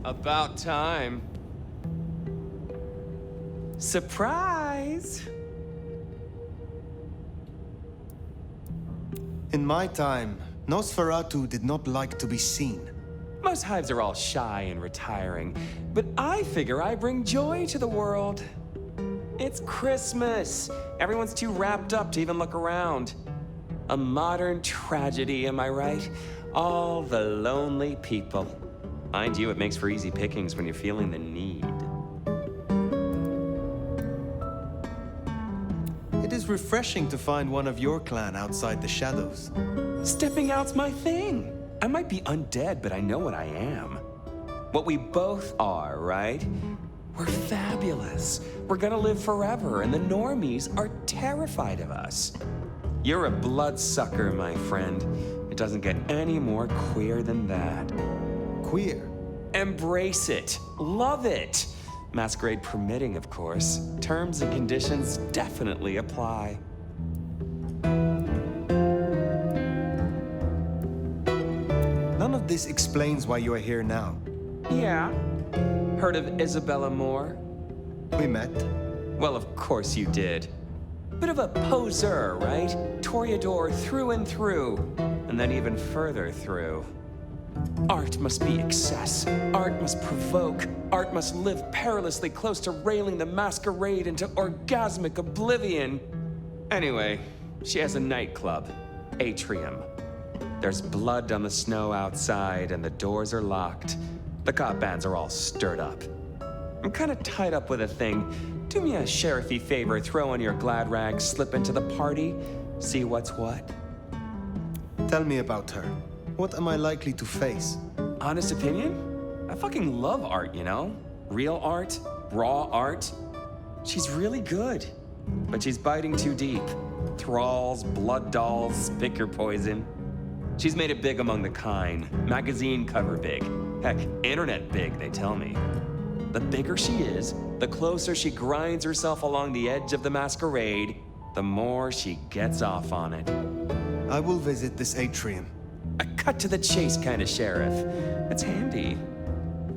About time. Surprise! In my time, Nosferatu did not like to be seen. Most hives are all shy and retiring, but I figure I bring joy to the world. It's Christmas. Everyone's too wrapped up to even look around. A modern tragedy, am I right? All the lonely people. Mind you, it makes for easy pickings when you're feeling the need. It is refreshing to find one of your clan outside the shadows. Stepping out's my thing. I might be undead, but I know what I am. What we both are, right? We're fabulous. We're gonna live forever, and the normies are terrified of us. You're a bloodsucker, my friend. It doesn't get any more queer than that. Queer? Embrace it. Love it. Masquerade permitting, of course. Terms and conditions definitely apply. None of this explains why you are here now. Yeah. Heard of Isabella Moore? We met. Well, of course you did. Bit of a poser, right? Toreador through and through, and then even further through. Art must be excess. Art must provoke. Art must live perilously close to railing the masquerade into orgasmic oblivion. Anyway, she has a nightclub, Atrium. There's blood on the snow outside, and the doors are locked. The cop bands are all stirred up. I'm kind of tied up with a thing. Do me a sheriffy favor, throw on your glad rags, slip into the party, see what's what. Tell me about her. What am I likely to face? Honest opinion? I fucking love art, you know? Real art, raw art. She's really good, but she's biting too deep. Thralls, blood dolls, pick your poison. She's made it big among the kind. Magazine cover big. Heck, internet big, they tell me. The bigger she is, the closer she grinds herself along the edge of the masquerade, the more she gets off on it. I will visit this atrium. A cut to the chase kind of sheriff. It's handy.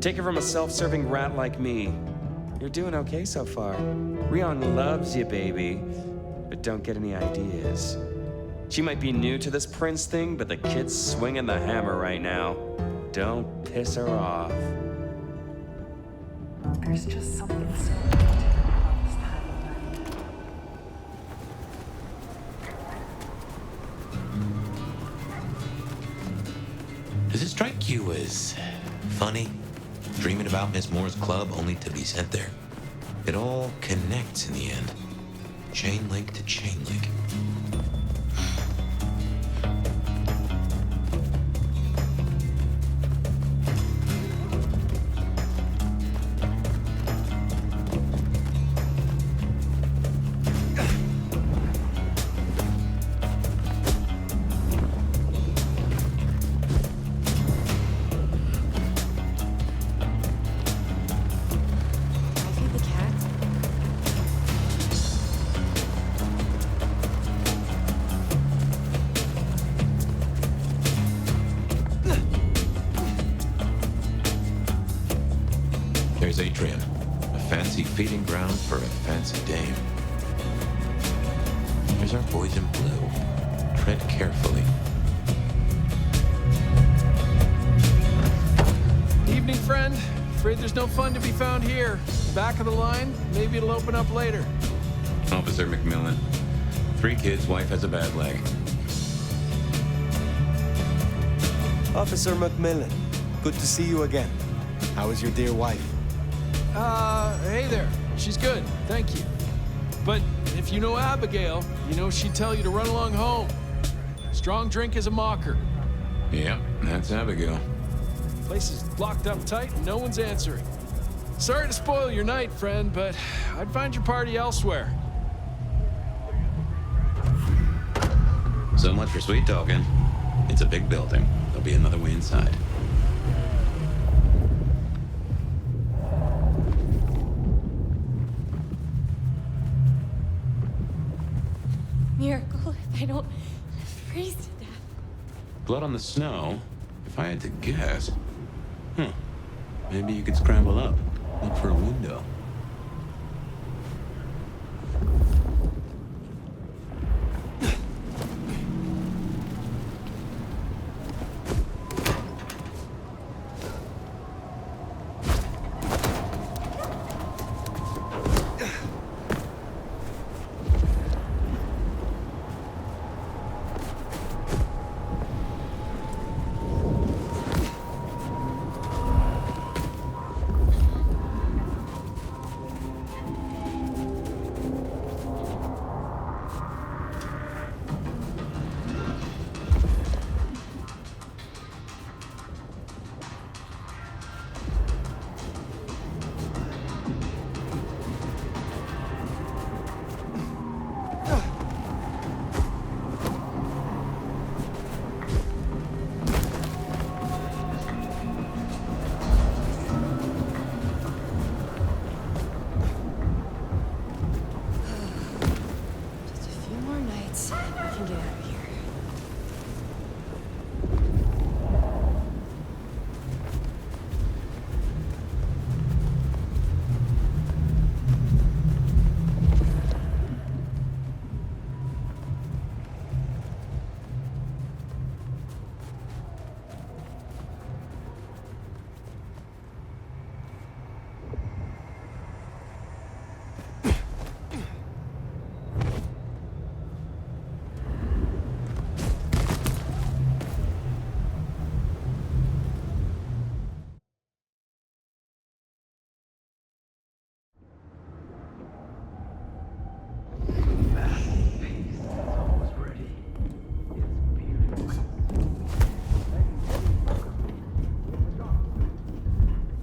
Take it from a self-serving rat like me. You're doing okay so far. Rion loves you, baby, but don't get any ideas. She might be new to this prince thing, but the kid's swinging the hammer right now. Don't piss her off. There's just something so about this time of night. Does it strike you as funny, dreaming about Miss Moore's club only to be sent there? It all connects in the end. Chain link to chain link. There's Atrium, a fancy feeding ground for a fancy dame. There's our boys in blue. Tread carefully. Evening, friend. Afraid there's no fun to be found here. Back of the line, maybe it'll open up later. Officer McMillan. 3 kids, wife has a bad leg. Officer McMillan, good to see you again. How is your dear wife? Hey there. She's good, thank you. But if you know Abigail, you know she'd tell you to run along home. Strong drink is a mocker. Yep, that's Abigail. Place is locked up tight and no one's answering. Sorry to spoil your night, friend, but I'd find your party elsewhere. So much for sweet talking. It's a big building. There'll be another way inside. Miracle if I don't freeze to death. Blood on the snow? If I had to guess. Maybe you could scramble up. Look for a window.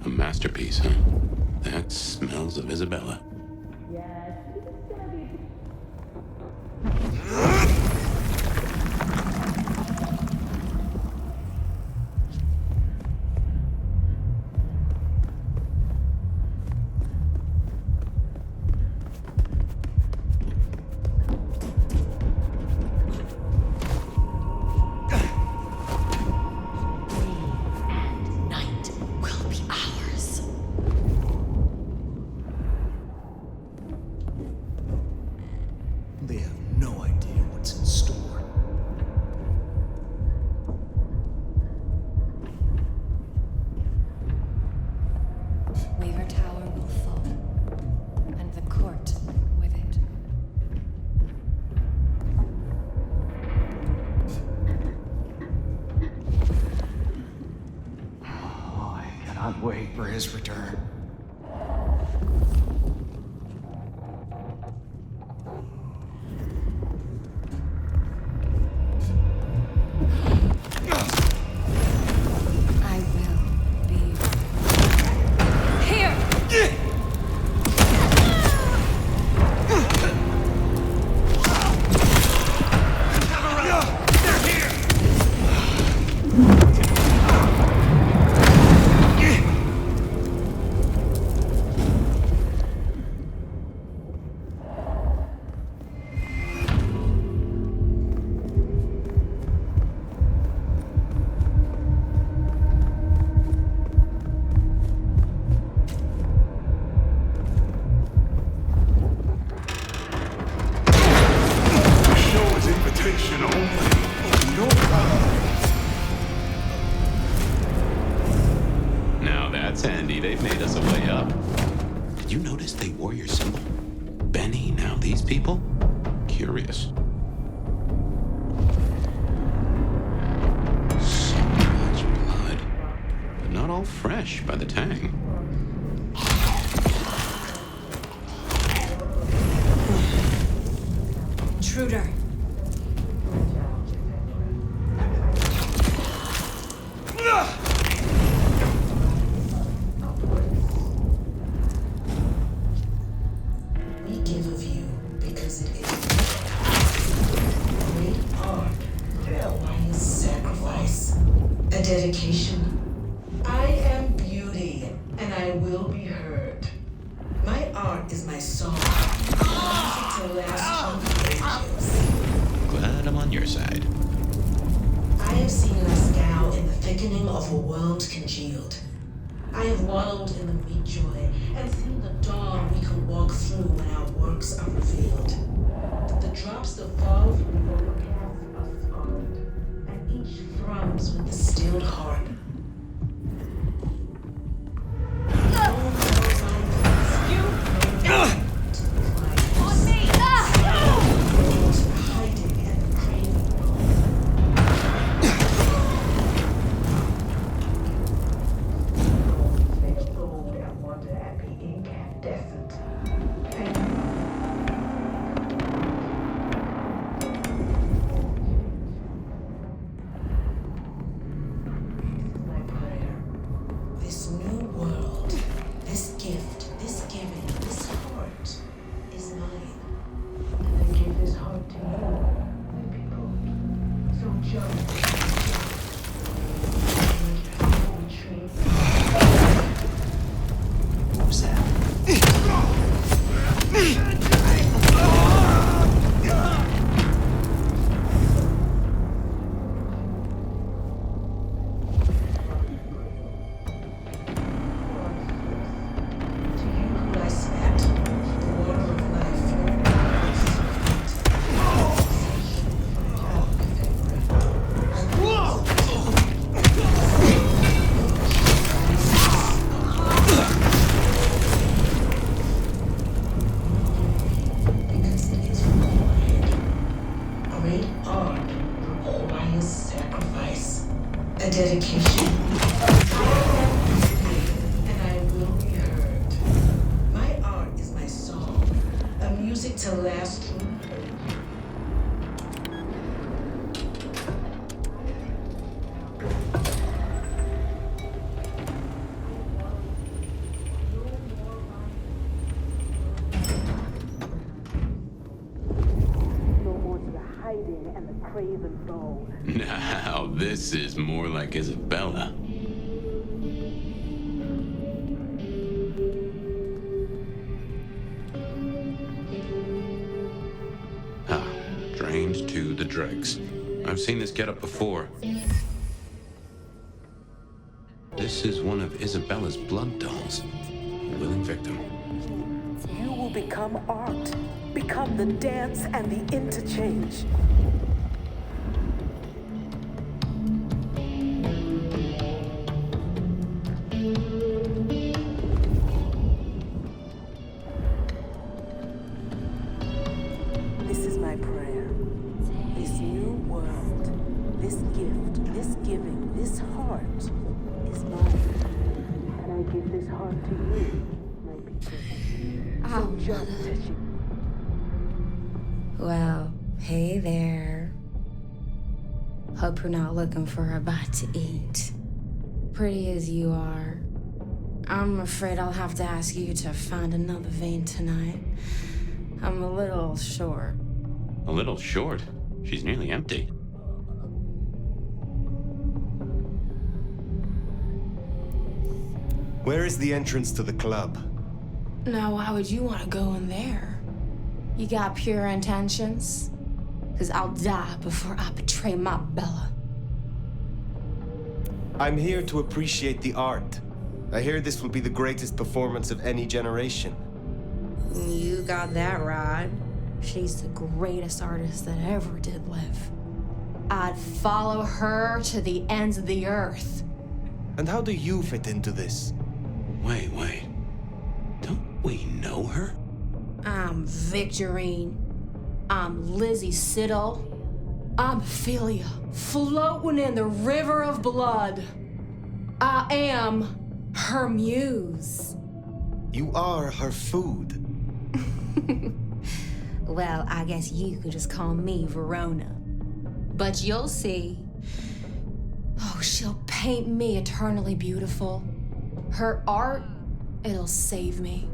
A masterpiece, huh? That smells of Isabella. They have no idea what's in store. Weaver Tower will fall, and the court with it. Oh, I cannot wait for his return. I will be here. Now that's handy. They've made us a way up. Did you notice they wore your symbol? Benny, now these people? Curious. So much blood. But not all fresh by the tang. Intruder. We give of you because it is great art built by his sacrifice, a dedication. I am beauty, and I will be heard. My art is my song, to last on the ages. Glad I'm on your side. I have seen Masquerade in the thickening of a world congealed. I have wallowed in the meat joy and seen the dawn we can walk through when our works are revealed. The drops that fall from the overcast are scarlet, and each thrums with the stilled heart. On me! Hiding and craving. They abode and wonder and be incandescent. My prayer. This new world, this gift, this giving, this heart is mine. And I give this heart to you, my people. So jump. Retreat. What was that? To you who I spat, the water of life flowed because it is required. Great art requires sacrifice, a dedication. And I will be heard. My art is my song, a music to last through. No more to the hiding and the craven bow. Now, this is more like Isabella. Ah, drained to the dregs. I've seen this getup before. This is one of Isabella's blood dolls. A willing victim. You will become art, become the dance and the interchange. This is my prayer. This new world, this gift, this giving, this heart is mine. And I give this heart to you, my people. So jump as you Well, hey there. Hope you're not looking for a bite to eat. Pretty as you are, I'm afraid I'll have to ask you to find another vein tonight. I'm a little short. A little short. She's nearly empty. Where is the entrance to the club? Now, why would you want to go in there? You got pure intentions? Because I'll die before I betray my Bella. I'm here to appreciate the art. I hear this will be the greatest performance of any generation. You got that right. She's the greatest artist that ever did live. I'd follow her to the ends of the earth. And how do you fit into this? Wait. Don't we know her? I'm Victorine. I'm Lizzie Siddle. I'm Ophelia, floating in the river of blood. I am her muse. You are her food. Well, I guess you could just call me Verona. But you'll see. Oh, she'll paint me eternally beautiful. Her art, it'll save me.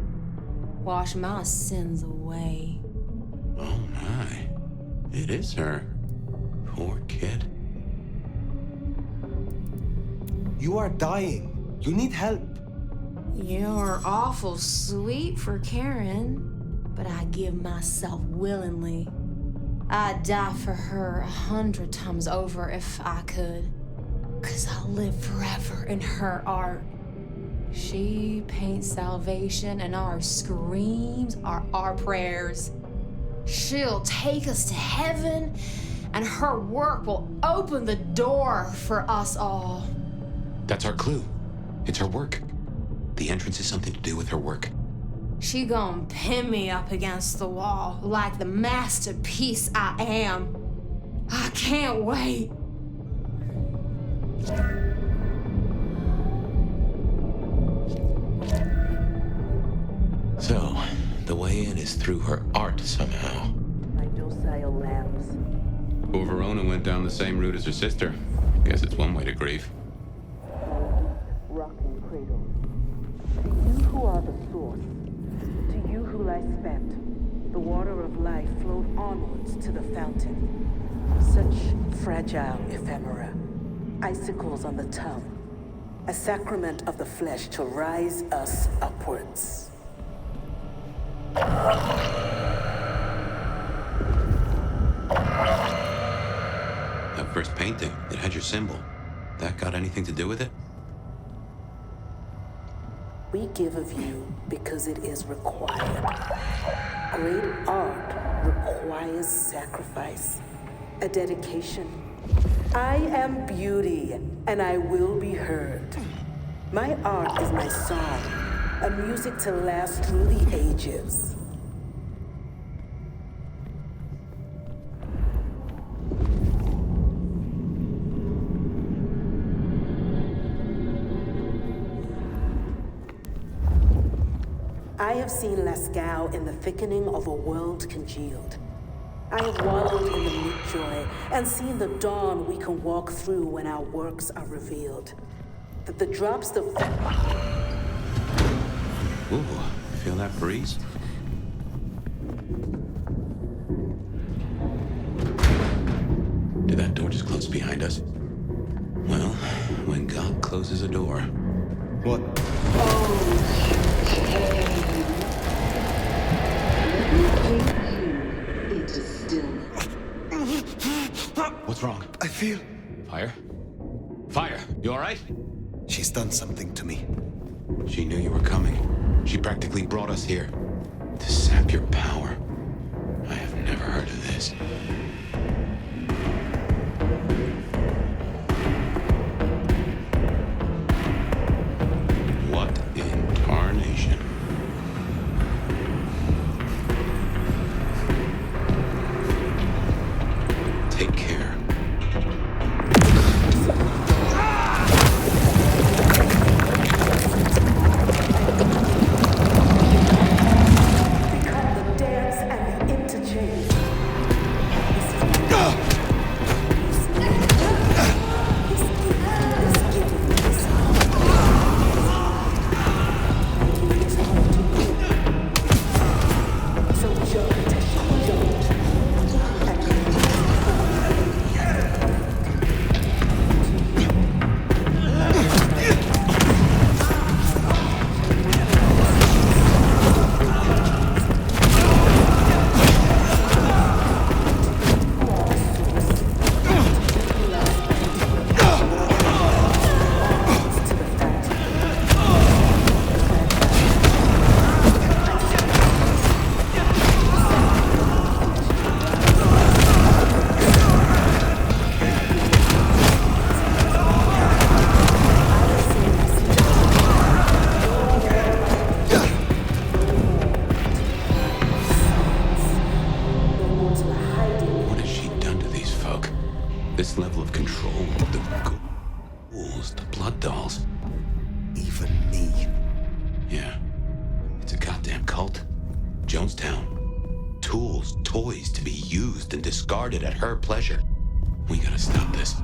Wash my sins away. Oh my. It is her. Poor kid. You are dying. You need help. You're awful sweet for Karen, but I give myself willingly. I'd die for her 100 times over if I could. 'Cause I'll live forever in her art. She paints salvation, and our screams are our prayers. She'll take us to heaven, and her work will open the door for us all. That's our clue. It's her work. The entrance is something to do with her work. She gon' pin me up against the wall like the masterpiece I am. I can't wait. So, the way in is through her art somehow. My docile lambs. Poor Verona went down the same route as her sister. Guess it's one way to grief. Rocking cradle. To you who are the source, to you who lie spent, the water of life flowed onwards to the fountain. Such fragile ephemera, icicles on the tongue, a sacrament of the flesh to rise us upwards. That first painting, it had your symbol. That got anything to do with it? We give of you because it is required. Great art requires sacrifice, a dedication. I am beauty, and I will be heard. My art is my song, a music to last through the ages. I have seen Lascaux in the thickening of a world congealed. I have wallowed in the mute joy and seen the dawn we can walk through when our works are revealed. That the drops of... Ooh, feel that breeze? Did that door just close behind us? Well, when God closes a door... What? Into stillness. What's wrong? I feel... Fire? Fire, you all right? She's done something to me. She knew you were coming. She practically brought us here. To sap your power. I have never heard of this. What in tarnation? Take care. Become the dance and the interchange. This level of control, the ghouls, the blood dolls. Even me. Yeah, it's a goddamn cult. Jonestown. Tools, toys to be used and discarded at her pleasure. We gotta stop this.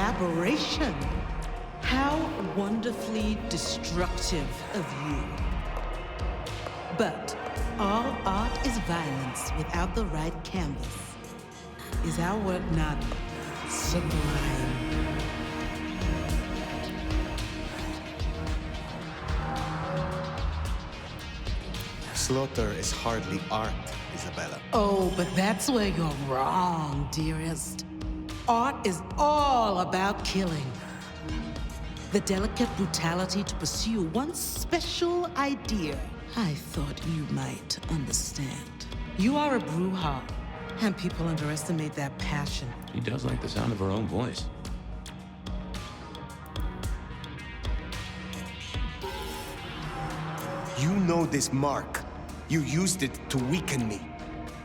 collaboration. How wonderfully destructive of you. But all art is violence without the right canvas. Is our work not sublime? Slaughter is hardly art, Isabella. Oh, but that's where you're wrong, dearest. Art is all about killing. The delicate brutality to pursue one special idea. I thought you might understand. You are a brouhaha, and people underestimate that passion. She does like the sound of her own voice. You know this mark. You used it to weaken me.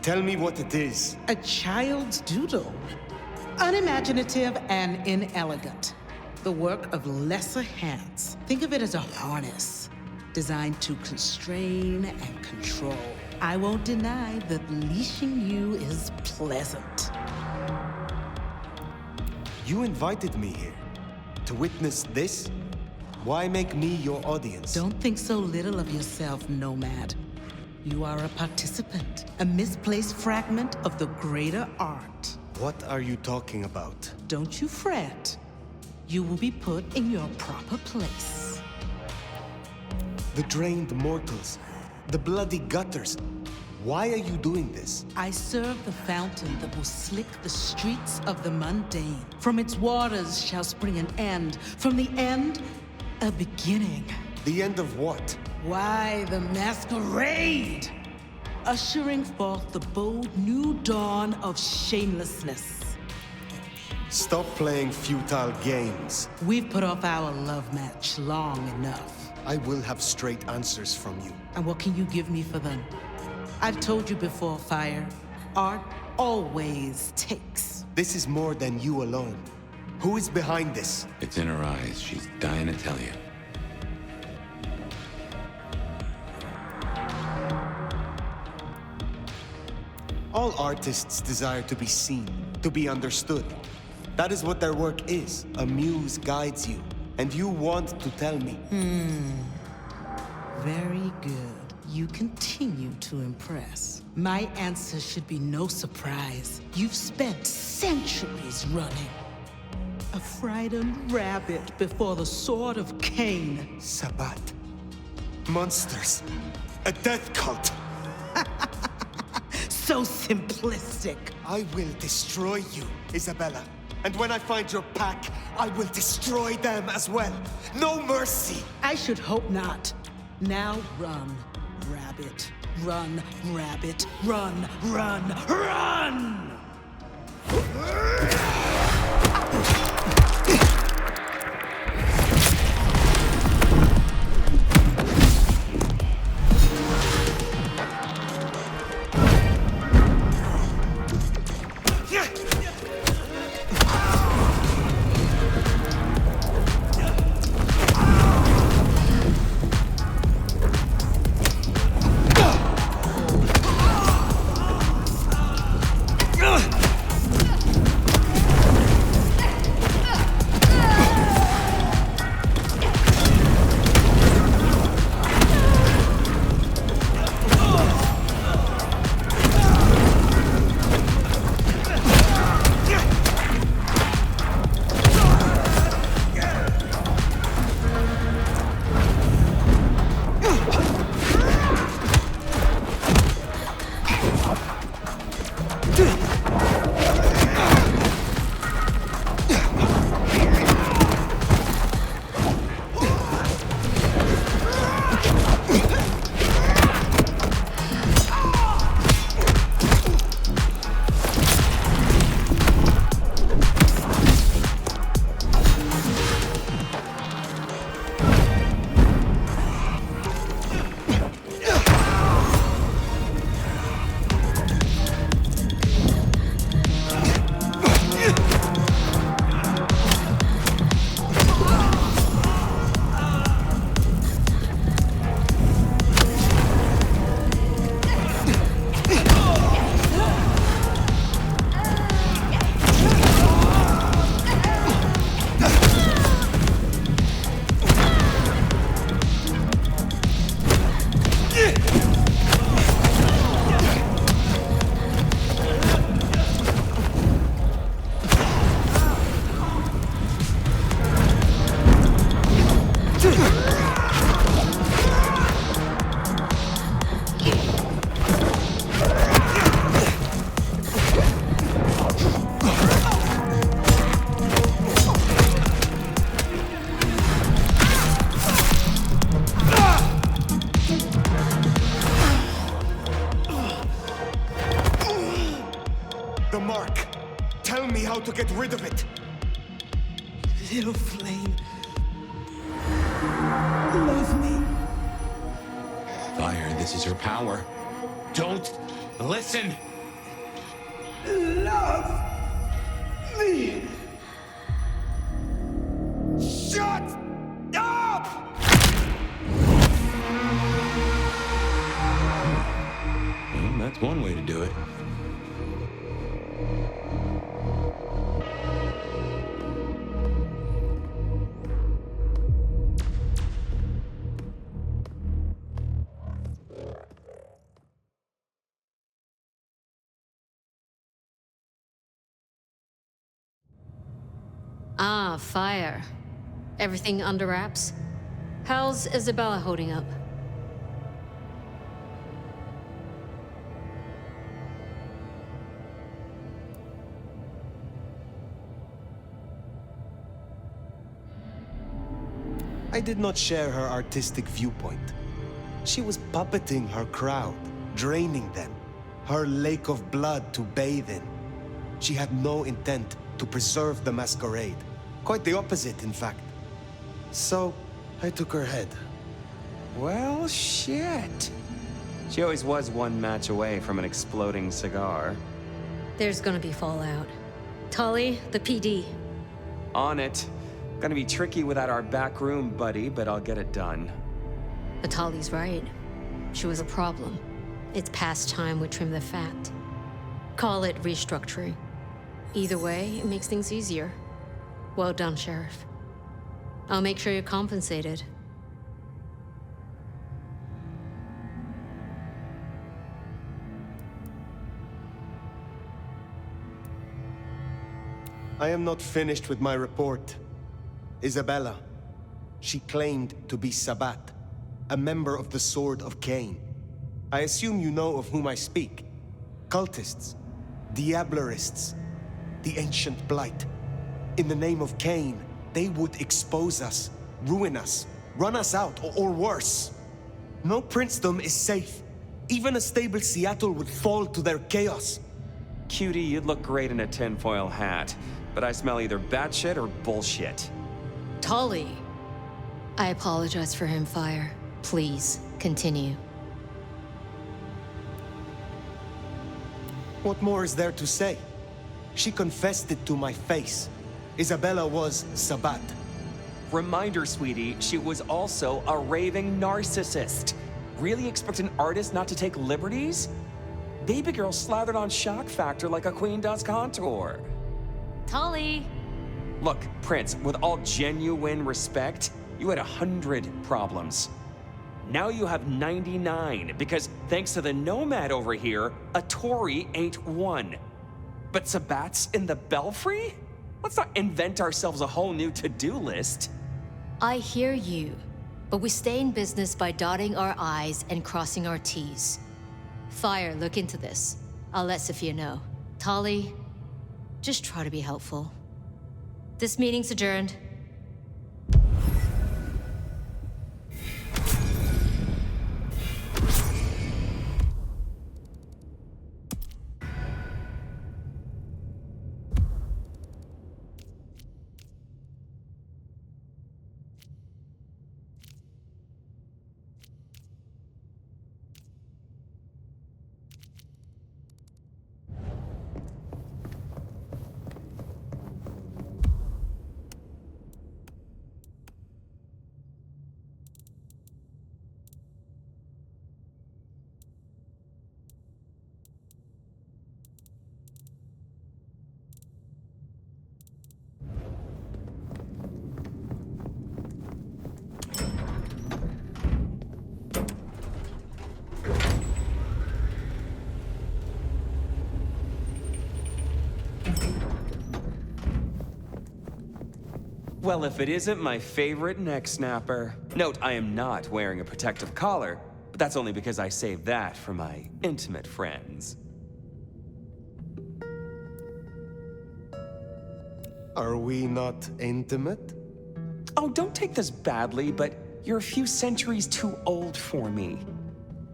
Tell me what it is. A child's doodle. Unimaginative and inelegant. The work of lesser hands. Think of it as a harness, designed to constrain and control. I won't deny that leashing you is pleasant. You invited me here to witness this? Why make me your audience? Don't think so little of yourself, Nomad. You are a participant, a misplaced fragment of the greater art. What are you talking about? Don't you fret. You will be put in your proper place. The drained mortals, the bloody gutters. Why are you doing this? I serve the fountain that will slick the streets of the mundane. From its waters shall spring an end. From the end, a beginning. The end of what? Why, the masquerade! Ushering forth the bold new dawn of shamelessness. Stop playing futile games. We've put off our love match long enough. I will have straight answers from you. And what can you give me for them? I've told you before, Fire. Art always takes. This is more than you alone. Who is behind this? It's in her eyes. She's dying to tell you. All artists desire to be seen, to be understood. That is what their work is. A muse guides you, and you want to tell me. Very good. You continue to impress. My answer should be no surprise. You've spent centuries running. A frightened rabbit before the sword of Cain. Sabbat. Monsters. A death cult. So simplistic. I will destroy you, Isabella. And when I find your pack, I will destroy them as well. No mercy! I should hope not. Now run, rabbit. Run, rabbit. Run, run, run! The mark. Tell me how to get rid of it. Little flame. Love me. Fire, this is her power. Don't listen! Love me. Shut up! Well, that's one way to do it. Ah, fire. Everything under wraps? How's Isabella holding up? I did not share her artistic viewpoint. She was puppeting her crowd, draining them, her lake of blood to bathe in. She had no intent to preserve the Masquerade. Quite the opposite, in fact. So, I took her head. Well, shit. She always was one match away from an exploding cigar. There's gonna be fallout. Tully, the PD. On it. Gonna be tricky without our back room buddy, but I'll get it done. But Tully's right. She was a problem. It's past time we trim the fat. Call it restructuring. Either way, it makes things easier. Well done, Sheriff. I'll make sure you're compensated. I am not finished with my report. Isabella. She claimed to be Sabbat, a member of the Sword of Cain. I assume you know of whom I speak. Cultists, Diablerists, the ancient blight. In the name of Cain, they would expose us, ruin us, run us out, or worse. No princedom is safe. Even a stable Seattle would fall to their chaos. Cutie, you'd look great in a tinfoil hat, but I smell either batshit or bullshit. Tully! I apologize for him, Fire. Please, continue. What more is there to say? She confessed it to my face. Isabella was Sabbat. Reminder, sweetie, she was also a raving narcissist. Really expect an artist not to take liberties? Baby girl slathered on shock factor like a queen does contour. Tully! Look, Prince, with all genuine respect, you had 100 problems. Now you have 99, because thanks to the Nomad over here, a Tory ain't one. But Sabbat's in the Belfry? Let's not invent ourselves a whole new to-do list. I hear you, but we stay in business by dotting our I's and crossing our T's. Fire, look into this. I'll let Sophia know. Tully, just try to be helpful. This meeting's adjourned. Well, if it isn't my favorite neck snapper. Note, I am not wearing a protective collar, but that's only because I saved that for my intimate friends. Are we not intimate? Oh, don't take this badly, but you're a few centuries too old for me.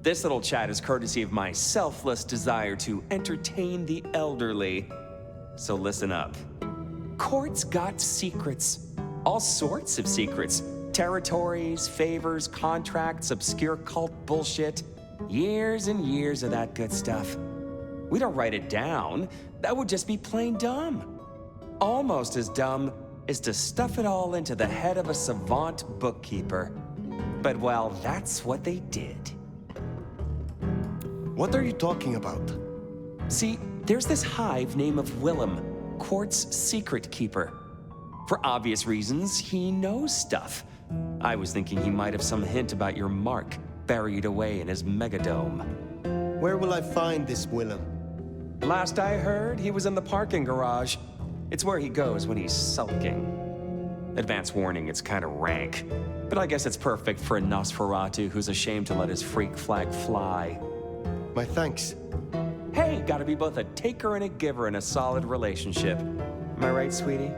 This little chat is courtesy of my selfless desire to entertain the elderly. So listen up. Court's got secrets. All sorts of secrets. Territories, favors, contracts, obscure cult bullshit. Years and years of that good stuff. We don't write it down. That would just be plain dumb. Almost as dumb is to stuff it all into the head of a savant bookkeeper. But well, that's what they did. What are you talking about? See, there's this hive named of Willem, Court's secret keeper. For obvious reasons, he knows stuff. I was thinking he might have some hint about your mark buried away in his megadome. Where will I find this Willem? Last I heard, he was in the parking garage. It's where he goes when he's sulking. Advance warning, it's kind of rank. But I guess it's perfect for a Nosferatu who's ashamed to let his freak flag fly. My thanks. Hey, gotta be both a taker and a giver in a solid relationship. Am I right, sweetie?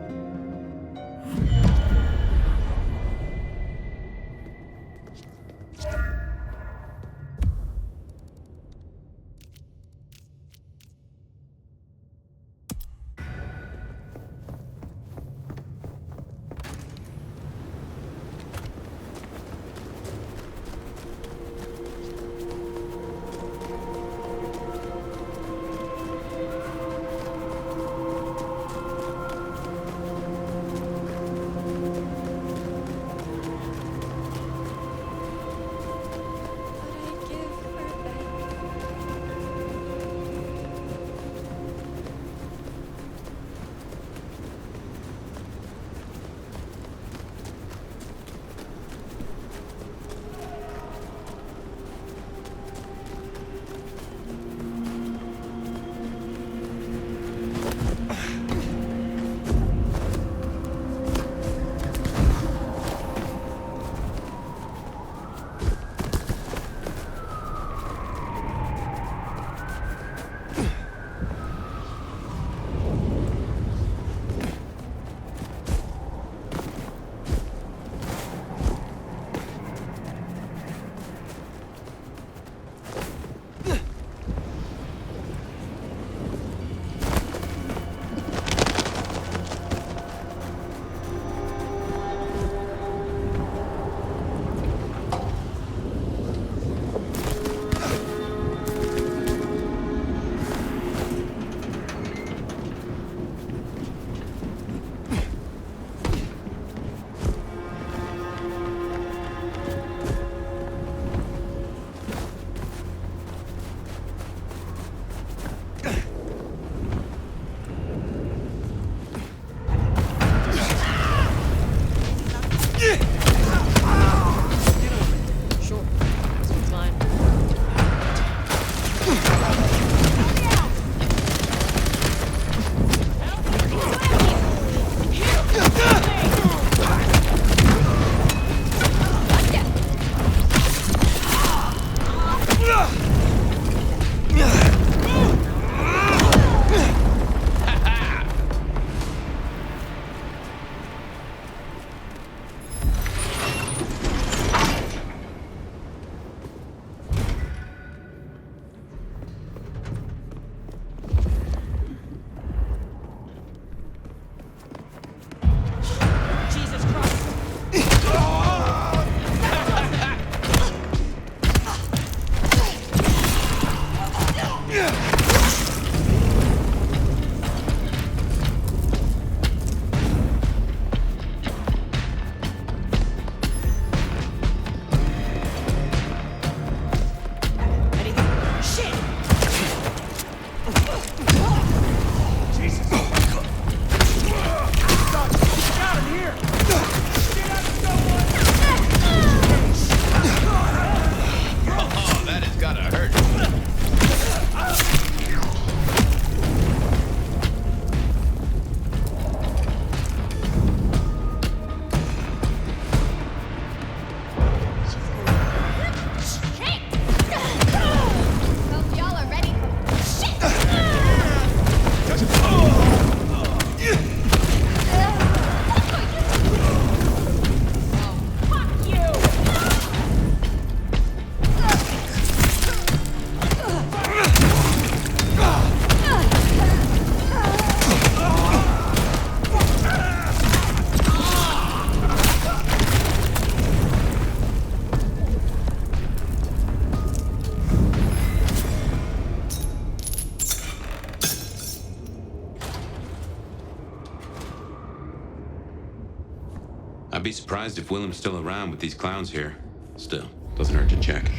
be surprised if Willem's still around with these clowns here. Still, doesn't hurt to check.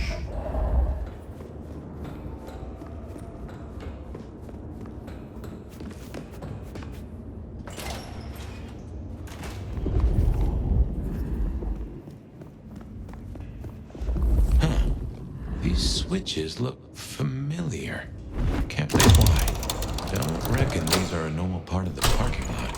These switches look familiar. Can't think why. Don't reckon these are a normal part of the parking lot.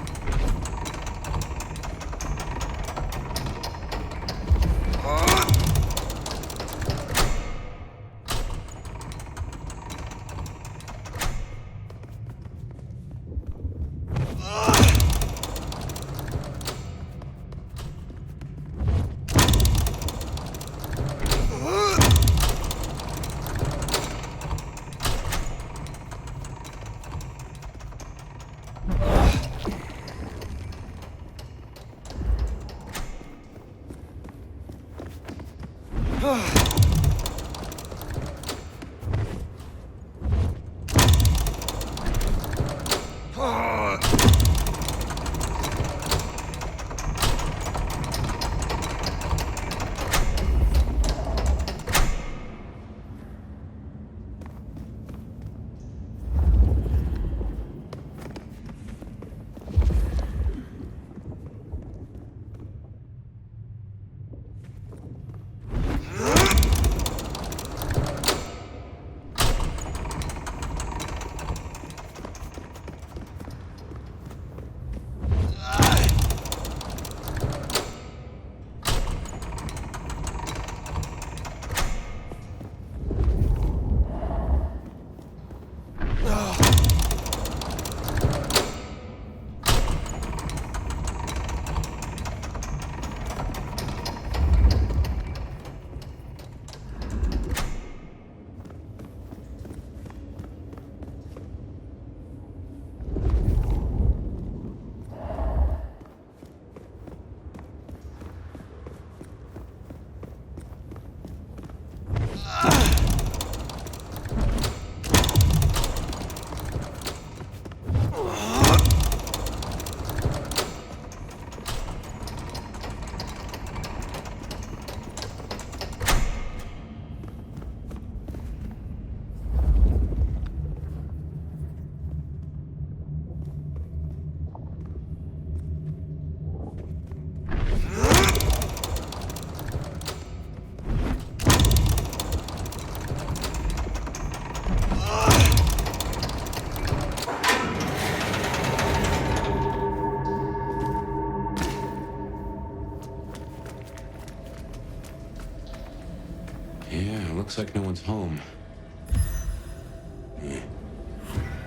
Looks like no one's home.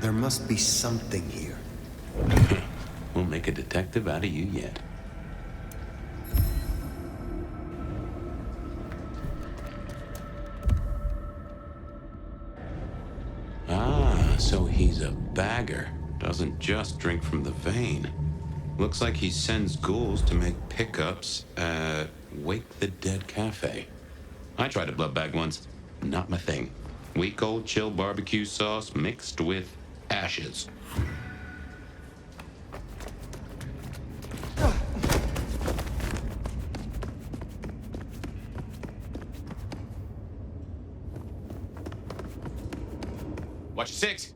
There must be something here. We'll make a detective out of you yet. Ah, so he's a bagger. Doesn't just drink from the vein. Looks like he sends ghouls to make pickups at Wake the Dead Cafe. I tried a blood bag once. Not my thing. Weak old chill barbecue sauce mixed with ashes. Watch your six.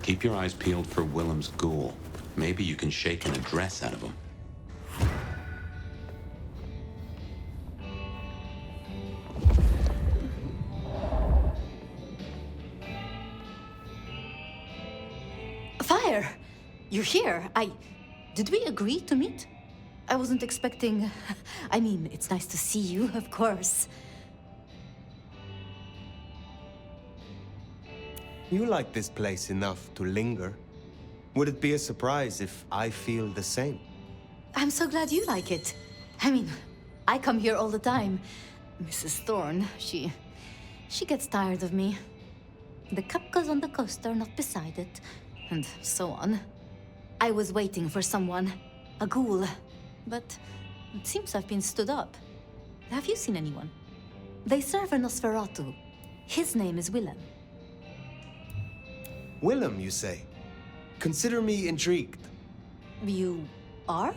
Keep your eyes peeled for Willem's ghoul. Maybe you can shake an address out of him. Fire! You're here. Did we agree to meet? I wasn't expecting... I mean, it's nice to see you, of course. You like this place enough to linger. Would it be a surprise if I feel the same? I'm so glad you like it. I mean, I come here all the time. Mrs. Thorne, she gets tired of me. The cup goes on the coaster, not beside it, and so on. I was waiting for someone, a ghoul, but it seems I've been stood up. Have you seen anyone? They serve a Nosferatu. His name is Willem. Willem, you say? Consider me intrigued. You are?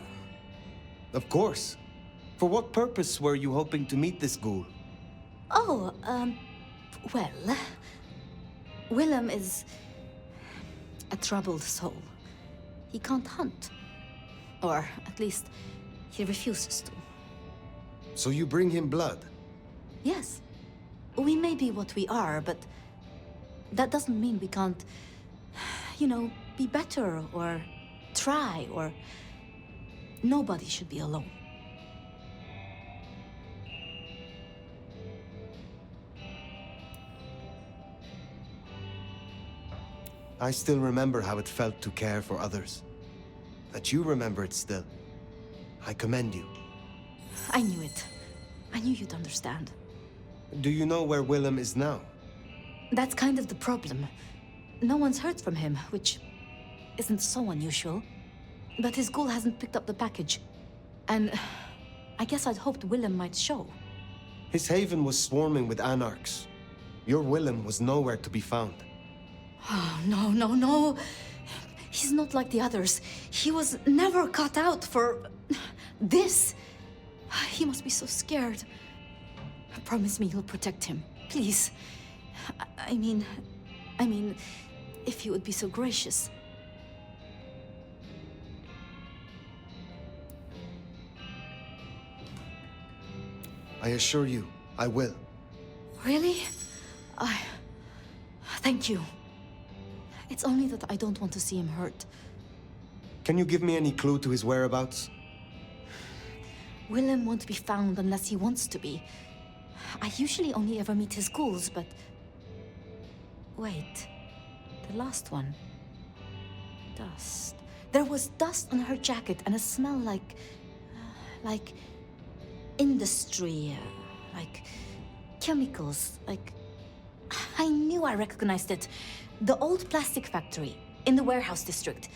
Of course. For what purpose were you hoping to meet this ghoul? Oh, well... Willem is... a troubled soul. He can't hunt. Or, at least, he refuses to. So you bring him blood? Yes. We may be what we are, but... that doesn't mean we can't... you know, be better, or... try, or... Nobody should be alone. I still remember how it felt to care for others. That you remember it still. I commend you. I knew it. I knew you'd understand. Do you know where Willem is now? That's kind of the problem. No one's heard from him, which isn't so unusual. But his ghoul hasn't picked up the package. And I guess I'd hoped Willem might show. His haven was swarming with anarchs. Your Willem was nowhere to be found. Oh, no. He's not like the others. He was never cut out for... this. He must be so scared. Promise me you'll protect him, please. I mean, if you would be so gracious. I assure you, I will. Really? Thank you. It's only that I don't want to see him hurt. Can you give me any clue to his whereabouts? Willem won't be found unless he wants to be. I usually only ever meet his ghouls, but... Wait. The last one. Dust. There was dust on her jacket and a smell like... like... industry. Like... chemicals. Like... I knew I recognized it. The old plastic factory. In the warehouse district.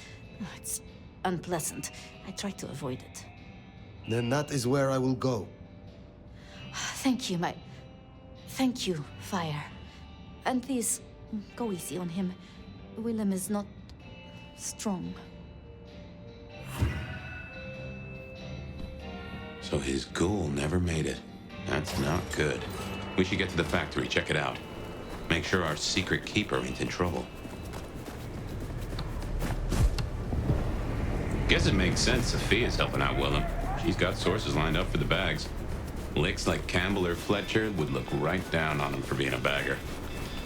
It's unpleasant. I try to avoid it. Then that is where I will go. Thank you, Thank you, Fire. And please, go easy on him. Willem is not strong. So his ghoul never made it. That's not good. We should get to the factory, check it out. Make sure our secret keeper ain't in trouble. Guess it makes sense Sophia's helping out Willem. She's got sources lined up for the bags. Licks like Campbell or Fletcher would look right down on him for being a bagger.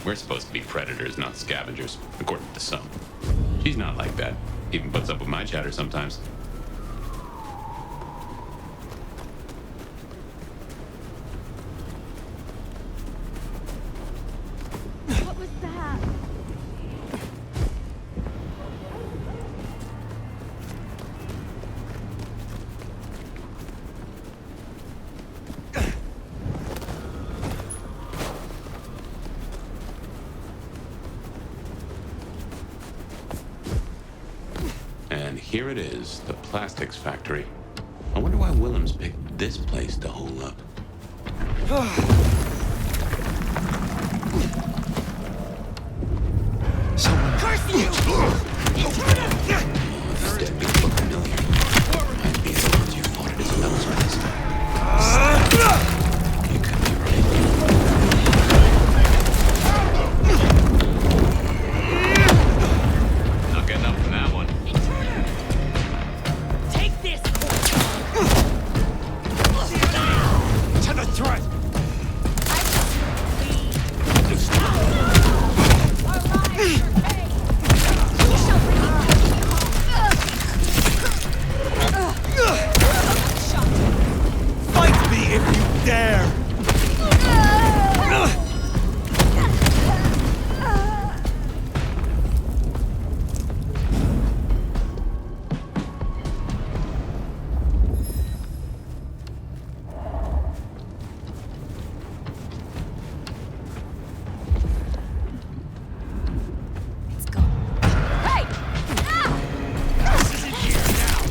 We're supposed to be predators, not scavengers, according to some. She's not like that. Even puts up with my chatter sometimes. What was that? And here it is, the plastics factory. I wonder why Willem's picked this place to hole up. Curse you! This dead beat look familiar. Might be the ones you fought at Isabel's place. You could be right. Not getting up from that one. Take this! To the threat! Fight me if you dare! Let's go. Hey! This isn't here now!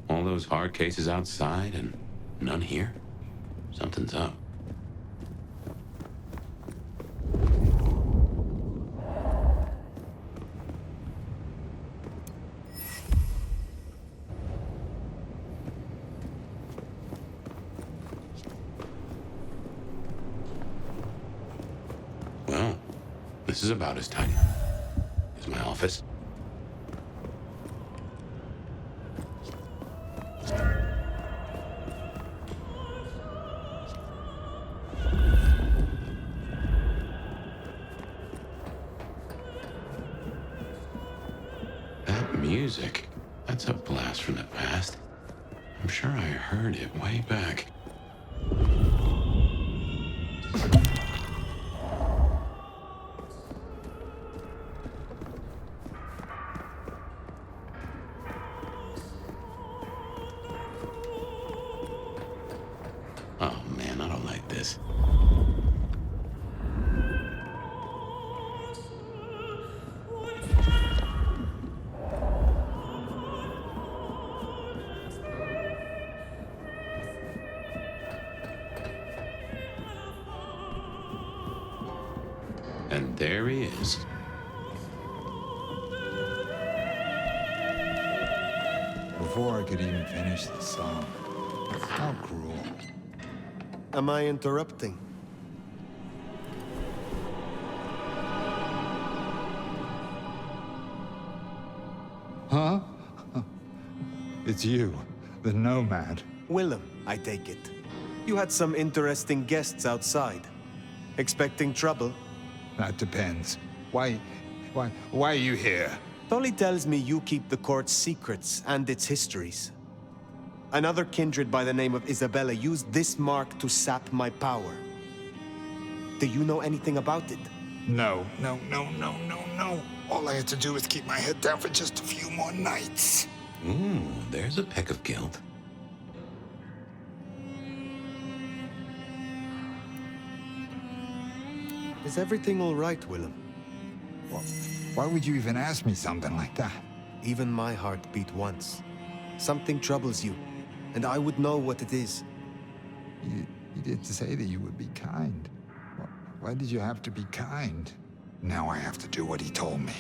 All those hard cases outside and none here? Something's up. Well, this is about as tight as my office. That music, that's a blast from the past. I'm sure I heard it way back. Oh man, I don't like this. And there he is. Before I could even finish the song. How cruel. Am I interrupting? Huh? It's you, the Nomad. Willem, I take it. You had some interesting guests outside. Expecting trouble? That depends. Why are you here? Tolly tells me you keep the court's secrets and its histories. Another kindred by the name of Isabella used this mark to sap my power. Do you know anything about it? No. All I had to do was keep my head down for just a few more nights. Ooh, there's a peck of guilt. Is everything all right, Willem? Well, why would you even ask me something like that? Even my heart beat once. Something troubles you, and I would know what it is. You did say that you would be kind. Why did you have to be kind? Now I have to do what he told me.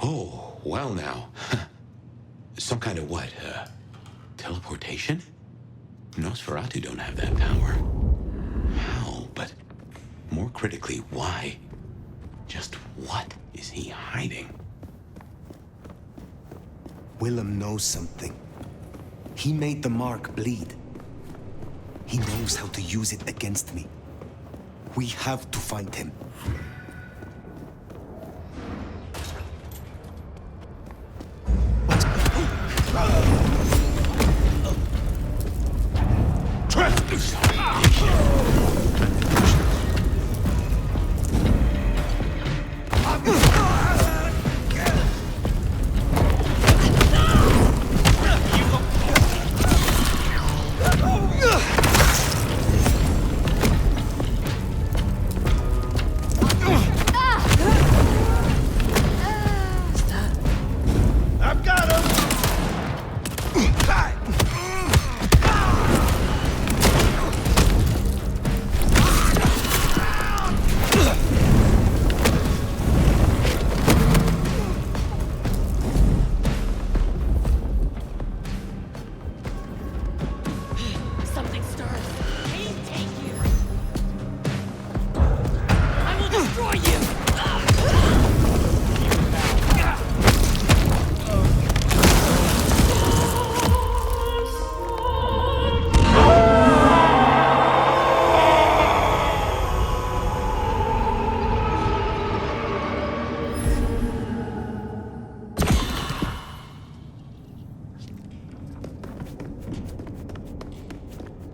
Oh, well now. Some kind of what? Teleportation? Nosferatu don't have that power. How? But more critically, why? Just what is he hiding? Willem knows something. He made the mark bleed. He knows how to use it against me. We have to find him.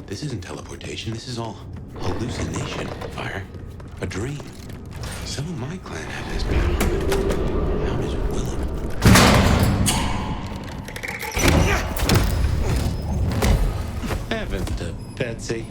This isn't teleportation. This is all hallucination, Fire. A dream. Some of my clan have this power, but how does Willem? Heavens to Betsy.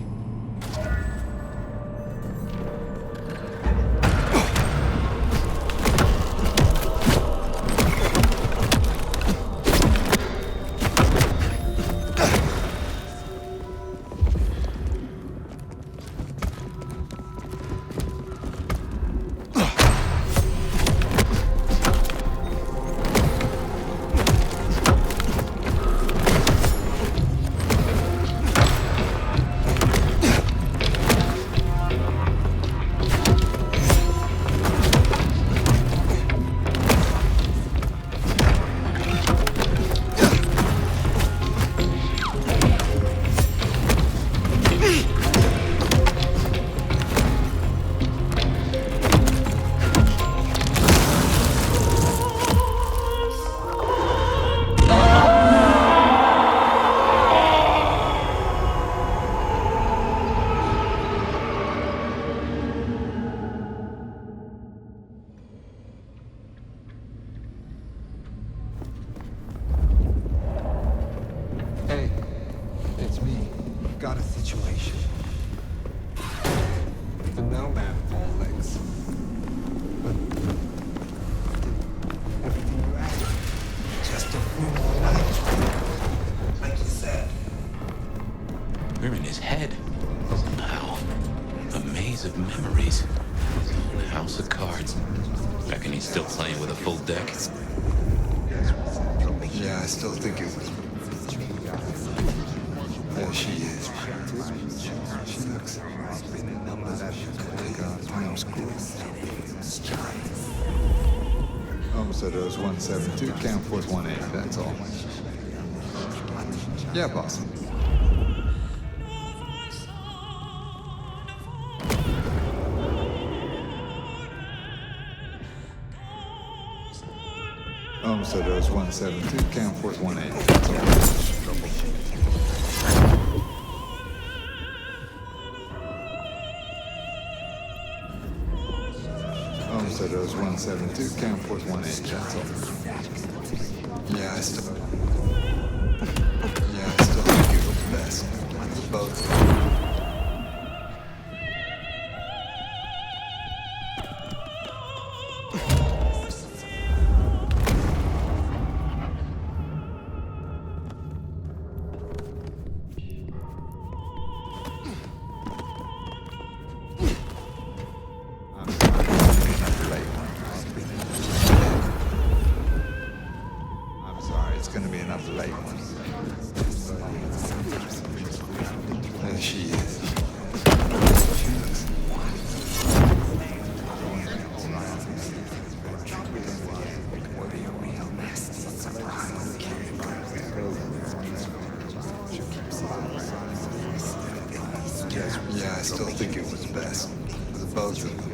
Hey, it's me. Got a situation. The Nomad of all legs. But everything you asked, just a few more nights. Like you said. We're in his head. Somehow. A maze of memories. His own house of cards. Reckon he's still playing with a full deck? Yeah, I still think it was. There she is. Phoenix. Time school. Homicide was 172, count force 18, that's all. Yeah, boss. Homicide was 172, count force 18, that's all. Homicide was 172, count force 18, that's all. Yeah, I still think it was best. Both. I'm sorry, it's gonna be another late one. There she is. Yeah, I still think it was best. The both of them.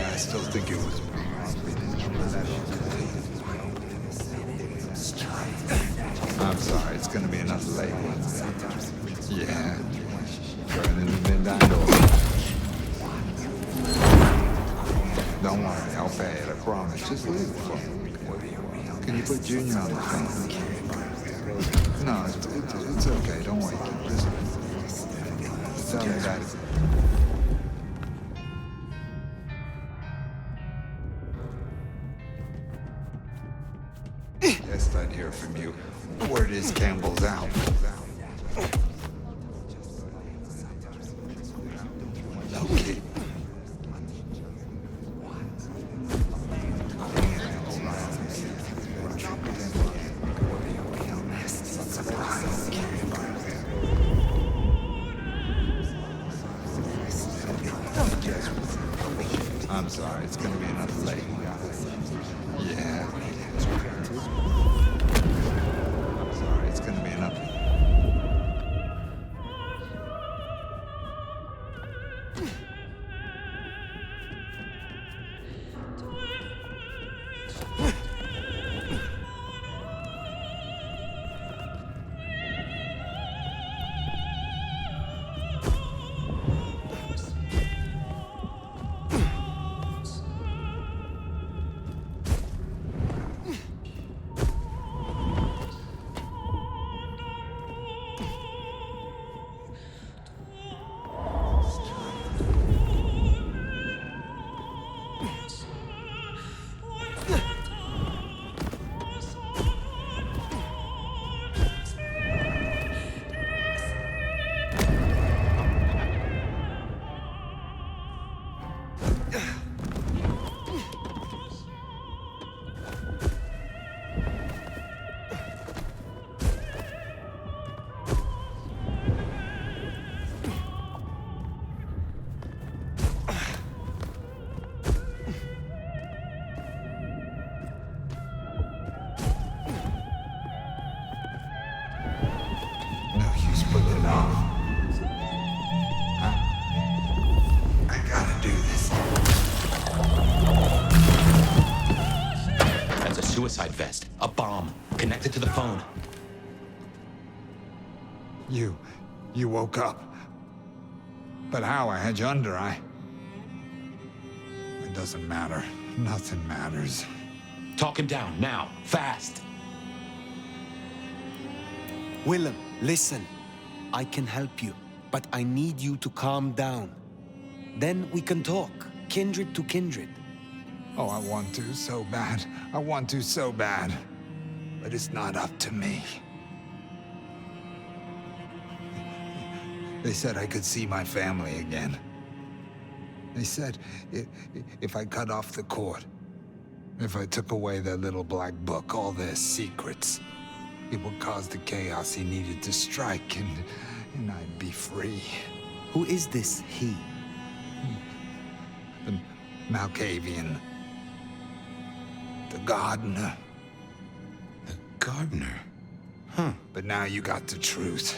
I still think it was. I'm sorry, it's gonna be another late one. Yeah. Going in the midnight door. Don't worry, I'll pay it, I promise. Just leave it for me. Can you put Junior on the phone? No, it's okay, don't wait. Just tell me that. Yes, I'd hear from you. Word is Campbell's out. Okay. I'm sorry, it's gonna be another late one. Yeah. I'm sorry, it's gonna be another. suicide vest, a bomb, connected to the phone. You woke up. But how? I had you under, It doesn't matter. Nothing matters. Talk him down, now, fast. Willem, listen. I can help you, but I need you to calm down. Then we can talk, kindred to kindred. Oh, I want to so bad. I want to so bad. But it's not up to me. They said I could see my family again. They said if I cut off the cord, if I took away their little black book, all their secrets, it would cause the chaos he needed to strike, and I'd be free. Who is this he? The Malkavian. The gardener. The gardener? Huh. But now you got the truth.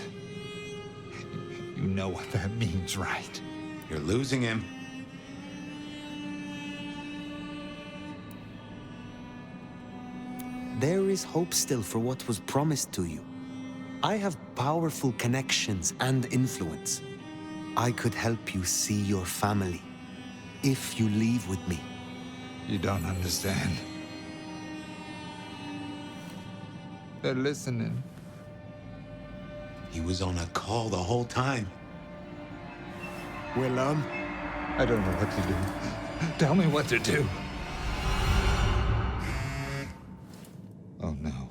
You know what that means, right? You're losing him. There is hope still for what was promised to you. I have powerful connections and influence. I could help you see your family, if you leave with me. You don't understand. They're listening. He was on a call the whole time. Willem? I don't know what to do. Tell me what to do. Oh, no.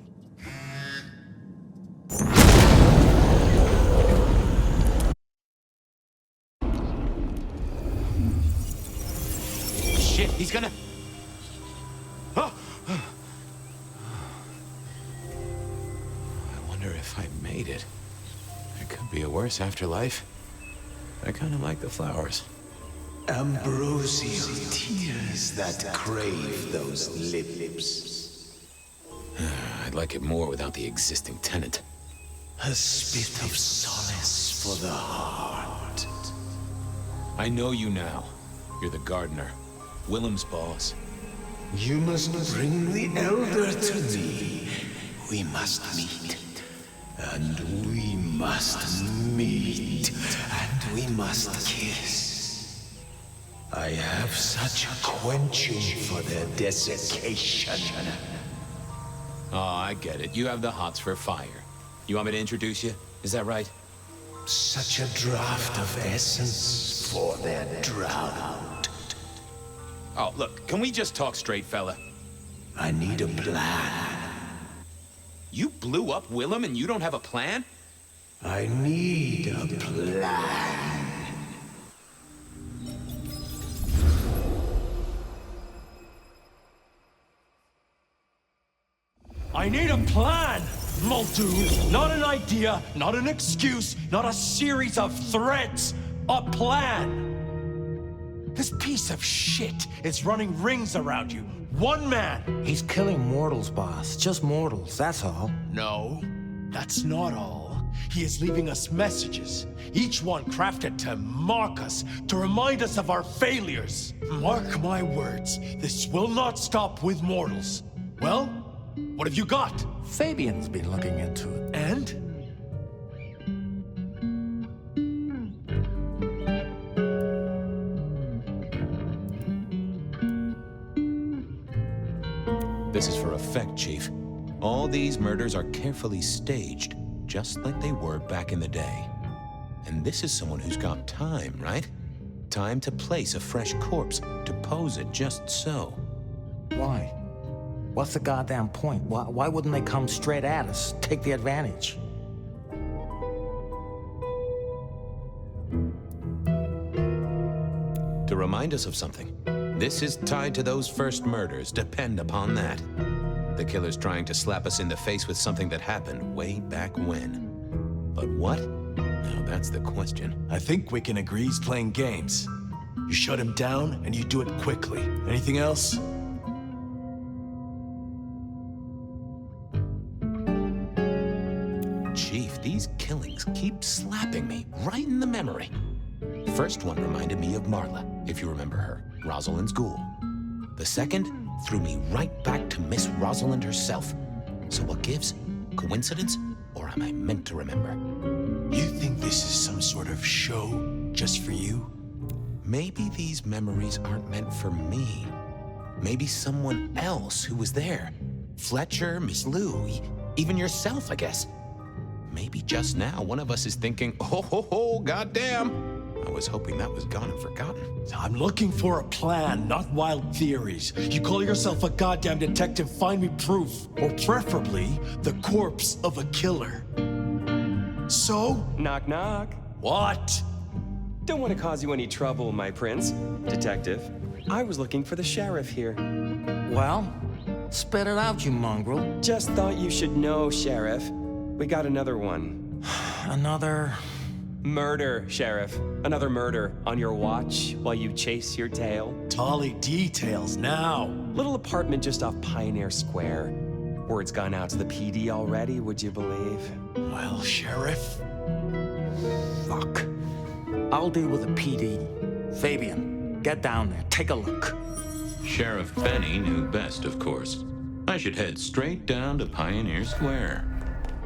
Shit, he's gonna... Oh! I wonder if I made it. There could be a worse afterlife. I kind of like the flowers. Ambrosial tears that crave those lips. I'd like it more without the existing tenant. A spit of solace for the heart. I know you now. You're the gardener. Willem's boss. You must bring the elder to me. We must meet. And we must meet. And we must kiss. I have such a quenching for their desiccation. Oh, I get it. You have the hots for fire. You want me to introduce you? Is that right? Such a draught of essence for their drought. Oh, look, can we just talk straight, fella? I need a plan. You blew up Willem and you don't have a plan? I need a plan. I need a plan, Muldoon. Not an idea, not an excuse, not a series of threats. A plan. This piece of shit is running rings around you. One man. He's killing mortals, boss. Just mortals, that's all. No, that's not all. He is leaving us messages, each one crafted to mark us, to remind us of our failures. Mark my words, this will not stop with mortals. Well, what have you got? Fabien's been looking into it. And? This is for effect, Chief. All these murders are carefully staged, just like they were back in the day. And this is someone who's got time, right? Time to place a fresh corpse, to pose it just so. Why? What's the goddamn point? Why wouldn't they come straight at us? Take the advantage. To remind us of something. This is tied to those first murders, depend upon that. The killer's trying to slap us in the face with something that happened way back when. But what? Now that's the question. I think we can agree he's playing games. You shut him down, and you do it quickly. Anything else? Chief, these killings keep slapping me right in the memory. First one reminded me of Marla, if you remember her, Rosalind's ghoul. The second, threw me right back to Miss Rosalind herself. So what gives? Coincidence? Or am I meant to remember? You think this is some sort of show just for you? Maybe these memories aren't meant for me. Maybe someone else who was there. Fletcher, Miss Lou, even yourself, I guess. Maybe just now one of us is thinking, oh, goddamn. I was hoping that was gone and forgotten. I'm looking for a plan, not wild theories. You call yourself a goddamn detective, find me proof. Or preferably, the corpse of a killer. So? Knock, knock. What? Don't want to cause you any trouble, my prince. Detective, I was looking for the sheriff here. Well, spit it out, you mongrel. Just thought you should know, Sheriff. We got another one. Another... Murder, Sheriff. Another murder on your watch while you chase your tail. Tolly details now. Little apartment just off Pioneer Square. Word's gone out to the PD already, would you believe? Well, Sheriff. Fuck. I'll deal with the PD. Fabien, get down there, take a look. Sheriff Benny knew best, of course. I should head straight down to Pioneer Square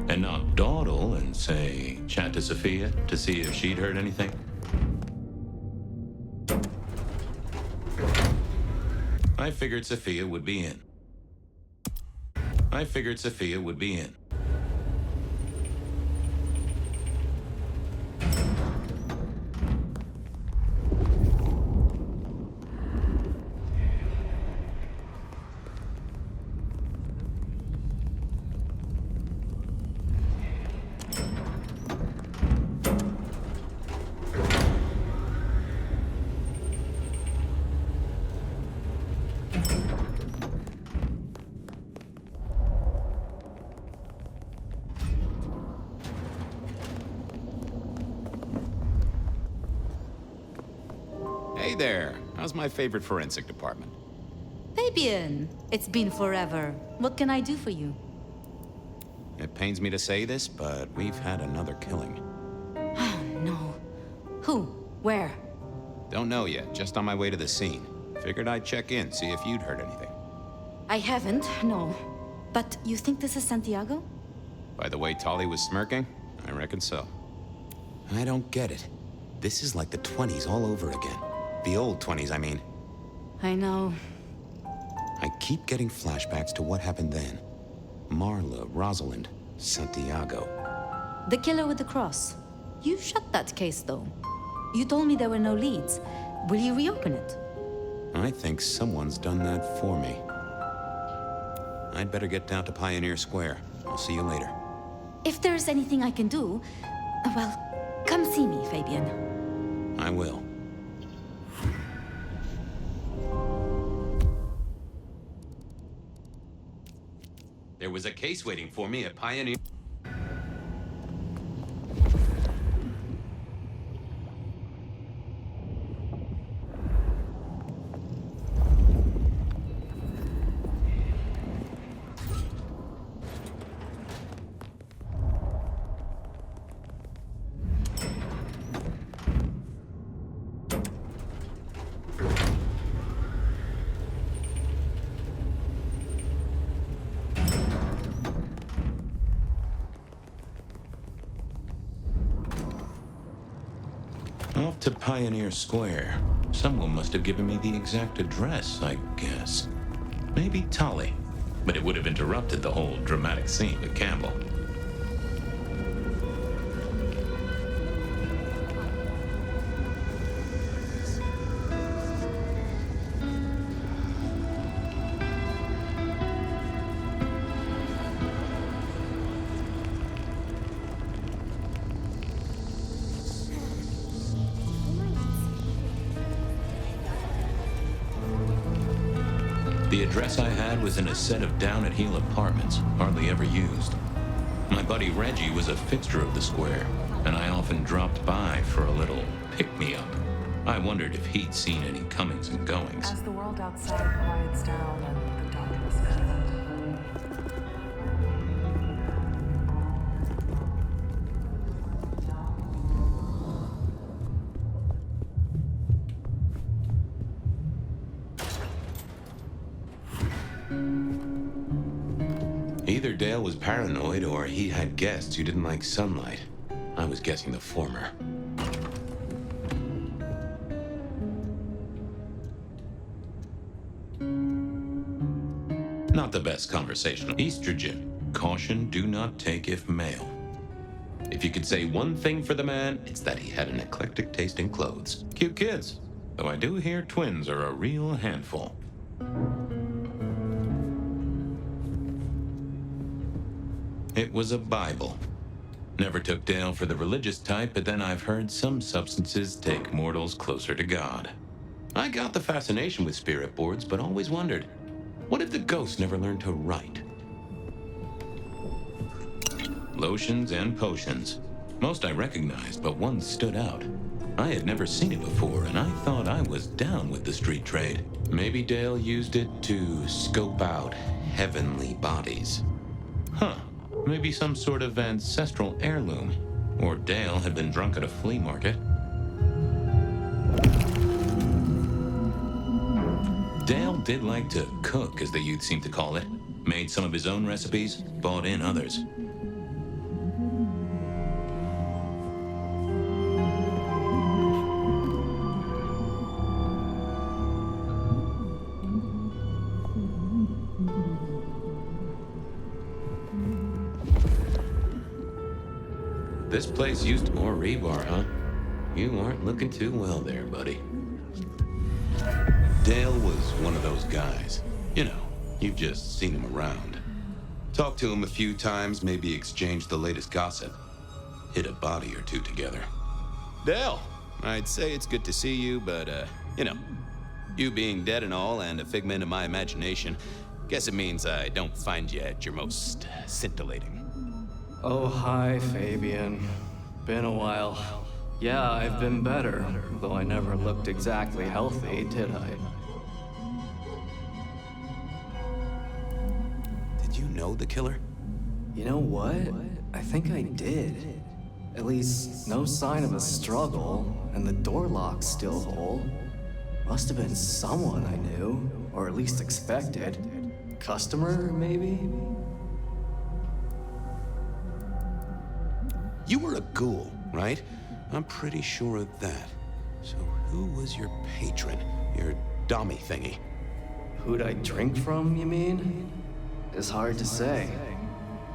and not dawdle and say, chat to Sophia to see if she'd heard anything. I figured Sophia would be in. Hey there. How's my favorite forensic department? Fabien, it's been forever. What can I do for you? It pains me to say this, but we've had another killing. Oh, no. Who? Where? Don't know yet, just on my way to the scene. Figured I'd check in, see if you'd heard anything. I haven't, no. But you think this is Santiago? By the way Tolly was smirking, I reckon so. I don't get it. This is like the 20s all over again. The old 20s, I mean. I know. I keep getting flashbacks to what happened then. Marla, Rosalind, Santiago. The killer with the cross. You shut that case, though. You told me there were no leads. Will you reopen it? I think someone's done that for me. I'd better get down to Pioneer Square. I'll see you later. If there's anything I can do, well, come see me, Fabien. I will. There was a case waiting for me at Pioneer. Off to Pioneer Square. Someone must have given me the exact address, I guess. Maybe Tolly. But it would have interrupted the whole dramatic scene with Campbell. The address I had was in a set of down-at-heel apartments, hardly ever used. My buddy Reggie was a fixture of the square, and I often dropped by for a little pick-me-up. I wondered if he'd seen any comings and goings. As the world outside quiets down and the darkness descends. Either Dale was paranoid or he had guests who didn't like sunlight. I was guessing the former. Not the best conversation. Estrogen. Caution, do not take if male. If you could say one thing for the man, it's that he had an eclectic taste in clothes. Cute kids. Though I do hear twins are a real handful. It was a Bible. Never took Dale for the religious type, but then I've heard some substances take mortals closer to God. I got the fascination with spirit boards, but always wondered, what if the ghosts never learned to write? Lotions and potions. Most I recognized, but one stood out. I had never seen it before, and I thought I was down with the street trade. Maybe Dale used it to scope out heavenly bodies. Huh. Maybe some sort of ancestral heirloom. Or Dale had been drunk at a flea market. Dale did like to cook, as the youth seem to call it. Made some of his own recipes, bought in others. This place used more rebar, huh? You aren't looking too well there, buddy. Dale was one of those guys. You know, you've just seen him around. Talked to him a few times, maybe exchanged the latest gossip. Hit a body or two together. Dale, I'd say it's good to see you, but, you know, you being dead and all and a figment of my imagination, guess it means I don't find you at your most scintillating. Oh, hi, Fabien. Been a while. Yeah, I've been better, though I never looked exactly healthy, did I? Did you know the killer? You know what? I think I did. At least, no sign of a struggle, and the door lock's still whole. Must have been someone I knew, or at least expected. Customer, maybe? You were a ghoul, right? I'm pretty sure of that. So who was your patron? Your dommy thingy? Who'd I drink from, you mean? It's hard to say.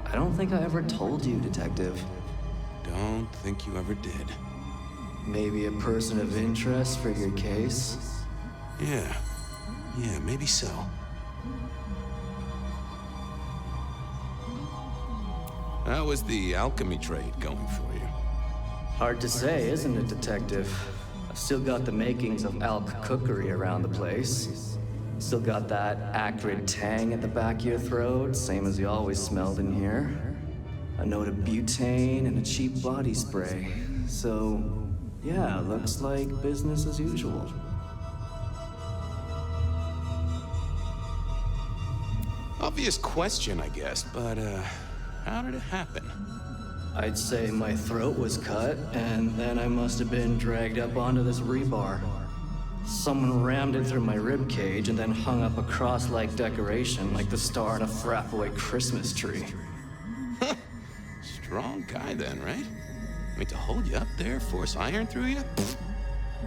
I don't think I ever told you, Detective. Don't think you ever did. Maybe a person of interest for your case? Yeah, maybe so. How was the alchemy trade going for you? Hard to say, isn't it, Detective? I've still got the makings of alch cookery around the place. Still got that acrid tang at the back of your throat, same as you always smelled in here. A note of butane and a cheap body spray. So, yeah, looks like business as usual. Obvious question, I guess, but, how did it happen? I'd say my throat was cut, and then I must have been dragged up onto this rebar. Someone rammed it through my rib cage and then hung up a cross-like decoration like the star on a frat-boy Christmas tree. Strong guy then, right? I mean, to hold you up there, force iron through you?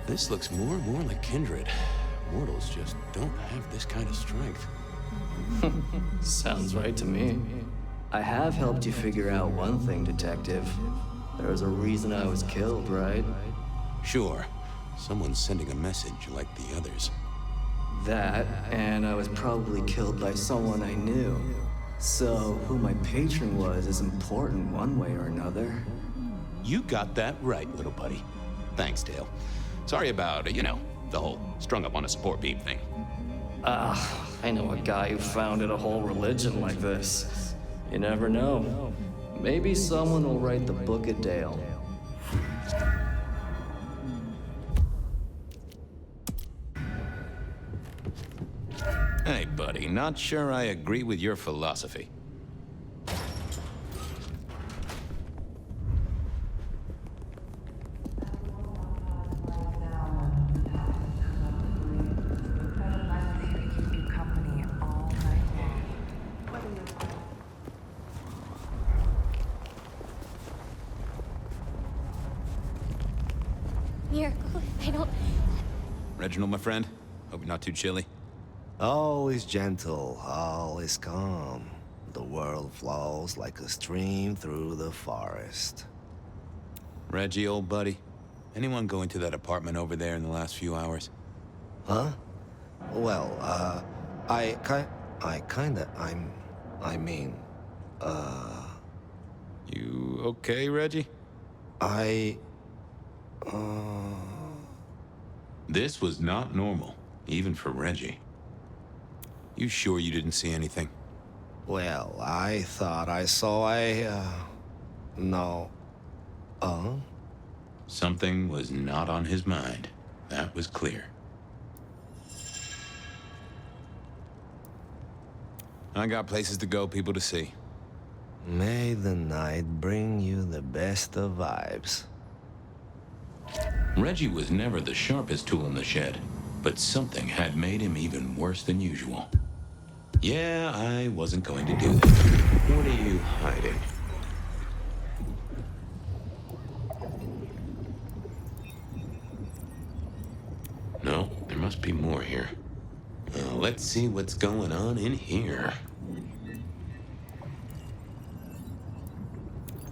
This looks more and more like kindred. Mortals just don't have this kind of strength. Sounds right to me. I have helped you figure out one thing, Detective. There was a reason I was killed, right? Sure. Someone's sending a message like the others. That, and I was probably killed by someone I knew. So, who my patron was is important one way or another. You got that right, little buddy. Thanks, Dale. Sorry about, the whole strung up on a support beam thing. I know a guy who founded a whole religion like this. You never know. Maybe someone will write the Book of Dale. Hey, buddy, not sure I agree with your philosophy. Miracle, I don't... Reginald, my friend. Hope you're not too chilly. All is gentle, all is calm. The world flows like a stream through the forest. Reggie, old buddy. Anyone go into that apartment over there in the last few hours? Huh? Well, I mean, You okay, Reggie? This was not normal, even for Reggie. You sure you didn't see anything? Well, I thought I saw no. Something was not on his mind. That was clear. I got places to go, people to see. May the night bring you the best of vibes. Reggie was never the sharpest tool in the shed, but something had made him even worse than usual. Yeah, I wasn't going to do that. What are you hiding? No, there must be more here. Let's see what's going on in here.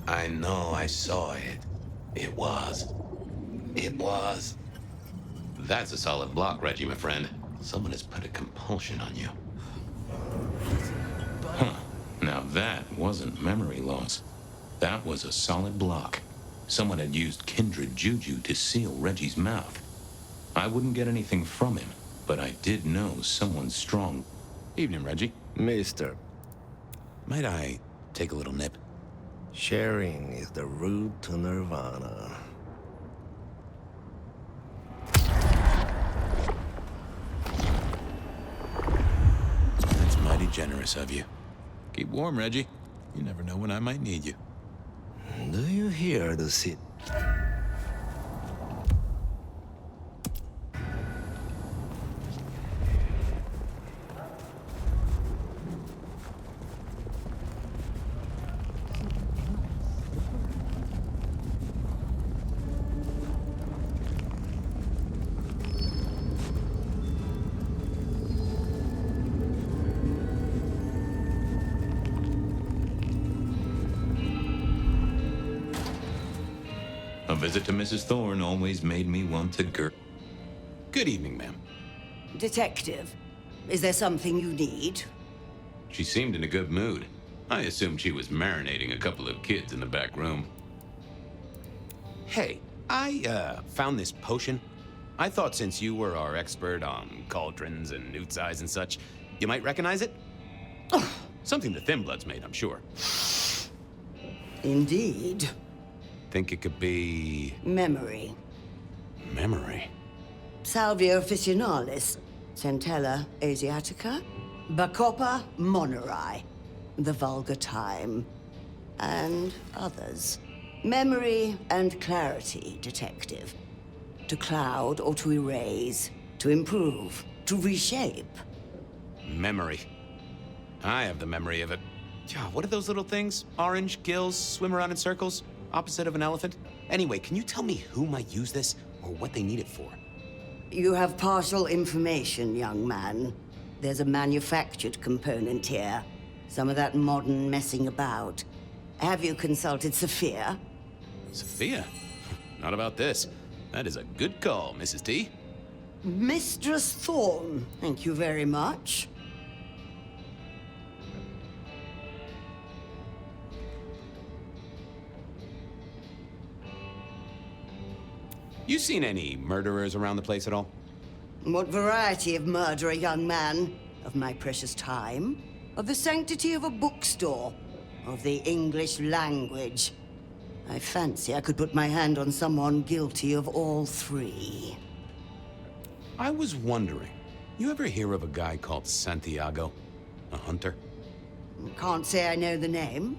I know I saw it. It was. That's a solid block, Reggie, my friend. Someone has put a compulsion on you. Huh. Now that wasn't memory loss. That was a solid block. Someone had used kindred juju to seal Reggie's mouth. I wouldn't get anything from him, but I did know someone strong. Evening, Reggie. Mister. Might I take a little nip? Sharing is the route to nirvana. That's mighty generous of you. Keep warm, Reggie. You never know when I might need you. Do you hear the sit? A visit to Mrs. Thorne always made me want to Good evening, ma'am. Detective, is there something you need? She seemed in a good mood. I assumed she was marinating a couple of kids in the back room. Hey, I found this potion. I thought since you were our expert on cauldrons and newt's eyes and such, you might recognize it? Something the Thin Bloods made, I'm sure. Indeed. Think it could be... Memory. Memory? Salvia officinalis, Centella asiatica, Bacopa moneri, the vulgar time, and others. Memory and clarity, detective. To cloud or to erase, to improve, to reshape. Memory. I have the memory of it. What are those little things? Orange gills, swim around in circles, opposite of an elephant? Anyway, can you tell me who might use this, or what they need it for? You have partial information, young man. There's a manufactured component here. Some of that modern messing about. Have you consulted Sophia? Sophia? Not about this. That is a good call, Mrs. T. Mistress Thorne, thank you very much. You seen any murderers around the place at all? What variety of murder, young man? Of my precious time? Of the sanctity of a bookstore? Of the English language? I fancy I could put my hand on someone guilty of all three. I was wondering, you ever hear of a guy called Santiago? A hunter? Can't say I know the name.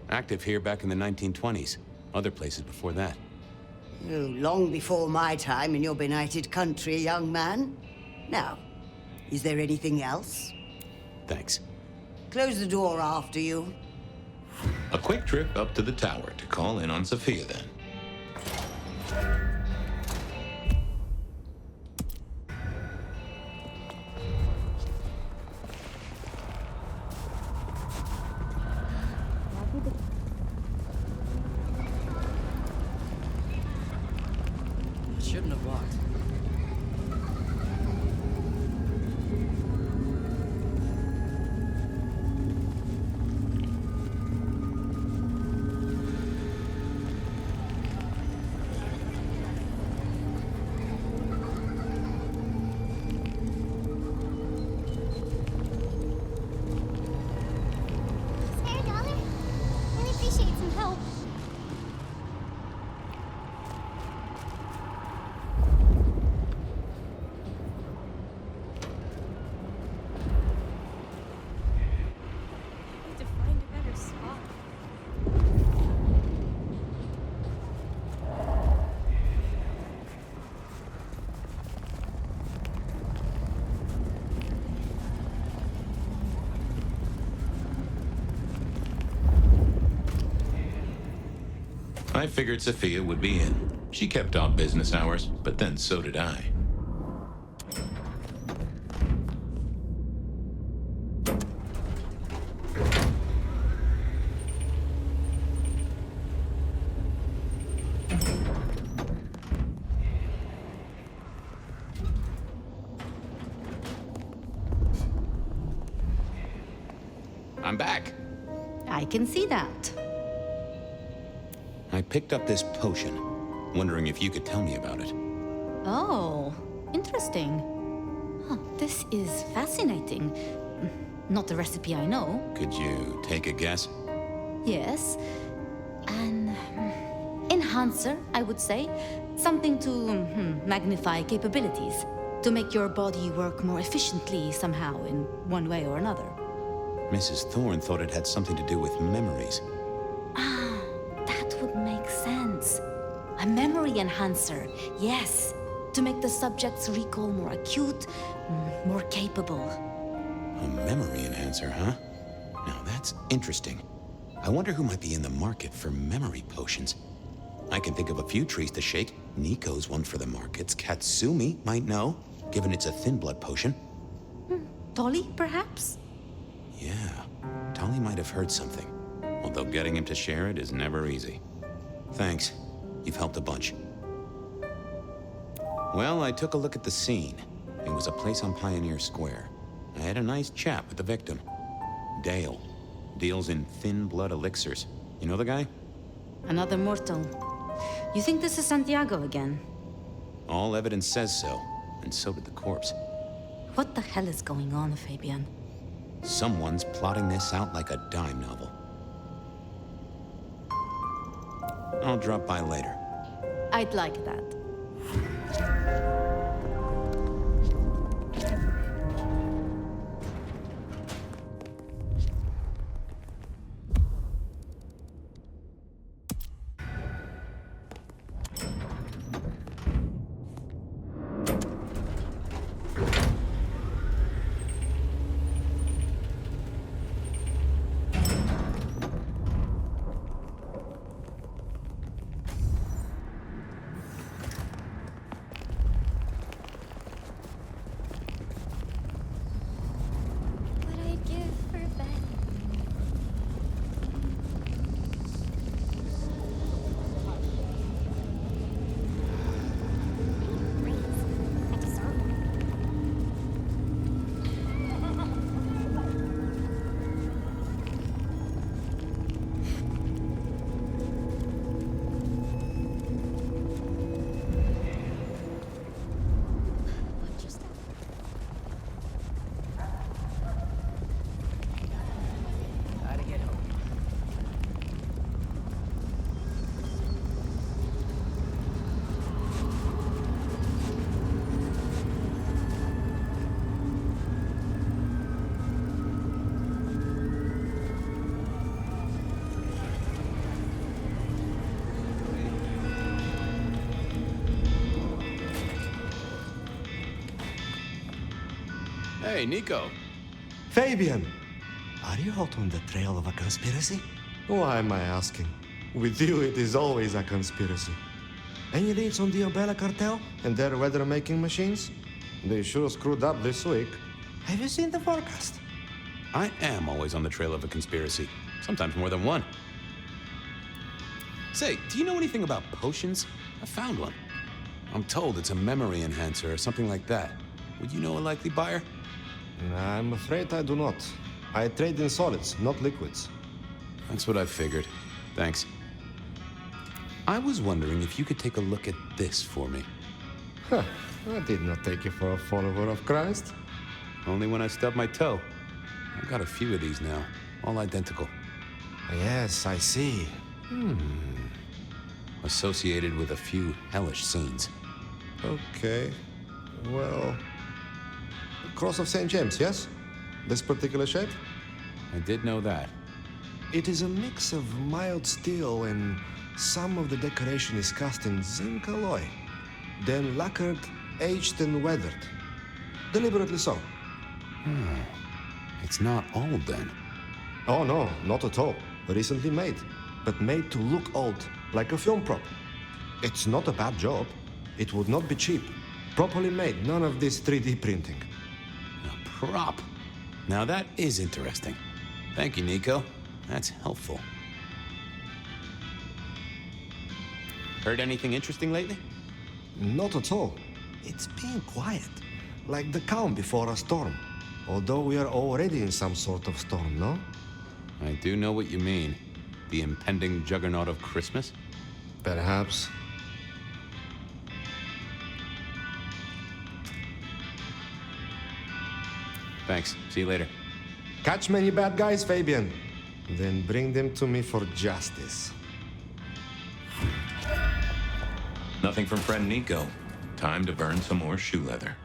Active here back in the 1920s. Other places before that. Oh, long before my time in your benighted country, young man. Now, is there anything else? Thanks. Close the door after you. A quick trip up to the tower to call in on Sophia then. shouldn't have walked. I figured Sophia would be in. She kept off business hours, but then so did I. I'm back. I can see that. I picked up this potion, wondering if you could tell me about it. Oh, interesting. Huh, this is fascinating. Not the recipe I know. Could you take a guess? Yes. An enhancer, I would say. Something to magnify capabilities. To make your body work more efficiently somehow, in one way or another. Mrs. Thorne thought it had something to do with memories. That would make sense. A memory enhancer, yes. To make the subject's recall more acute, more capable. A memory enhancer, huh? Now that's interesting. I wonder who might be in the market for memory potions. I can think of a few trees to shake. Nico's one for the markets. Katsumi might know, given it's a thin blood potion. Tolly, perhaps? Yeah, Tolly might have heard something. Although getting him to share it is never easy. Thanks. You've helped a bunch. Well, I took a look at the scene. It was a place on Pioneer Square. I had a nice chat with the victim. Dale. Deals in thin blood elixirs. You know the guy? Another mortal. You think this is Santiago again? All evidence says so, and so did the corpse. What the hell is going on, Fabien? Someone's plotting this out like a dime novel. I'll drop by later. I'd like that. Hey, Nico. Fabien! Are you out on the trail of a conspiracy? Why am I asking? With you, it is always a conspiracy. Any leads on the Umbrella Cartel and their weather-making machines? They sure screwed up this week. Have you seen the forecast? I am always on the trail of a conspiracy. Sometimes more than one. Say, do you know anything about potions? I found one. I'm told it's a memory enhancer or something like that. Would you know a likely buyer? I'm afraid I do not. I trade in solids, not liquids. That's what I figured. Thanks. I was wondering if you could take a look at this for me. Huh. I did not take you for a follower of Christ. Only when I stubbed my toe. I've got a few of these now, all identical. Yes, I see. Associated with a few hellish scenes. Okay. Well... Cross of St. James, yes? This particular shape? I did know that. It is a mix of mild steel and some of the decoration is cast in zinc alloy. Then lacquered, aged and weathered. Deliberately so. It's not old then. Oh no, not at all. Recently made. But made to look old, like a film prop. It's not a bad job. It would not be cheap. Properly made, none of this 3D printing. A prop? Now that is interesting. Thank you, Nico. That's helpful. Heard anything interesting lately? Not at all. It's been quiet. Like the calm before a storm. Although we are already in some sort of storm, no? I do know what you mean. The impending juggernaut of Christmas? Perhaps. Thanks. See you later. Catch many bad guys, Fabien. Then bring them to me for justice. Nothing from friend Nico. Time to burn some more shoe leather.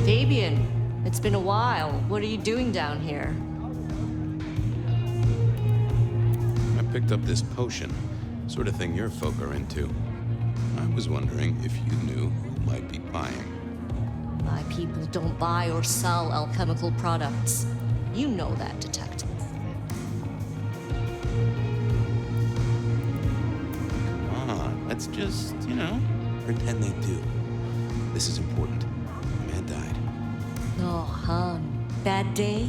Fabien, it's been a while. What are you doing down here? I picked up this potion. Sort of thing your folk are into. I was wondering if you knew who might be buying. My people don't buy or sell alchemical products. You know that, detective. Come on, let's just, pretend they do. This is important. A man died. Oh, hon. Bad day?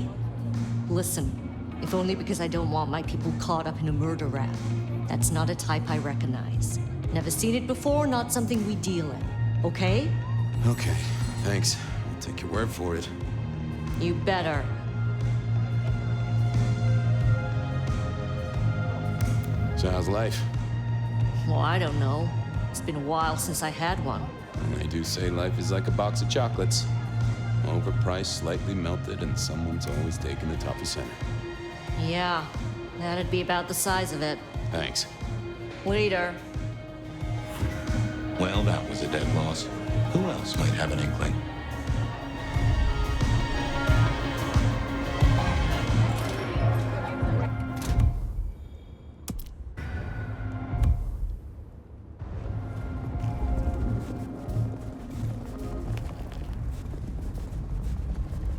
Listen, if only because I don't want my people caught up in a murder rap. That's not a type I recognize. Never seen it before, not something we deal in. Okay? Okay, thanks. I'll take your word for it. You better. So how's life? Well, I don't know. It's been a while since I had one. And they do say life is like a box of chocolates. Overpriced, slightly melted, and someone's always taking the toffee center. Yeah, that'd be about the size of it. Thanks. Later. Well, that was a dead loss. Who else might have an inkling?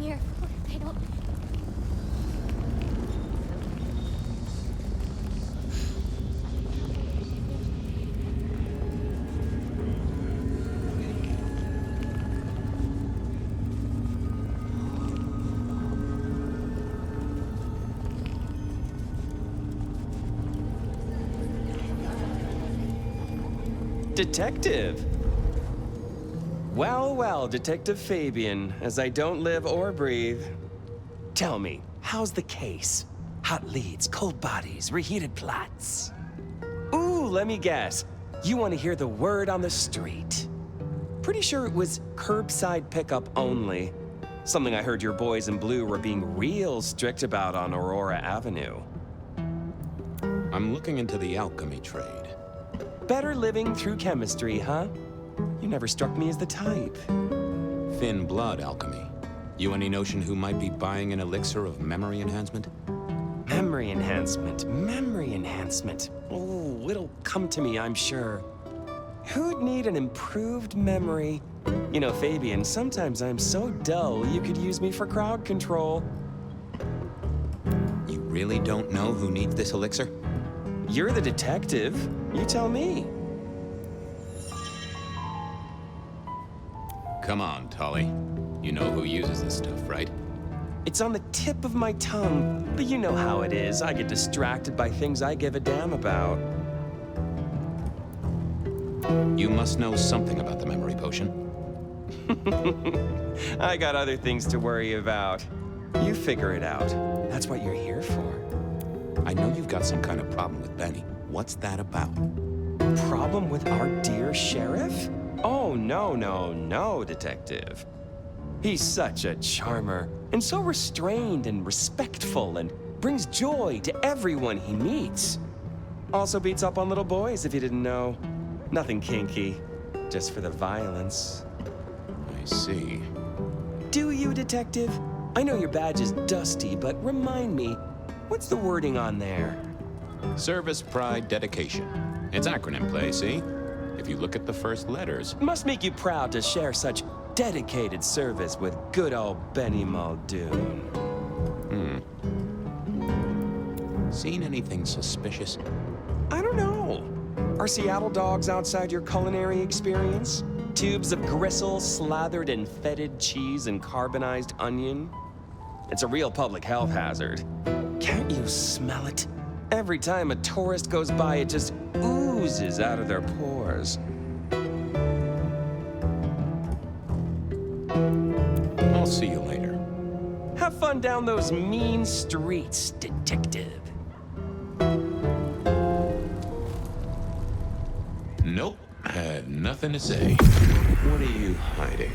Miracle, they don't... Detective! Well, well, Detective Fabien, as I don't live or breathe. Tell me, how's the case? Hot leads, cold bodies, reheated plots. Ooh, let me guess. You want to hear the word on the street. Pretty sure it was curbside pickup only. Something I heard your boys in blue were being real strict about on Aurora Avenue. I'm looking into the alchemy trade. Better living through chemistry, huh? You never struck me as the type. Thin blood alchemy. You any notion who might be buying an elixir of memory enhancement? Memory enhancement, memory enhancement. Oh, it'll come to me, I'm sure. Who'd need an improved memory? You know, Fabien, sometimes I'm so dull you could use me for crowd control. You really don't know who needs this elixir? You're the detective. You tell me. Come on, Tolly. You know who uses this stuff, right? It's on the tip of my tongue, but you know how it is. I get distracted by things I give a damn about. You must know something about the memory potion. I got other things to worry about. You figure it out. That's what you're here for. I know you've got some kind of problem with Benny. What's that about? Problem with our dear sheriff? Oh, no, detective. He's such a charmer, and so restrained and respectful, and brings joy to everyone he meets. Also beats up on little boys, if you didn't know. Nothing kinky, just for the violence. I see. Do you, detective? I know your badge is dusty, but remind me, what's the wording on there? Service, pride, dedication. It's acronym play, see? If you look at the first letters... Must make you proud to share such dedicated service with good old Benny Muldoon. Seen anything suspicious? I don't know. Are Seattle dogs outside your culinary experience? Tubes of gristle slathered in fetid cheese and carbonized onion? It's a real public health hazard. Can't you smell it? Every time a tourist goes by, it just oozes out of their pores. I'll see you later. Have fun down those mean streets, detective. Nope, had nothing to say. What are you hiding?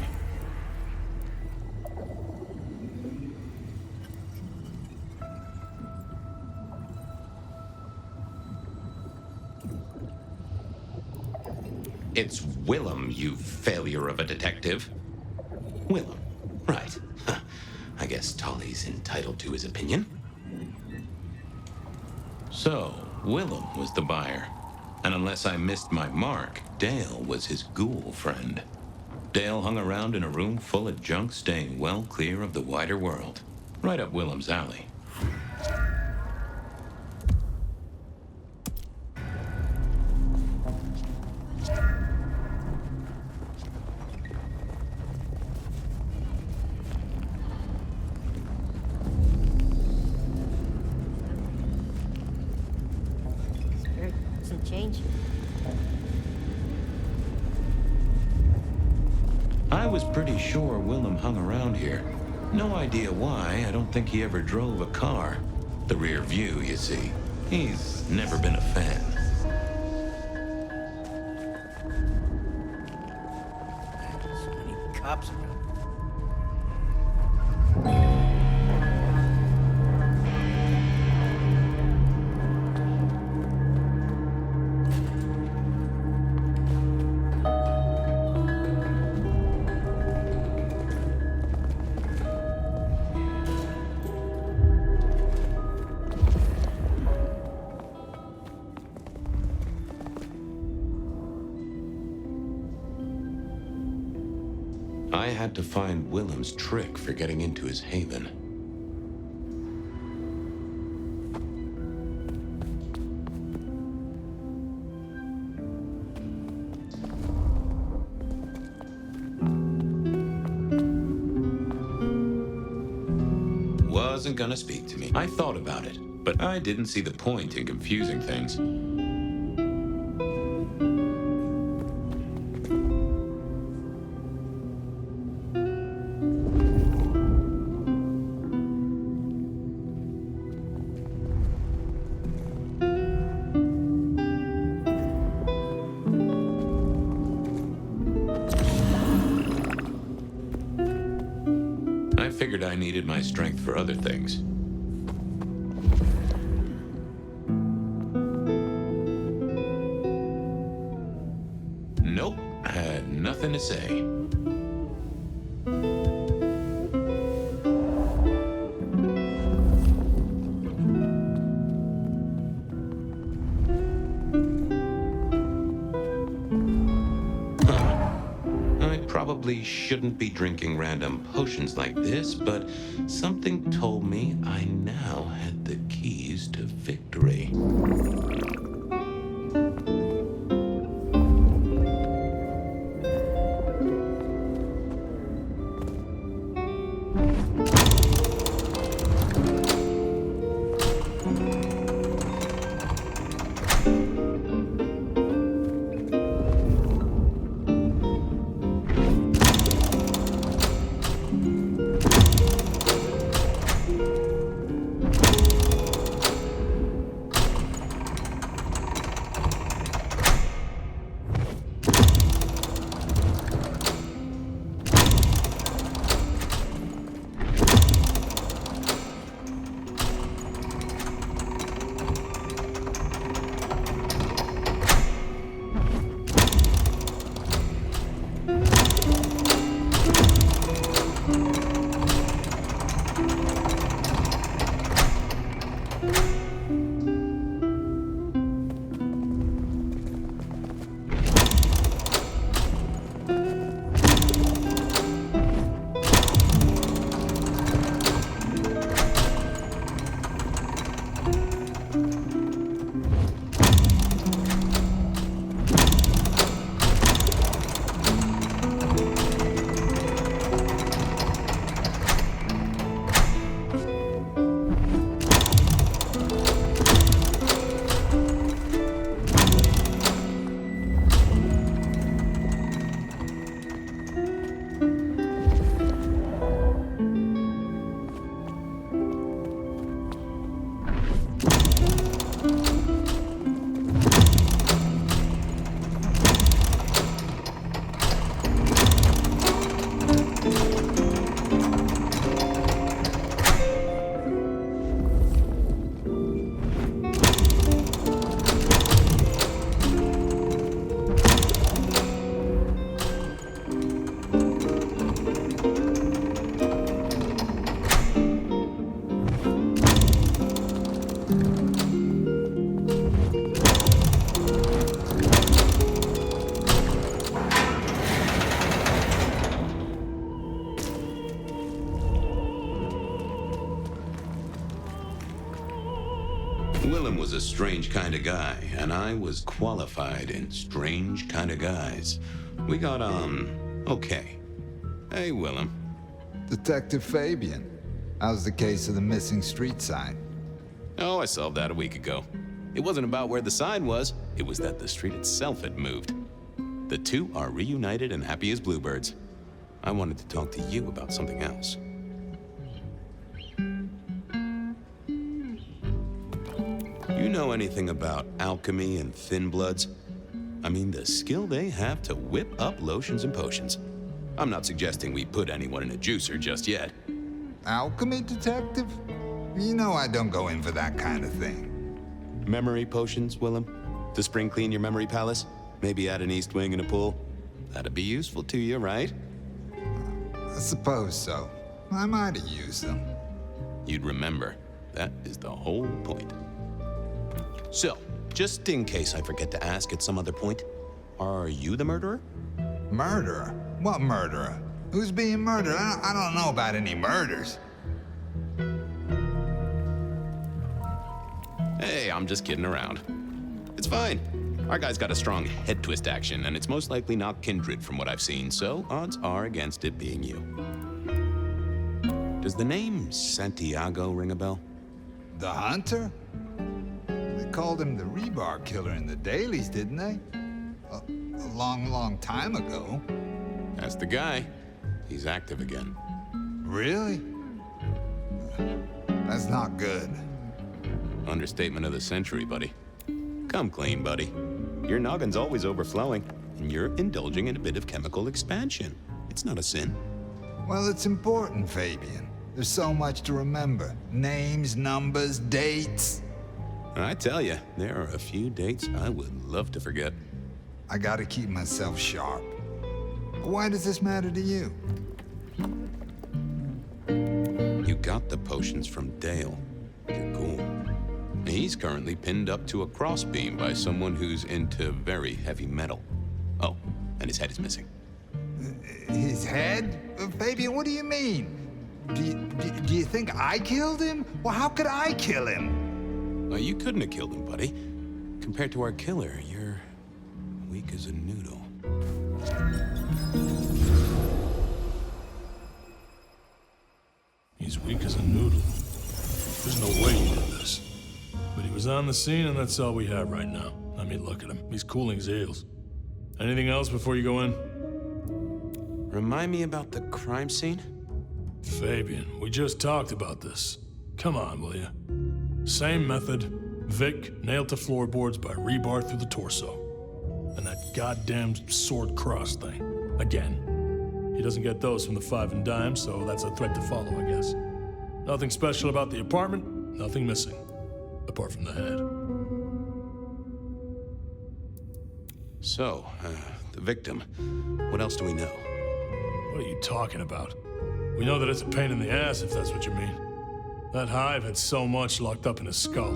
It's Willem, you failure of a detective. Willem, right. I guess Tolly's entitled to his opinion. So, Willem was the buyer. And unless I missed my mark, Dale was his ghoul friend. Dale hung around in a room full of junk, staying well clear of the wider world. Right up Willem's alley. Some change. I was pretty sure Willem hung around here. No idea why. I don't think he ever drove a car. The rear view, you see. He's never been a fan. So many cops around. I had to find Willem's trick for getting into his haven. Wasn't gonna speak to me. I thought about it, but I didn't see the point in confusing things. I figured I needed my strength for other things. Nope, had nothing to say. probably shouldn't be drinking random potions like this, but something told me I now had the keys to victory. Willem was a strange kind of guy, and I was qualified in strange kind of guys. We got on okay. Hey, Willem. Detective Fabien. How's the case of the missing street sign? Oh, I solved that a week ago. It wasn't about where the sign was, it was that the street itself had moved. The two are reunited and happy as bluebirds. I wanted to talk to you about something else. You know anything about alchemy and thin bloods? I mean, the skill they have to whip up lotions and potions. I'm not suggesting we put anyone in a juicer just yet. Alchemy, detective? You know I don't go in for that kind of thing. Memory potions, Willem? To spring clean your memory palace? Maybe add an east wing and a pool? That'd be useful to you, right? I suppose so. I might have used them. You'd remember. That is the whole point. So, just in case I forget to ask at some other point, are you the murderer? Murderer? What murderer? Who's being murdered? I don't know about any murders. Hey, I'm just kidding around. It's fine. Our guy's got a strong head twist action, and it's most likely not kindred from what I've seen, so odds are against it being you. Does the name Santiago ring a bell? The hunter? They called him the rebar killer in the dailies, didn't they? A long time ago. That's the guy. He's active again. Really? That's not good. Understatement of the century, buddy. Come clean, buddy. Your noggin's always overflowing, and you're indulging in a bit of chemical expansion. It's not a sin. Well, it's important, Fabien. There's so much to remember. Names, numbers, dates. I tell you, there are a few dates I would love to forget. I gotta keep myself sharp. Why does this matter to you? You got the potions from Dale. They're cool. He's currently pinned up to a crossbeam by someone who's into very heavy metal. Oh, and his head is missing. dead? Fabien, what do you mean? Do you think I killed him? Well, how could I kill him? Well, you couldn't have killed him, buddy. Compared to our killer, you're weak as a noodle. He's weak as a noodle. There's no way he did this. But he was on the scene, and that's all we have right now. I mean, look at him. He's cooling his heels. Anything else before you go in? Remind me about the crime scene? Fabien, we just talked about this. Come on, will you? Same method. Vic nailed to floorboards by rebar through the torso. And that goddamn sword cross thing. Again. He doesn't get those from the five and dime, so that's a thread to follow, I guess. Nothing special about the apartment, nothing missing. Apart from the head. So, the victim. What else do we know? What are you talking about? We know that it's a pain in the ass, if that's what you mean. That hive had so much locked up in his skull.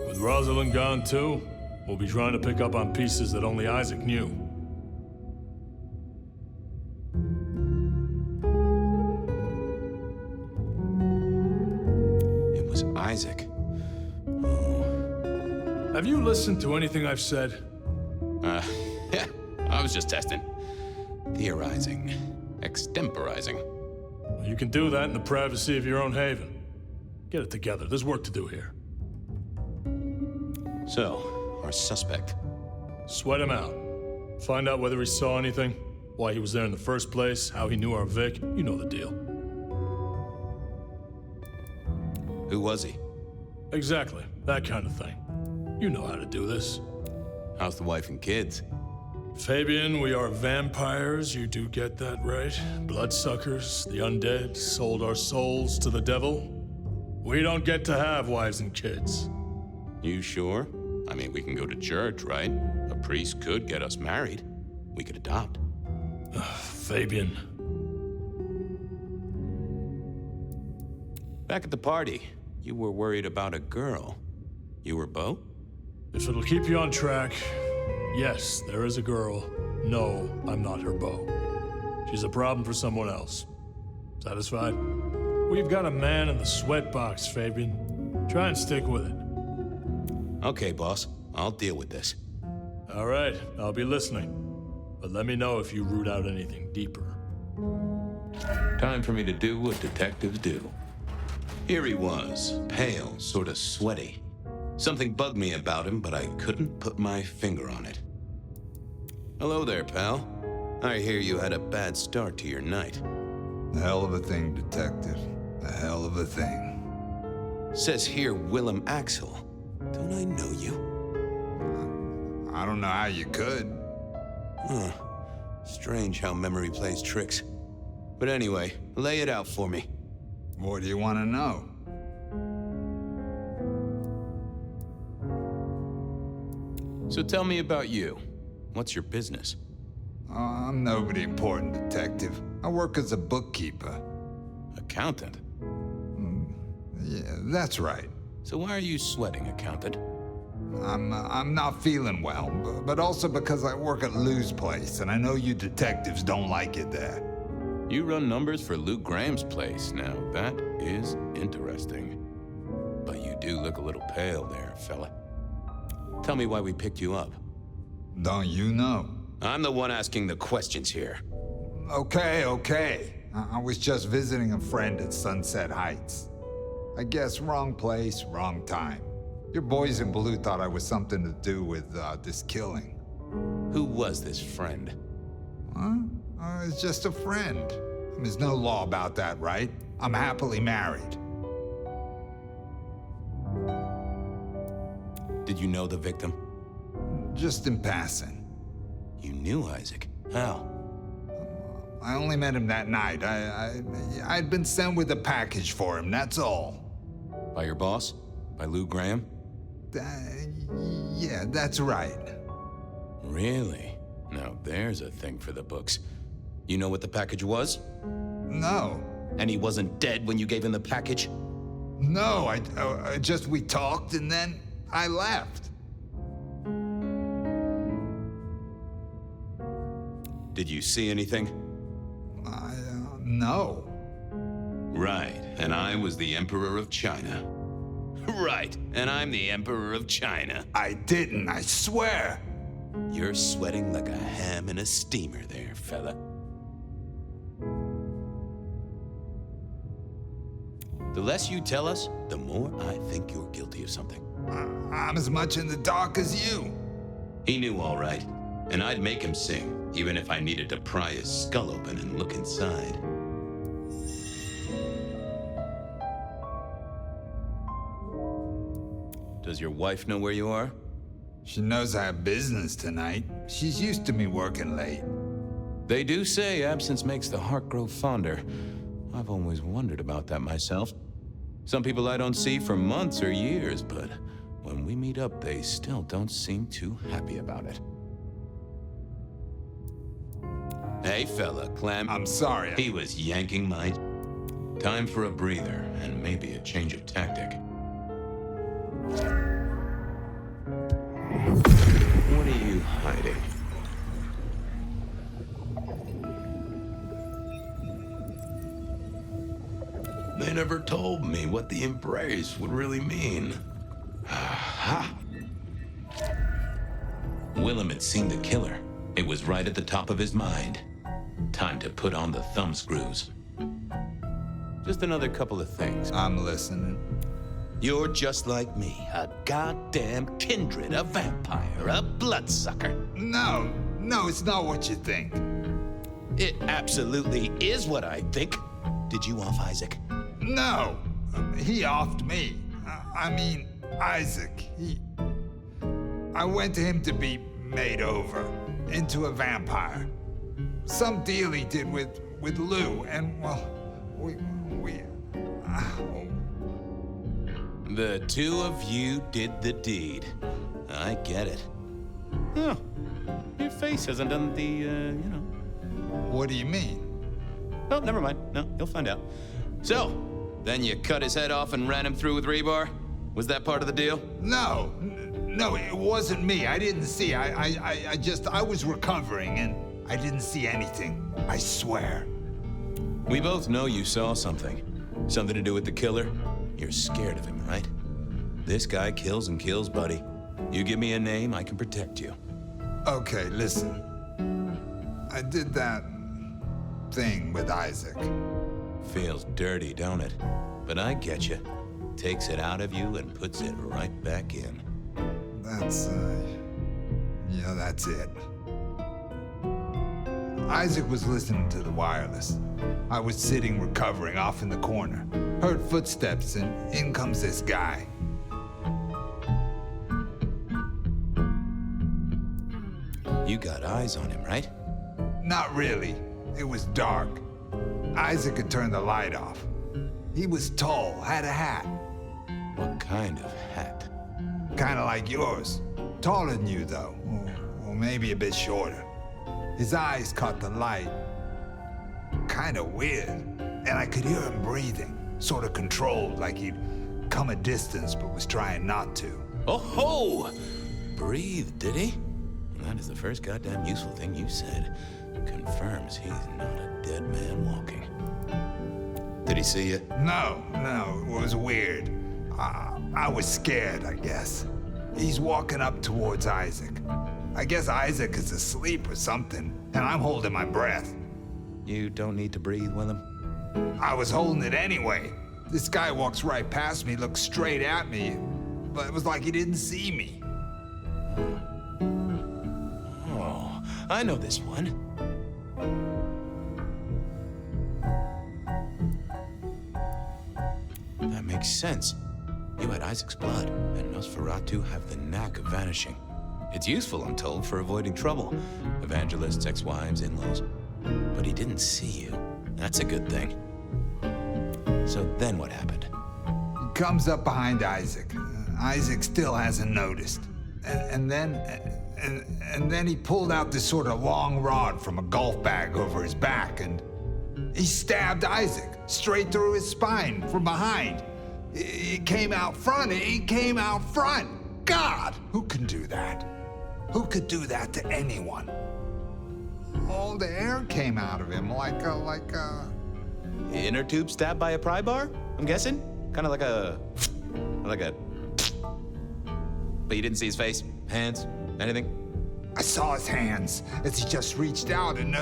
With Rosalind gone too, we'll be trying to pick up on pieces that only Isaac knew. It was Isaac. Oh. Have you listened to anything I've said? Yeah, I was just testing. Theorizing. Extemporizing. You can do that in the privacy of your own haven. Get it together. There's work to do here. So, our suspect. Sweat him out. Find out whether he saw anything, why he was there in the first place, how he knew our Vic. You know the deal. Who was he? Exactly. That kind of thing. You know how to do this. How's the wife and kids? Fabien, we are vampires, you do get that right. Bloodsuckers, the undead, sold our souls to the devil. We don't get to have wives and kids. You sure? I mean, we can go to church, right? A priest could get us married. We could adopt. Fabien. Back at the party, you were worried about a girl. You were Beau? If it'll keep you on track, yes, there is a girl. No, I'm not her beau. She's a problem for someone else. Satisfied? We've got a man in the sweatbox, Fabien. Try and stick with it. Okay, boss. I'll deal with this. All right, I'll be listening. But let me know if you root out anything deeper. Time for me to do what detectives do. Here he was, pale, sort of sweaty. Something bugged me about him, but I couldn't put my finger on it. Hello there, pal. I hear you had a bad start to your night. A hell of a thing, detective. A hell of a thing. Says here Willem Axel. Don't I know you? I don't know how you could. Huh. Strange how memory plays tricks. But anyway, lay it out for me. What do you want to know? So tell me about you. What's your business? I'm nobody important, detective. I work as a bookkeeper. Accountant? Yeah, that's right. So why are you sweating, accountant? I'm not feeling well, but also because I work at Lou's place, and I know you detectives don't like it there. You run numbers for Lou Graham's place. Now, that is interesting. But you do look a little pale there, fella. Tell me why we picked you up. Don't you know? I'm the one asking the questions here. Okay. I was just visiting a friend at Sunset Heights. I guess wrong place, wrong time. Your boys in blue thought I was something to do with this killing. Who was this friend? Huh? It's just a friend. There's no law about that, right? I'm happily married. Did you know the victim? Just in passing. You knew Isaac? How? I only met him that night. I'd been sent with a package for him, that's all. By your boss? By Lou Graham? Yeah, that's right. Really? Now there's a thing for the books. You know what the package was? No. And he wasn't dead when you gave him the package? No, we talked and then I left. Did you see anything? No. Right, and I was the Emperor of China. Right, and I'm the Emperor of China. I didn't, I swear. You're sweating like a ham in a steamer there, fella. The less you tell us, the more I think you're guilty of something. I'm as much in the dark as you. He knew all right, and I'd make him sing, even if I needed to pry his skull open and look inside. Does your wife know where you are? She knows I have business tonight. She's used to me working late. They do say absence makes the heart grow fonder. I've always wondered about that myself. Some people I don't see for months or years, but when we meet up, they still don't seem too happy about it. Hey, fella, Clem. I'm sorry. He was yanking my... Time for a breather, and maybe a change of tactic. What are you hiding? They never told me what the embrace would really mean. Aha! Willem had seen the killer. It was right at the top of his mind. Time to put on the thumb screws. Just another couple of things. I'm listening. You're just like me, a goddamn kindred, a vampire, a bloodsucker. No, it's not what you think. It absolutely is what I think. Did you off Isaac? No, he offed me. I mean, Isaac, I went to him to be made over into a vampire. Some deal he did with Lou, and well, we The two of you did the deed. I get it. Huh. Your face hasn't done the, What do you mean? Oh, never mind. No, you'll find out. So, then you cut his head off and ran him through with rebar? Was that part of the deal? No, it wasn't me. I didn't see. I was recovering and I didn't see anything. I swear. We both know you saw something. Something to do with the killer? You're scared of him, right? This guy kills and kills, buddy. You give me a name, I can protect you. Okay, listen. I did that thing with Isaac. Feels dirty, don't it? But I get you. Takes it out of you and puts it right back in. That's it. Isaac was listening to the wireless. I was sitting recovering off in the corner. Heard footsteps and in comes this guy. You got eyes on him, right? Not really. It was dark. Isaac had turned the light off. He was tall, had a hat. What kind of hat? Kinda like yours. Taller than you, though. Or maybe a bit shorter. His eyes caught the light. Kinda weird. And I could hear him breathing. Sort of controlled, like he'd come a distance but was trying not to. Oh ho! Breathe, did he? That is the first goddamn useful thing you said. Confirms he's not a dead man walking. Did he see you? No, it was weird. I was scared, I guess. He's walking up towards Isaac. I guess Isaac is asleep or something, and I'm holding my breath. You don't need to breathe, Willem? I was holding it anyway. This guy walks right past me, looks straight at me, but it was like he didn't see me. Oh, I know this one. That makes sense. You had Isaac's blood, and Nosferatu have the knack of vanishing. It's useful, I'm told, for avoiding trouble. Evangelists, ex-wives, in-laws. But he didn't see you. That's a good thing. So then what happened? He comes up behind Isaac. Isaac still hasn't noticed. And then he pulled out this sort of long rod from a golf bag over his back, and he stabbed Isaac straight through his spine from behind. It came out front. It came out front. God, who can do that? Who could do that to anyone? All the air came out of him like a Inner tube stabbed by a pry bar? I'm guessing? Kind of like a... But you didn't see his face? Hands? Anything? I saw his hands as he just reached out and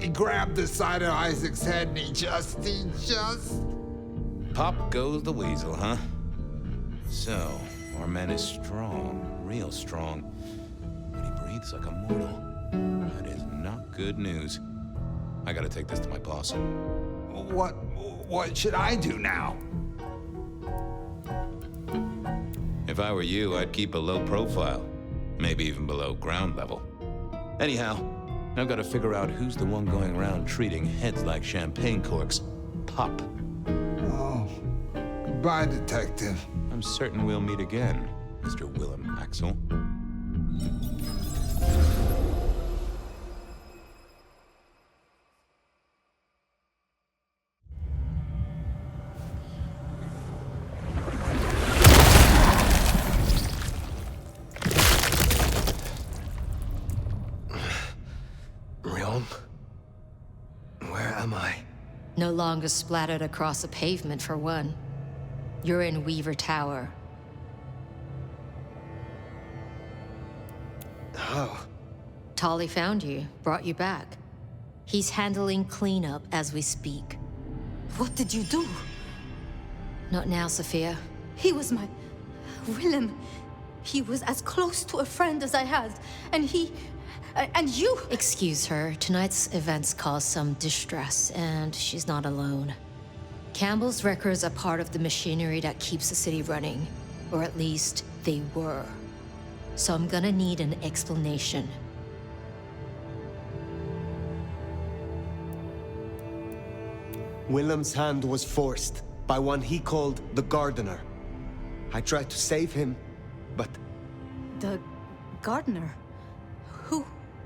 he grabbed the side of Isaac's head and he just... Pop goes the weasel, huh? So, our man is strong, real strong. But he breathes like a mortal. That is not good news. I gotta take this to my boss. What should I do now? If I were you, I'd keep a low profile. Maybe even below ground level. Anyhow, I've got to figure out who's the one going around treating heads like champagne corks. Pop. Oh, goodbye, Detective. I'm certain we'll meet again, Mr. Willem Axel. No longer splattered across a pavement, for one. You're in Weaver Tower. How? Tolly found you, brought you back. He's handling cleanup as we speak. What did you do? Not now, Sophia. He was my... Willem. He was as close to a friend as I had. And he... And you... Excuse her. Tonight's events caused some distress, and she's not alone. Campbell's records are part of the machinery that keeps the city running. Or at least, they were. So I'm gonna need an explanation. Willem's hand was forced by one he called the Gardener. I tried to save him, but... The Gardener? Who?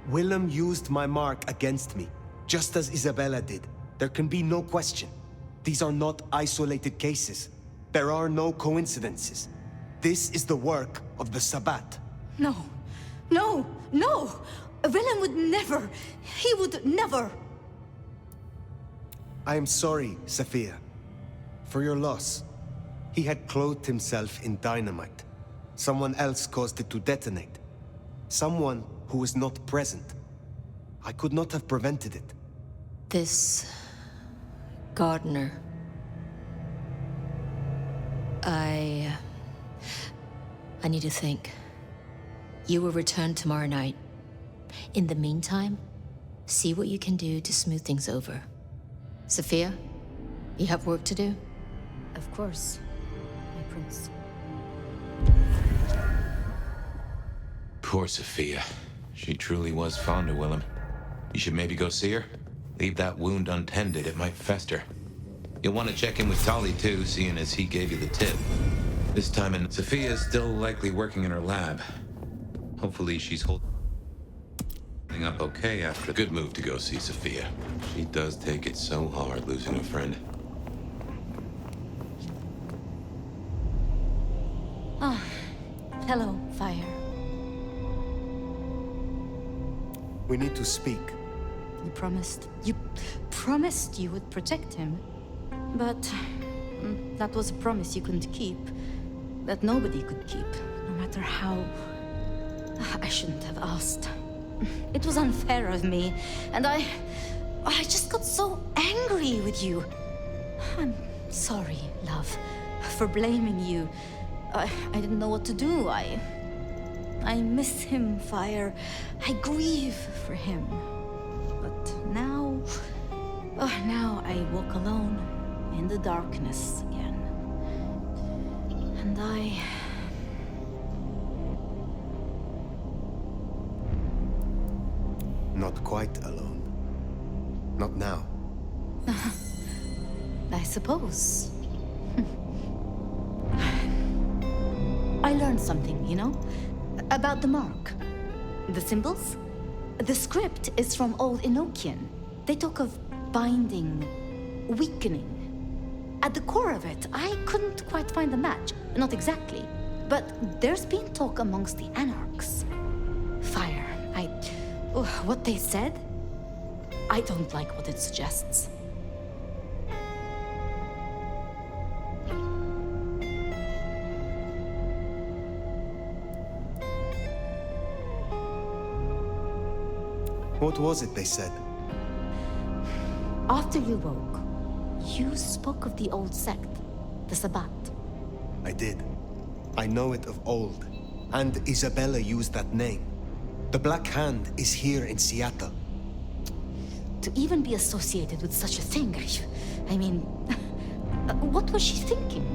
Willem used my mark against me, just as Isabella did. There can be no question. These are not isolated cases. There are no coincidences. This is the work of the Sabbat. No. No! No! Willem would never! He would never! I am sorry, Sophia, for your loss. He had clothed himself in dynamite. Someone else caused it to detonate. Someone who was not present. I could not have prevented it. This... Gardener... I need to think. You will return tomorrow night. In the meantime, see what you can do to smooth things over. Sophia, you have work to do? Of course, my prince. Poor Sophia. She truly was fond of Willem. You should maybe go see her. Leave that wound untended, it might fester. You'll want to check in with Tolly too, seeing as he gave you the tip. This time, and Sophia's still likely working in her lab. Hopefully she's holding up okay after. Good move to go see Sophia. She does take it so hard losing a friend. Ah, hello, Fire. We need to speak. You promised you would protect him. But that was a promise you couldn't keep. That nobody could keep, no matter how... I shouldn't have asked. It was unfair of me, and I just got so angry with you. I'm sorry, love, for blaming you. I didn't know what to do. I miss him, Fire. I grieve for him. But now... now I walk alone in the darkness again. And Not quite alone. Not now. I suppose. I learned something, you know? About the mark. The symbols? The script is from Old Enochian. They talk of binding, weakening. At the core of it, I couldn't quite find the match. Not exactly. But there's been talk amongst the anarchs. Fire. What they said? I don't like what it suggests. What was it they said? After you woke, you spoke of the old sect, the Sabbat. I did. I know it of old. And Isabella used that name. The Black Hand is here in Seattle. To even be associated with such a thing, I mean, what was she thinking?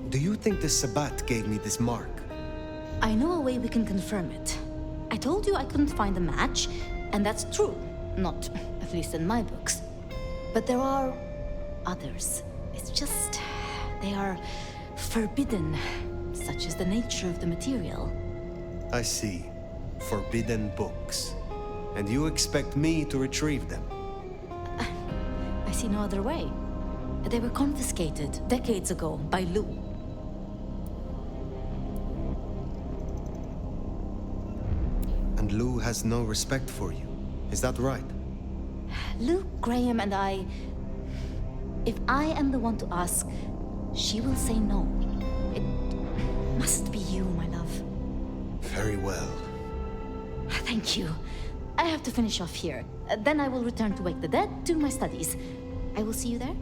Do you think the Sabbat gave me this mark? I know a way we can confirm it. I told you I couldn't find a match, and that's true. Not, at least in my books. But there are others. It's just, they are forbidden, such is the nature of the material. I see. Forbidden books. And you expect me to retrieve them? I see no other way. They were confiscated decades ago by Lou. And Lou has no respect for you. Is that right? Luke, Graham, and I... If I am the one to ask, she will say no. It must be you, my love. Very well. Thank you. I have to finish off here. Then I will return to Wake the Dead, do my studies. I will see you there.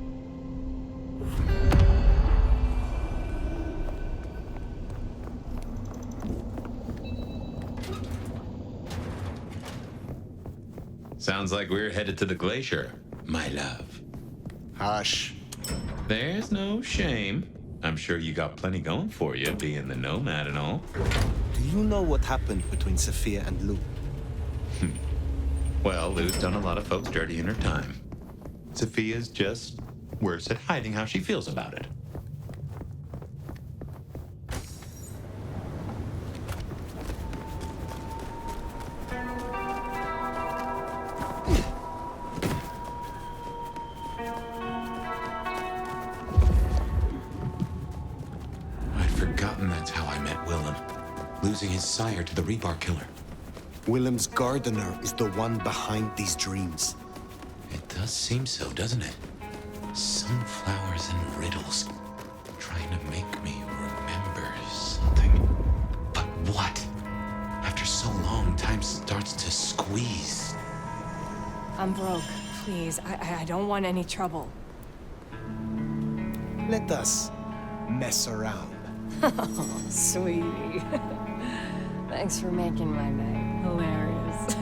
Sounds like we're headed to the glacier, my love. Hush. There's no shame. I'm sure you got plenty going for you, being the Nomad and all. Do you know what happened between Sophia and Lou? Well, Lou's done a lot of folks dirty in her time. Sophia's just worse at hiding how she feels about it. Losing his sire to the Rebar killer. Willem's gardener is the one behind these dreams. It does seem so, doesn't it? Sunflowers and riddles, trying to make me remember something. But what? After so long, time starts to squeeze. I'm broke. Please, I don't want any trouble. Let us mess around. Oh, sweetie. Thanks for making my night hilarious.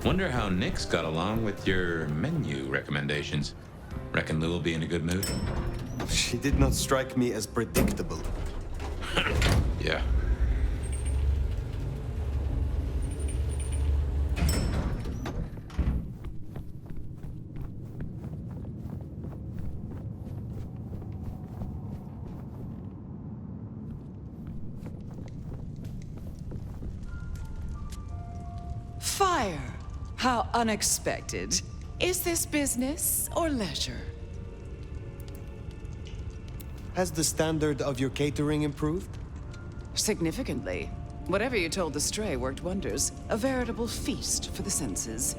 Wonder how Nick's got along with your menu recommendations. Reckon Lou will be in a good mood? She did not strike me as predictable. Yeah. Fire! How unexpected. Is this business or leisure? Has the standard of your catering improved? Significantly. Whatever you told the stray worked wonders. A veritable feast for the senses.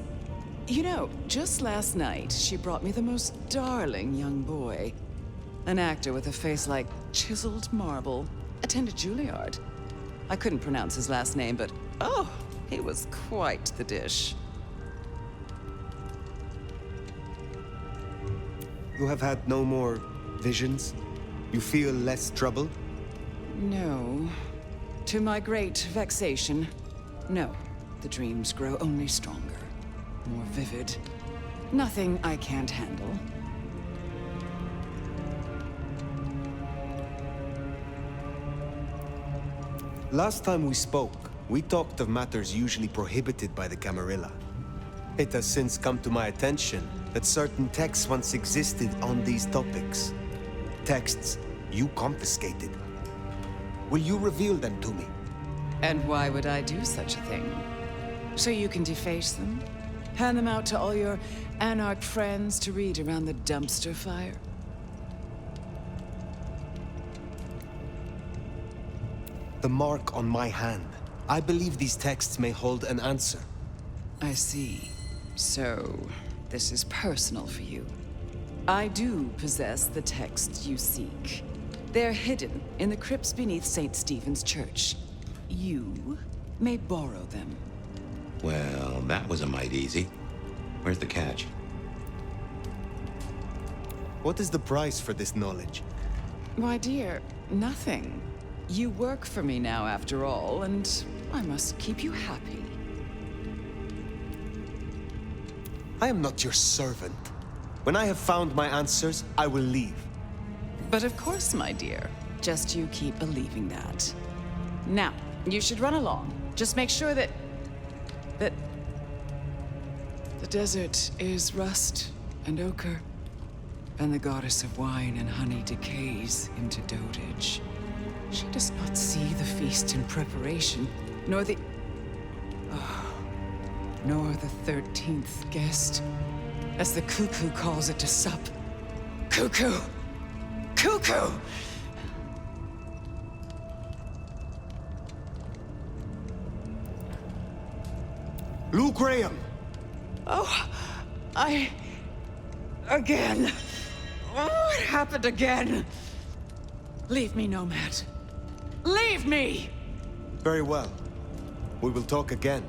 You know, just last night, she brought me the most darling young boy. An actor with a face like chiseled marble. Attended Juilliard. I couldn't pronounce his last name, but oh, he was quite the dish. You have had no more visions? You feel less troubled? No. To my great vexation, no. The dreams grow only stronger, more vivid. Nothing I can't handle. Last time we spoke, we talked of matters usually prohibited by the Camarilla. It has since come to my attention that certain texts once existed on these topics. Texts you confiscated. Will you reveal them to me? And why would I do such a thing? So you can deface them? Hand them out to all your anarch friends to read around the dumpster fire? The mark on my hand. I believe these texts may hold an answer. I see. So, this is personal for you. I do possess the texts you seek. They're hidden in the crypts beneath St. Stephen's Church. You may borrow them. Well, that was a mite easy. Where's the catch? What is the price for this knowledge? Why, dear, nothing. You work for me now, after all, and I must keep you happy. I am not your servant. When I have found my answers, I will leave. But of course, my dear. Just you keep believing that. Now, you should run along. Just make sure that the desert is rust and ochre, and the goddess of wine and honey decays into dotage. She does not see the feast in preparation, nor the 13th guest, as the cuckoo calls it to sup. Cuckoo! Cuckoo! Lou Graham! Oh, again. Oh, it happened again. Leave me, Nomad. Leave me! Very well. We will talk again.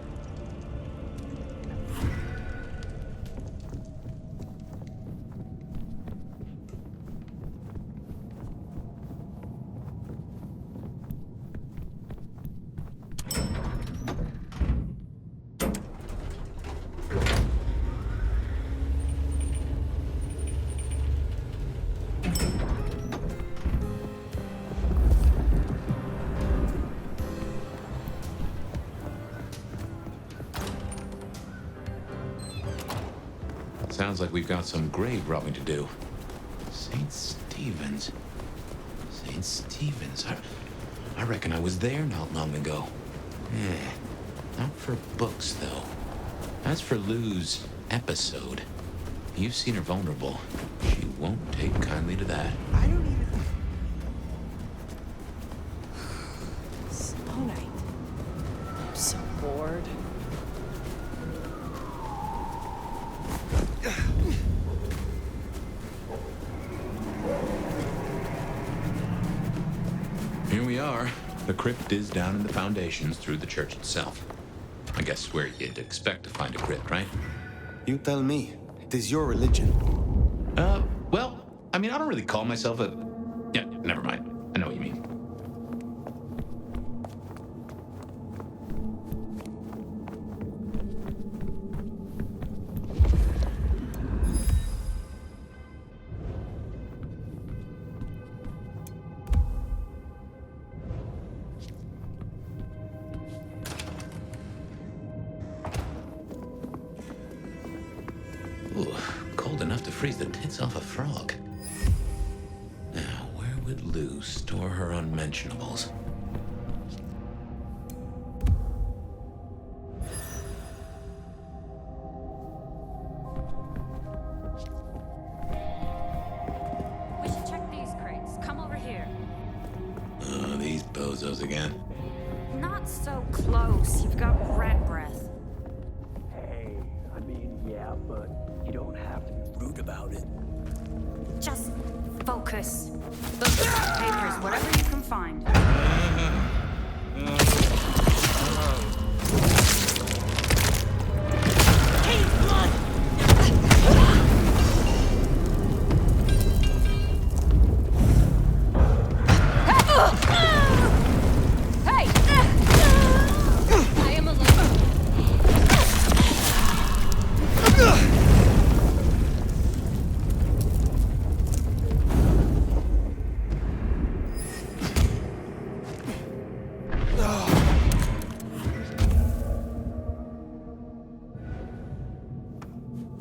Sounds like we've got some grave robbing to do. St. Stephen's. St. Stephen's. I reckon I was there not long ago. Not for books, though. As for Lou's episode, you've seen her vulnerable. She won't take kindly to that. I don't even... Slow night. I'm so bored. Here we are. The crypt is down in the foundations through the church itself. I guess where you'd expect to find a crypt, right? You tell me. It is your religion. Well, I mean, I don't really call myself a... Yeah, never mind. I know what you mean. Ooh, cold enough to freeze the tits off a frog. Now, where would Lou store her unmentionables? We should check these crates. Come over here. Oh, these bozos again. Not so close. You've got rat breath. Hey, I mean, yeah, but you don't have to be rude about it. Just focus. Those papers, whatever you can find. Hey, blood!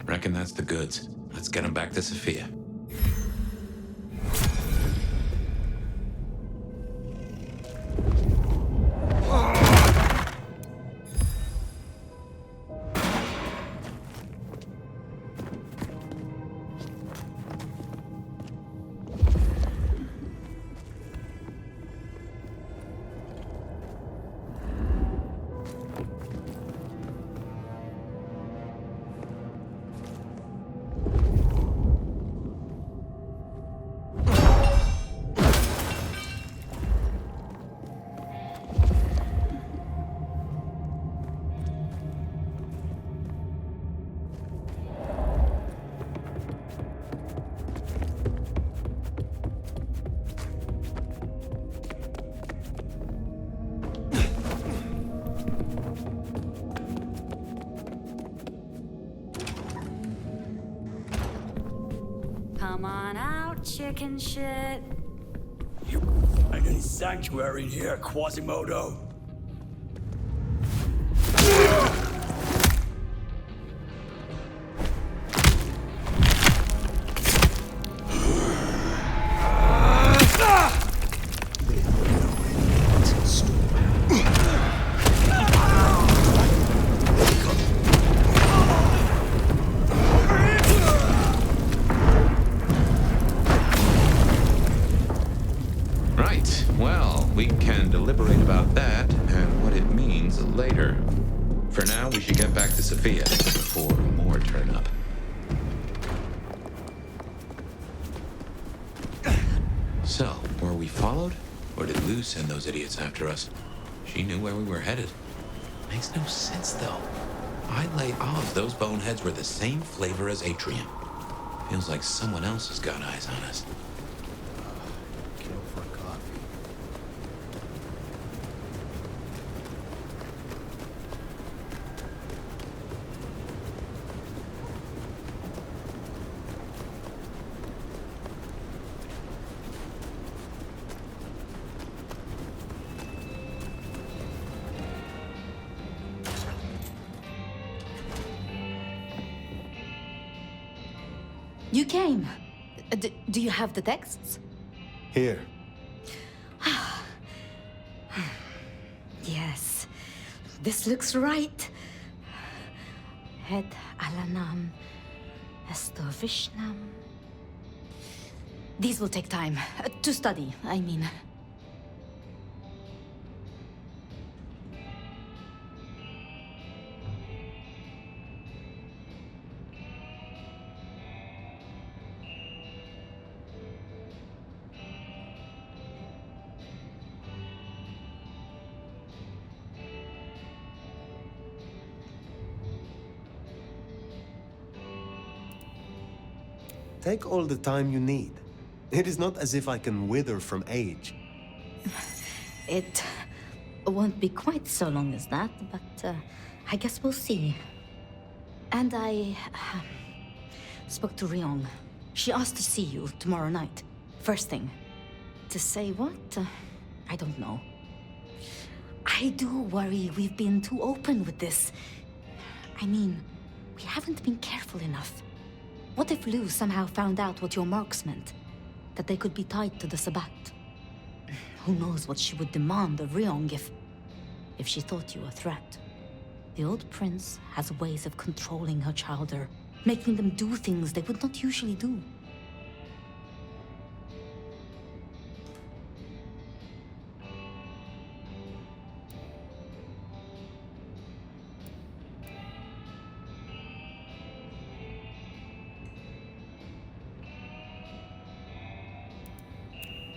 Reckon that's the goods. Let's get them back to Sophia. Come on out, chicken shit. You find any sanctuary here, Quasimodo? Sophia before more turn up. So, were we followed? Or did Lou send those idiots after us? She knew where we were headed. Makes no sense, though. I'd lay odds those boneheads were the same flavor as Atrium. Feels like someone else has got eyes on us. Kill for coffee. You came. Do you have the texts? Here. Yes. This looks right. Het alanam esto vishnam. These will take time. To study, I mean. Take all the time you need. It is not as if I can wither from age. It won't be quite so long as that, but I guess we'll see. And I spoke to Ryong. She asked to see you tomorrow night. First thing. To say what? I don't know. I do worry we've been too open with this. I mean, we haven't been careful enough. What if Lou somehow found out what your marks meant? That they could be tied to the Sabbat? Who knows what she would demand of Ryong if she thought you a threat. The old prince has ways of controlling her chowder, making them do things they would not usually do.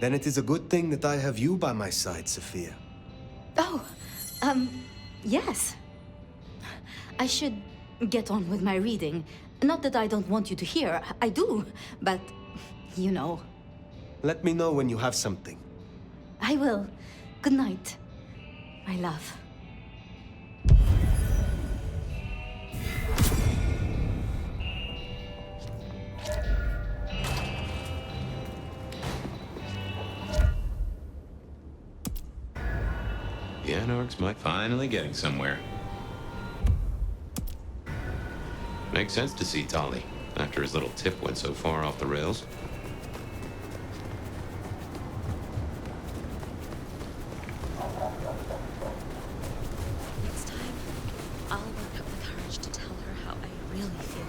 Then it is a good thing that I have you by my side, Sophia. Oh, yes. I should get on with my reading. Not that I don't want you to hear, I do, but, you know. Let me know when you have something. I will. Good night, my love. The Anarchs might finally getting somewhere. Makes sense to see Tolly, after his little tip went so far off the rails. Next time, I'll work up the courage to tell her how I really feel.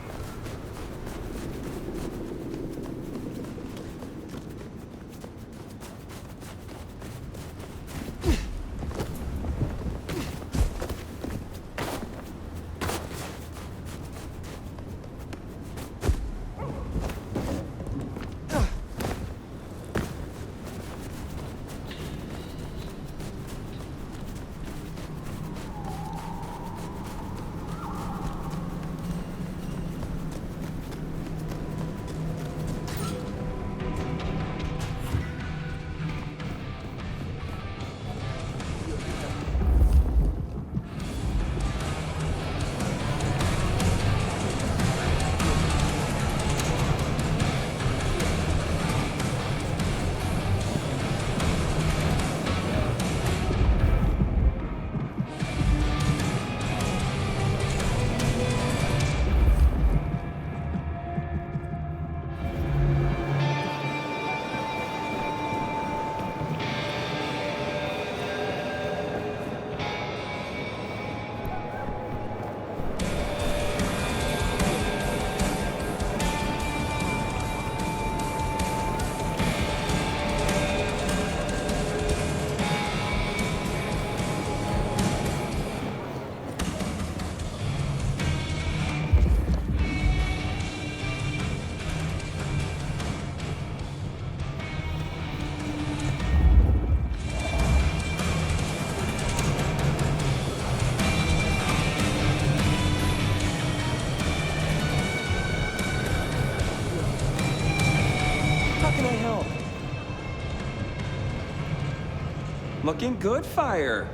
Looking good, Fire.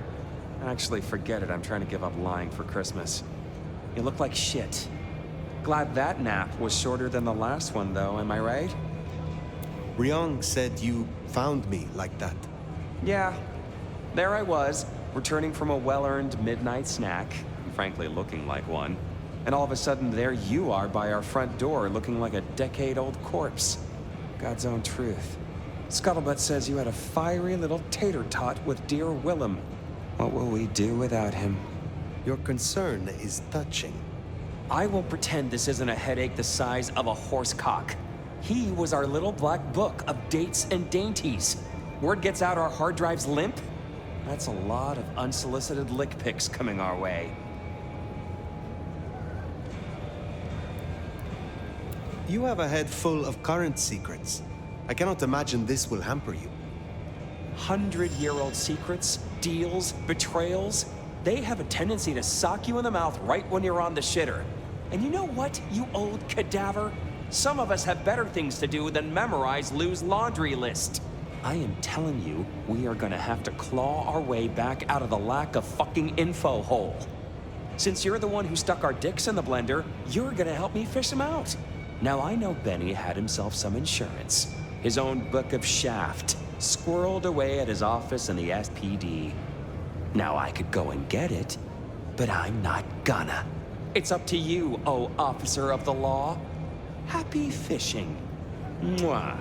Actually, forget it. I'm trying to give up lying for Christmas. You look like shit. Glad that nap was shorter than the last one, though, am I right? Ryong said you found me like that. Yeah. There I was, returning from a well-earned midnight snack, and frankly looking like one. And all of a sudden, there you are by our front door, looking like a decade-old corpse. God's own truth. Scuttlebutt says you had a fiery little tater-tot with dear Willem. What will we do without him? Your concern is touching. I won't pretend this isn't a headache the size of a horse cock. He was our little black book of dates and dainties. Word gets out our hard drive's limp? That's a lot of unsolicited lick pics coming our way. You have a head full of current secrets. I cannot imagine this will hamper you. 100-year-old secrets, deals, betrayals, they have a tendency to sock you in the mouth right when you're on the shitter. And you know what, you old cadaver? Some of us have better things to do than memorize Lou's laundry list. I am telling you, we are gonna have to claw our way back out of the lack of fucking info hole. Since you're the one who stuck our dicks in the blender, you're gonna help me fish them out. Now I know Benny had himself some insurance. His own book of Shaft, squirreled away at his office in the SPD. Now I could go and get it, but I'm not gonna. It's up to you, oh officer of the law. Happy fishing. Mwah.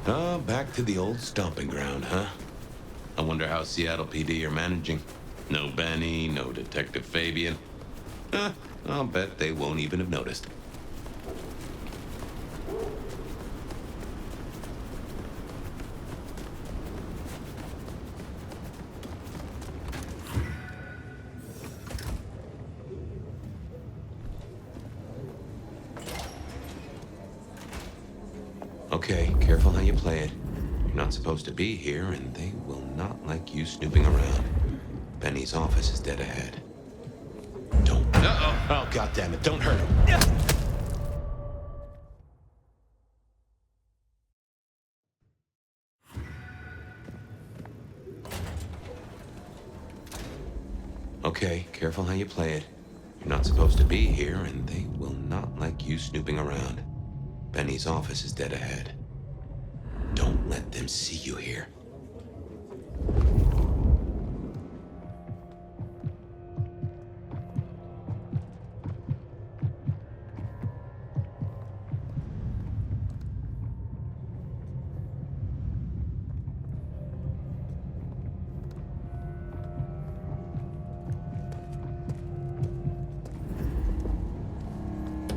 Oh, back to the old stomping ground, huh? I wonder how Seattle PD are managing. No Benny, no Detective Fabien. I'll bet they won't even have noticed. Okay, careful how you play it. You're not supposed to be here, and they will not like you snooping around. Benny's office is dead ahead. Don't. Uh-oh! Oh, goddammit, don't hurt him. Okay, careful how you play it. You're not supposed to be here, and they will not like you snooping around. Benny's office is dead ahead. Don't let them see you here.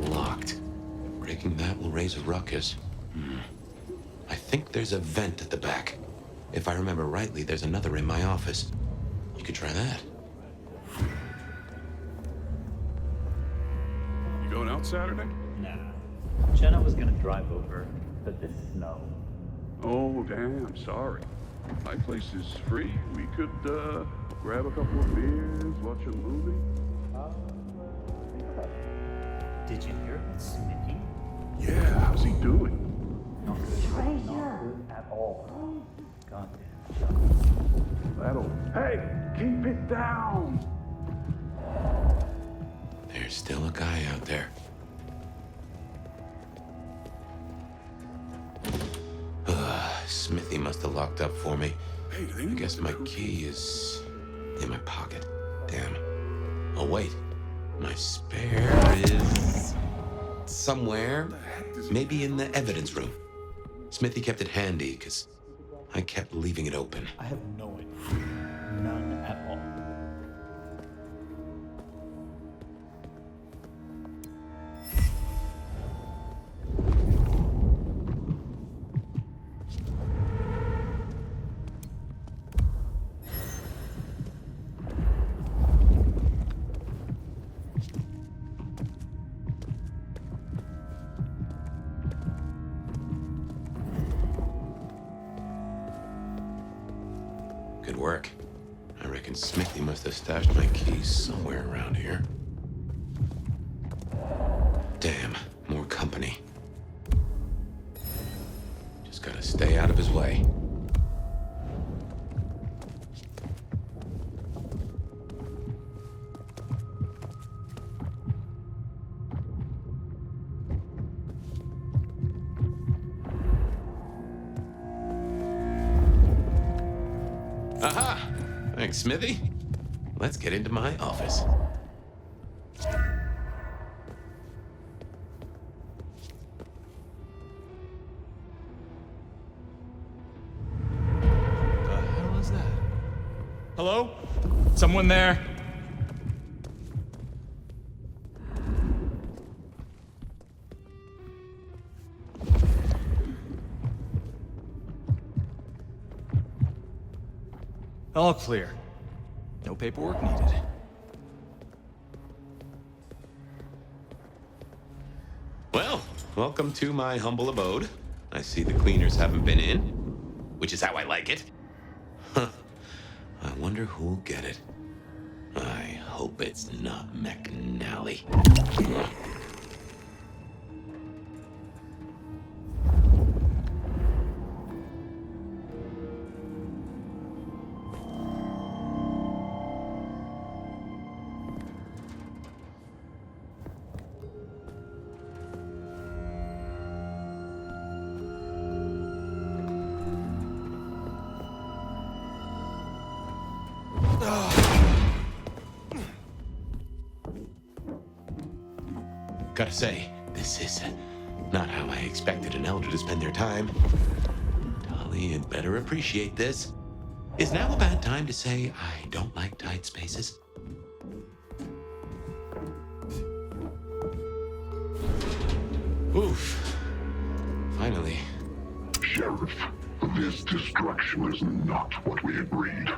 Locked. Breaking that will raise a ruckus. I think there's a vent at the back. If I remember rightly, there's another in my office. You could try that. You going out Saturday? Nah. Jenna was gonna drive over, but this snow. Oh, damn, sorry. My place is free. We could, grab a couple of beers, watch a movie. Did you hear about Smitty? Yeah, how's he doing? Not good at all. Goddamn. That'll... Hey, keep it down! There's still a guy out there. Smithy must have locked up for me. I guess my key is in my pocket. Damn. Oh, wait. My spare is somewhere. Maybe in the evidence room. Smithy kept it handy, because I kept leaving it open. I have no idea. None at all. Good work. I reckon Smithy must have stashed my keys somewhere around here. Damn, more company. Just gotta stay out of his way. Aha! Thanks, Smithy. Let's get into my office. The hell is that? Hello? Someone there? All clear. No paperwork needed. Well, welcome to my humble abode. I see the cleaners haven't been in, which is how I like it. Huh. I wonder who'll get it. I hope it's not McNally. Gotta say, this is not how I expected an elder to spend their time. Dolly had better appreciate this. Is now a bad time to say I don't like tight spaces? Oof. Finally. Sheriff, this destruction is not what we agreed.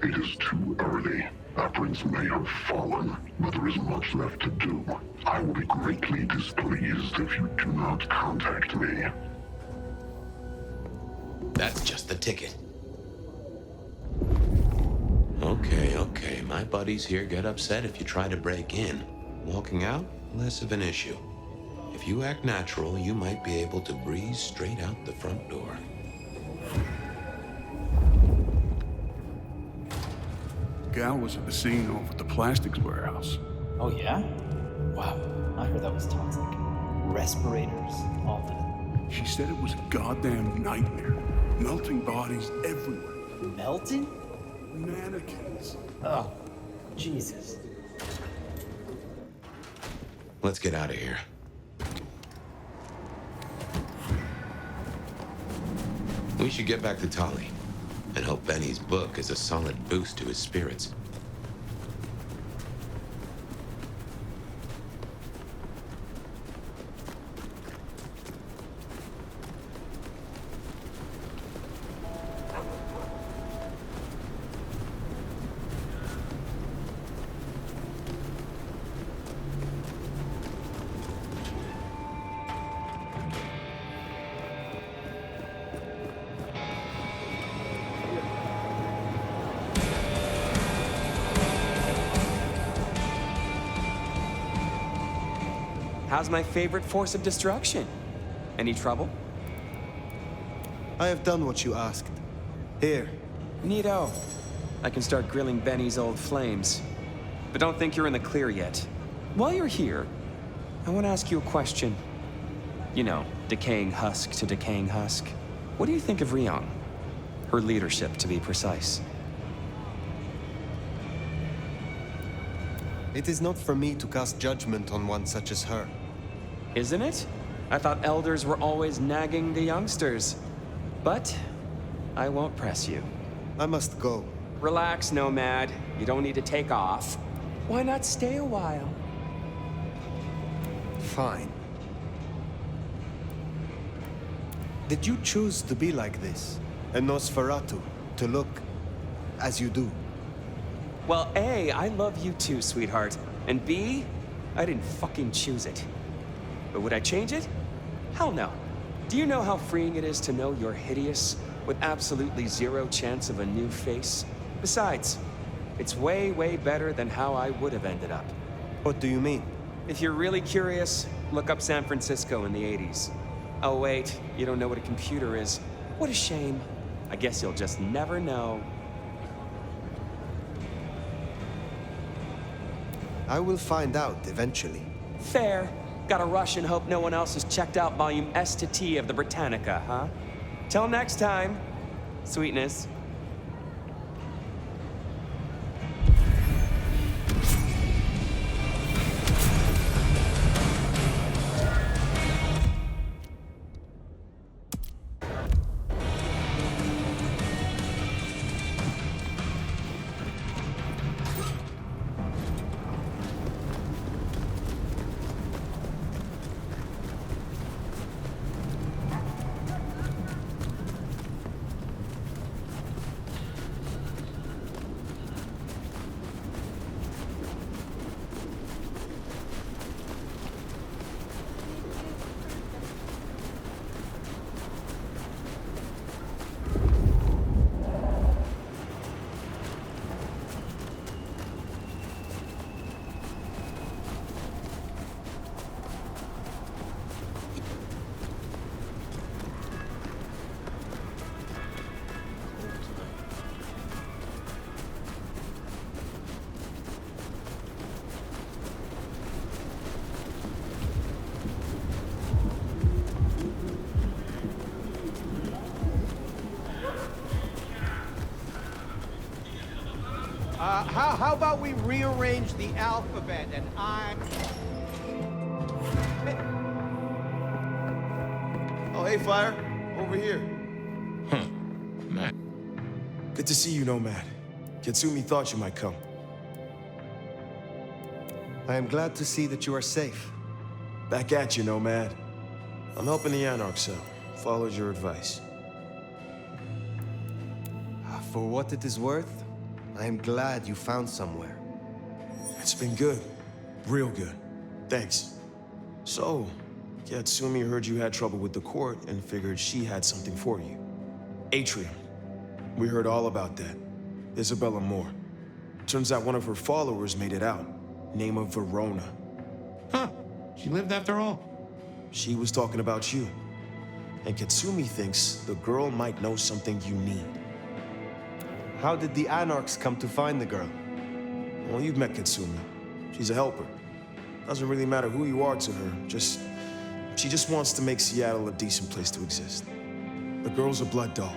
It is too early. Our prince may have fallen, but there is much left to do. I will be greatly displeased if you do not contact me. That's just the ticket. Okay. My buddies here get upset if you try to break in. Walking out, less of an issue. If you act natural, you might be able to breeze straight out the front door. gal was at the scene over at the plastics warehouse. Oh, yeah? Wow, I heard that was toxic. Respirators, all that. She said it was a goddamn nightmare. Melting bodies everywhere. Melting? Mannequins. Oh, Jesus. Let's get out of here. We should get back to Tali and hope Benny's book is a solid boost to his spirits. How's my favorite force of destruction? Any trouble? I have done what you asked. Here. Neato. I can start grilling Benny's old flames. But don't think you're in the clear yet. While you're here, I want to ask you a question. You know, decaying husk to decaying husk. What do you think of Ryong? Her leadership, to be precise. It is not for me to cast judgment on one such as her. Isn't it? I thought elders were always nagging the youngsters. But I won't press you. I must go. Relax, Nomad. You don't need to take off. Why not stay a while? Fine. Did you choose to be like this? A Nosferatu, to look as you do? Well, A, I love you too, sweetheart. And B, I didn't fucking choose it. But would I change it? Hell no. Do you know how freeing it is to know you're hideous, with absolutely zero chance of a new face? Besides, it's way, way better than how I would have ended up. What do you mean? If you're really curious, look up San Francisco in the 80s. Oh wait, you don't know what a computer is. What a shame. I guess you'll just never know. I will find out eventually. Fair. Gotta rush and hope no one else has checked out volume S to T of the Britannica, huh? Till next time, sweetness. How about we rearrange the alphabet and Oh, hey, Fire. Over here. Huh. Matt. Good to see you, Nomad. Katsumi thought you might come. I am glad to see that you are safe. Back at you, Nomad. I'm helping the Anarchs out. Followed your advice. For what it is worth, I am glad you found somewhere. It's been good. Real good. Thanks. So, Katsumi heard you had trouble with the court and figured she had something for you. Atrium. We heard all about that. Isabella Moore. Turns out one of her followers made it out. Name of Verona. Huh. She lived after all. She was talking about you. And Katsumi thinks the girl might know something you need. How did the Anarchs come to find the girl? Well, you've met Katsumi. She's a helper. Doesn't really matter who you are to her. She just wants to make Seattle a decent place to exist. The girl's a blood doll.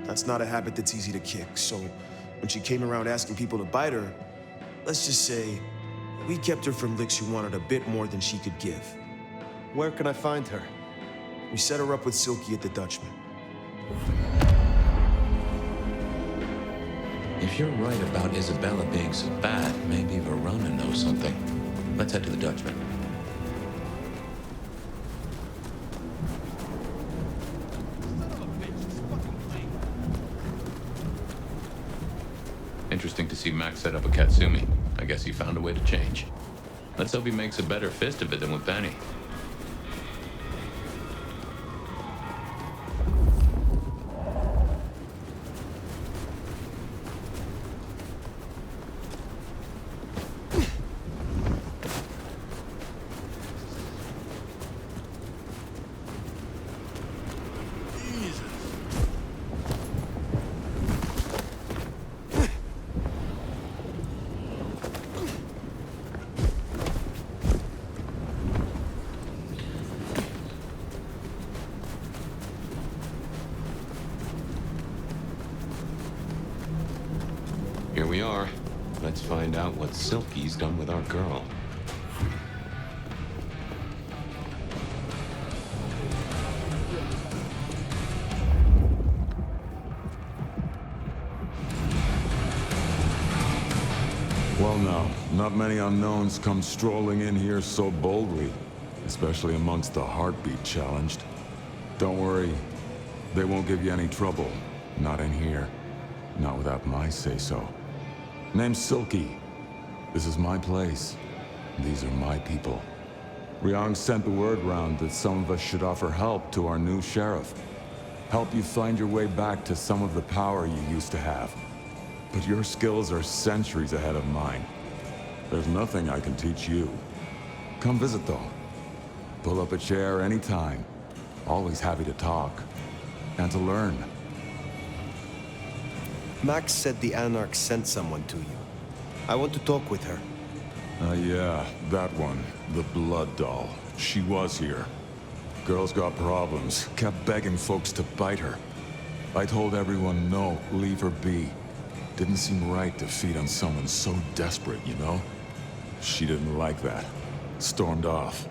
That's not a habit that's easy to kick, so when she came around asking people to bite her, let's just say, we kept her from licks who wanted a bit more than she could give. Where can I find her? We set her up with Silky at the Dutchman. If you're right about Isabella being so bad, maybe Verona knows something. Let's head to the Dutchman. Interesting to see Max set up a Katsumi. I guess he found a way to change. Let's hope he makes a better fist of it than with Benny. Here we are. Let's find out what Silky's done with our girl. Well now, not many unknowns come strolling in here so boldly, especially amongst the heartbeat challenged. Don't worry, they won't give you any trouble. Not in here. Not without my say-so. Name's Silky. This is my place. These are my people. Ryong sent the word round that some of us should offer help to our new sheriff. Help you find your way back to some of the power you used to have. But your skills are centuries ahead of mine. There's nothing I can teach you. Come visit though. Pull up a chair anytime. Always happy to talk. And to learn. Max said the Anarch sent someone to you. I want to talk with her. Yeah, that one. The blood doll. She was here. Girl's got problems. Kept begging folks to bite her. I told everyone no, leave her be. Didn't seem right to feed on someone so desperate, you know? She didn't like that. Stormed off.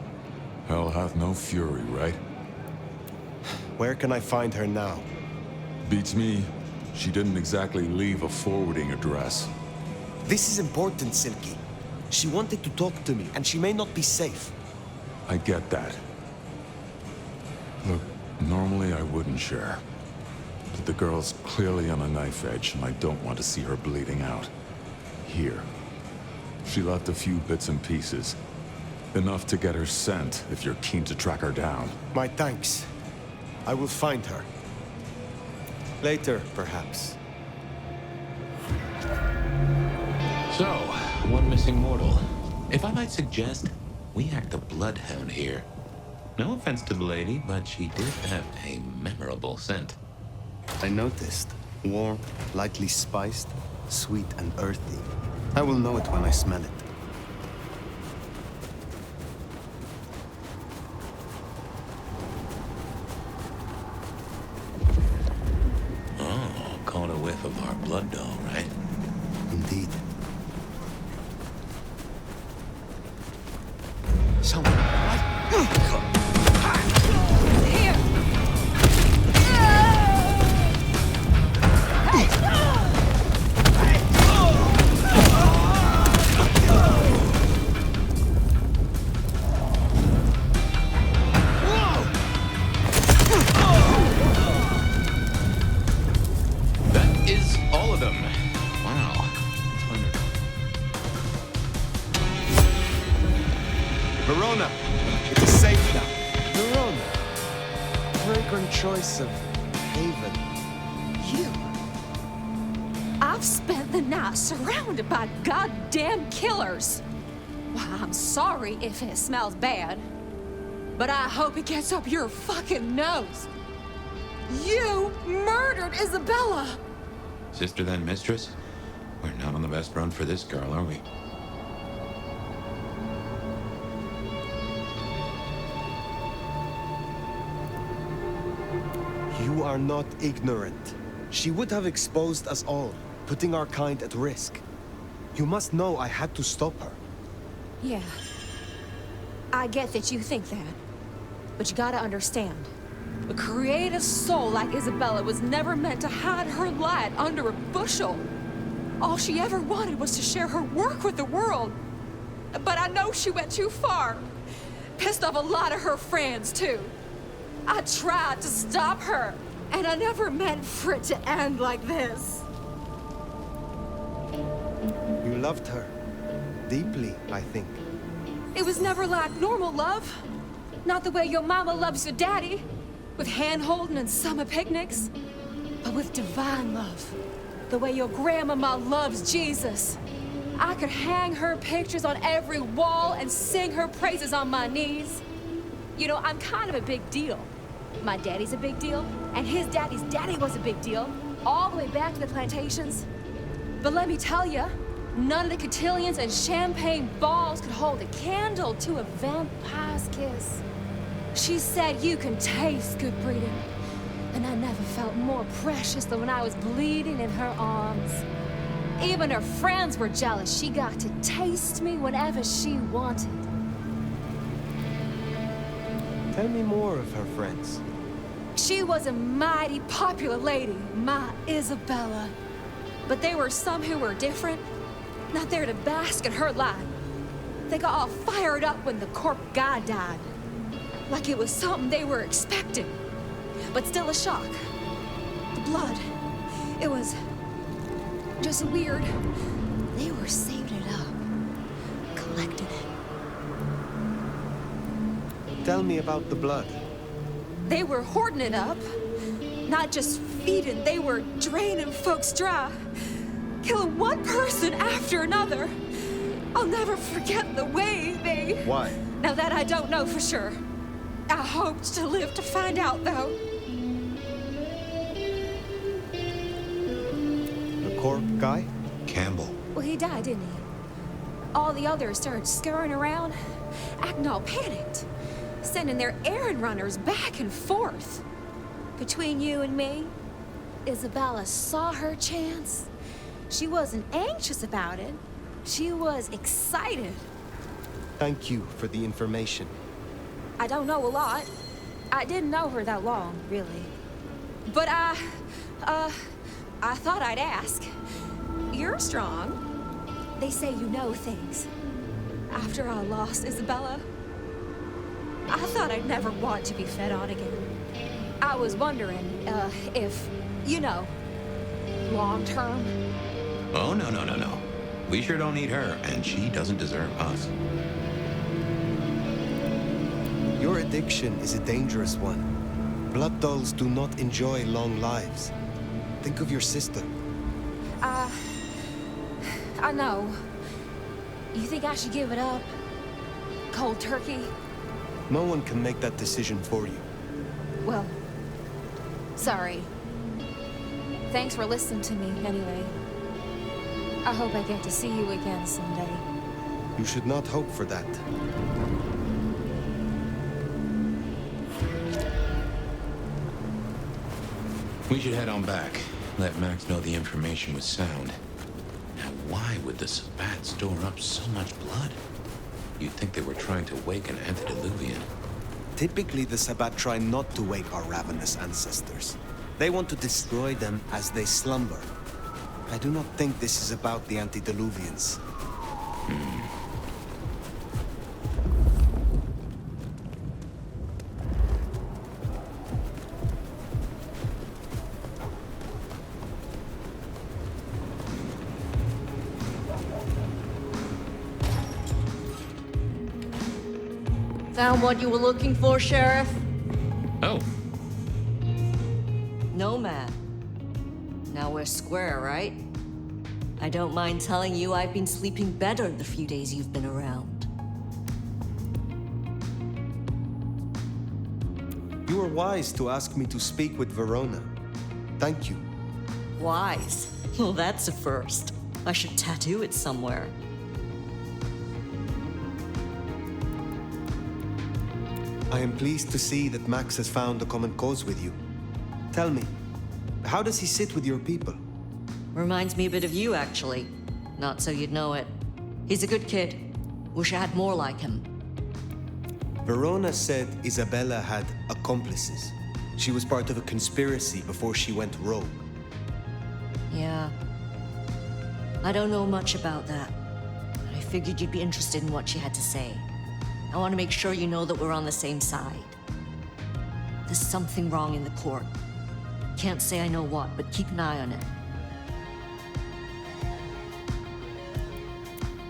Hell hath no fury, right? Where can I find her now? Beats me. She didn't exactly leave a forwarding address. This is important, Silky. She wanted to talk to me, and she may not be safe. I get that. Look, normally I wouldn't share. But the girl's clearly on a knife edge, and I don't want to see her bleeding out. Here. She left a few bits and pieces. Enough to get her sent, if you're keen to track her down. My thanks. I will find her. Later, perhaps. So, one missing mortal. If I might suggest, we act a bloodhound here. No offense to the lady, but she did have a memorable scent. I noticed. Warm, lightly spiced, sweet and earthy. I will know it when I smell it. Caught a whiff of our blood doll, right? Indeed. Someone, Here! That is all of them. Wow. It's wonderful. Verona! It is safe now. Verona. Fragrant choice of haven. You! I've spent the night surrounded by goddamn killers. Well, I'm sorry if it smells bad, but I hope it gets up your fucking nose. You murdered Isabella! Sister then mistress? We're not on the best run for this girl, are we? You are not ignorant. She would have exposed us all, putting our kind at risk. You must know I had to stop her. Yeah. I get that you think that. But you gotta understand. A creative soul like Isabella was never meant to hide her light under a bushel. All she ever wanted was to share her work with the world. But I know she went too far. Pissed off a lot of her friends, too. I tried to stop her, and I never meant for it to end like this. You loved her. Deeply, I think. It was never like normal love. Not the way your mama loves your daddy, with hand-holding and summer picnics. But with divine love. The way your grandmama loves Jesus. I could hang her pictures on every wall and sing her praises on my knees. You know, I'm kind of a big deal. My daddy's a big deal, and his daddy's daddy was a big deal, all the way back to the plantations. But let me tell you, none of the cotillions and champagne balls could hold a candle to a vampire's kiss. She said you can taste good breeding, and I never felt more precious than when I was bleeding in her arms. Even her friends were jealous. She got to taste me whenever she wanted. Tell me more of her friends. She was a mighty popular lady, my Isabella. But there were some who were different, not there to bask in her light. They got all fired up when the corp guy died. Like it was something they were expecting, but still a shock. The blood, it was just weird. They were saving it up, collecting it. Tell me about the blood. They were hoarding it up, not just feeding, they were draining folks dry, killing one person after another. I'll never forget the way they... Why? Now that I don't know for sure. I hoped to live to find out, though. The corp guy? Campbell. Well, he died, didn't he? All the others started scurrying around, acting all panicked, sending their errand runners back and forth. Between you and me, Isabella saw her chance. She wasn't anxious about it. She was excited. Thank you for the information. I don't know a lot. I didn't know her that long, really. But I thought I'd ask. You're strong. They say you know things. After I lost Isabella, I thought I'd never want to be fed on again. I was wondering, if, you know, long term. Oh, no. We sure don't need her, and she doesn't deserve us. Your addiction is a dangerous one. Blood dolls do not enjoy long lives. Think of your sister. I know. You think I should give it up? Cold turkey? No one can make that decision for you. Well, sorry. Thanks for listening to me, anyway. I hope I get to see you again someday. You should not hope for that. We should head on back. Let Max know the information was sound. Now, why would the Sabbat store up so much blood? You'd think they were trying to wake an antediluvian. Typically, the Sabbat try not to wake our ravenous ancestors. They want to destroy them as they slumber. I do not think this is about the antediluvians. Found what you were looking for, Sheriff? Oh. Nomad. Now we're square, right? I don't mind telling you I've been sleeping better the few days you've been around. You were wise to ask me to speak with Verona. Thank you. Wise? Well, that's a first. I should tattoo it somewhere. I am pleased to see that Max has found a common cause with you. Tell me, how does he sit with your people? Reminds me a bit of you, actually. Not so you'd know it. He's a good kid. Wish I had more like him. Verona said Isabella had accomplices. She was part of a conspiracy before she went rogue. Yeah. I don't know much about that. But I figured you'd be interested in what she had to say. I want to make sure you know that we're on the same side. There's something wrong in the court. Can't say I know what, but keep an eye on it.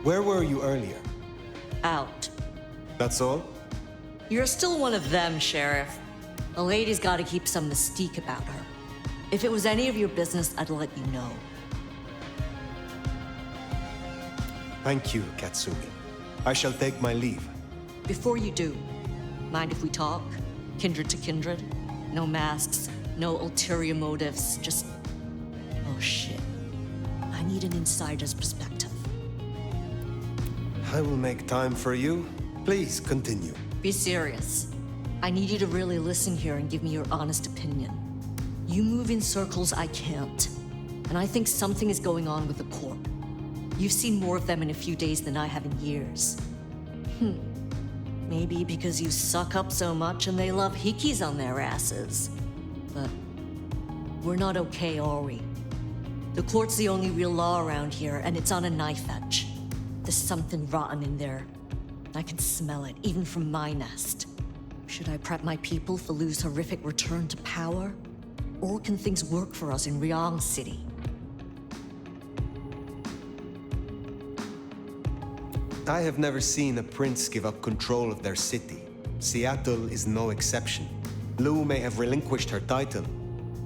Where were you earlier? Out. That's all? You're still one of them, Sheriff. A lady's got to keep some mystique about her. If it was any of your business, I'd let you know. Thank you, Katsumi. I shall take my leave. Before you do, mind if we talk? Kindred to kindred? No masks, no ulterior motives, just... Oh shit. I need an insider's perspective. I will make time for you. Please, continue. Be serious. I need you to really listen here and give me your honest opinion. You move in circles I can't. And I think something is going on with the Corp. You've seen more of them in a few days than I have in years. Maybe because you suck up so much and they love hikis on their asses. But we're not okay, are we? The court's the only real law around here, and it's on a knife edge. There's something rotten in there. I can smell it, even from my nest. Should I prep my people for Lu's horrific return to power? Or can things work for us in Ryong City? I have never seen a prince give up control of their city. Seattle is no exception. Lu may have relinquished her title,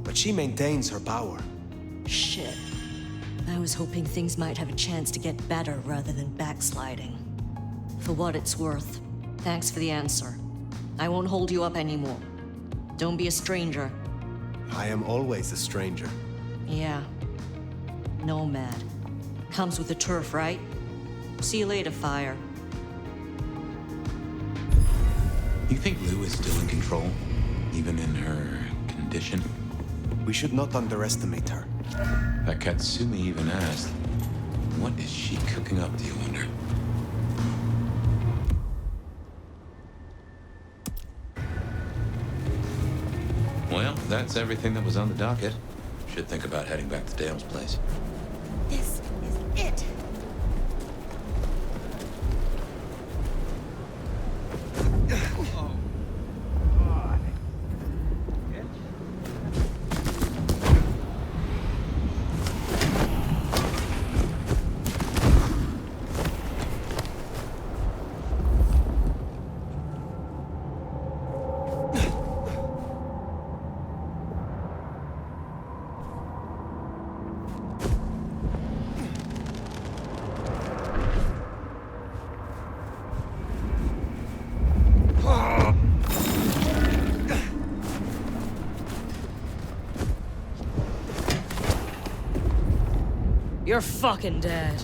but she maintains her power. Shit. I was hoping things might have a chance to get better rather than backsliding. For what it's worth, thanks for the answer. I won't hold you up anymore. Don't be a stranger. I am always a stranger. Yeah. Nomad. Comes with the turf, right? See you later, Fire. You think Lu is still in control? Even in her condition? We should not underestimate her. That Katsumi even asked, what is she cooking up, do you wonder? Well, that's everything that was on the docket. Should think about heading back to Dale's place. This is it. You're fucking dead.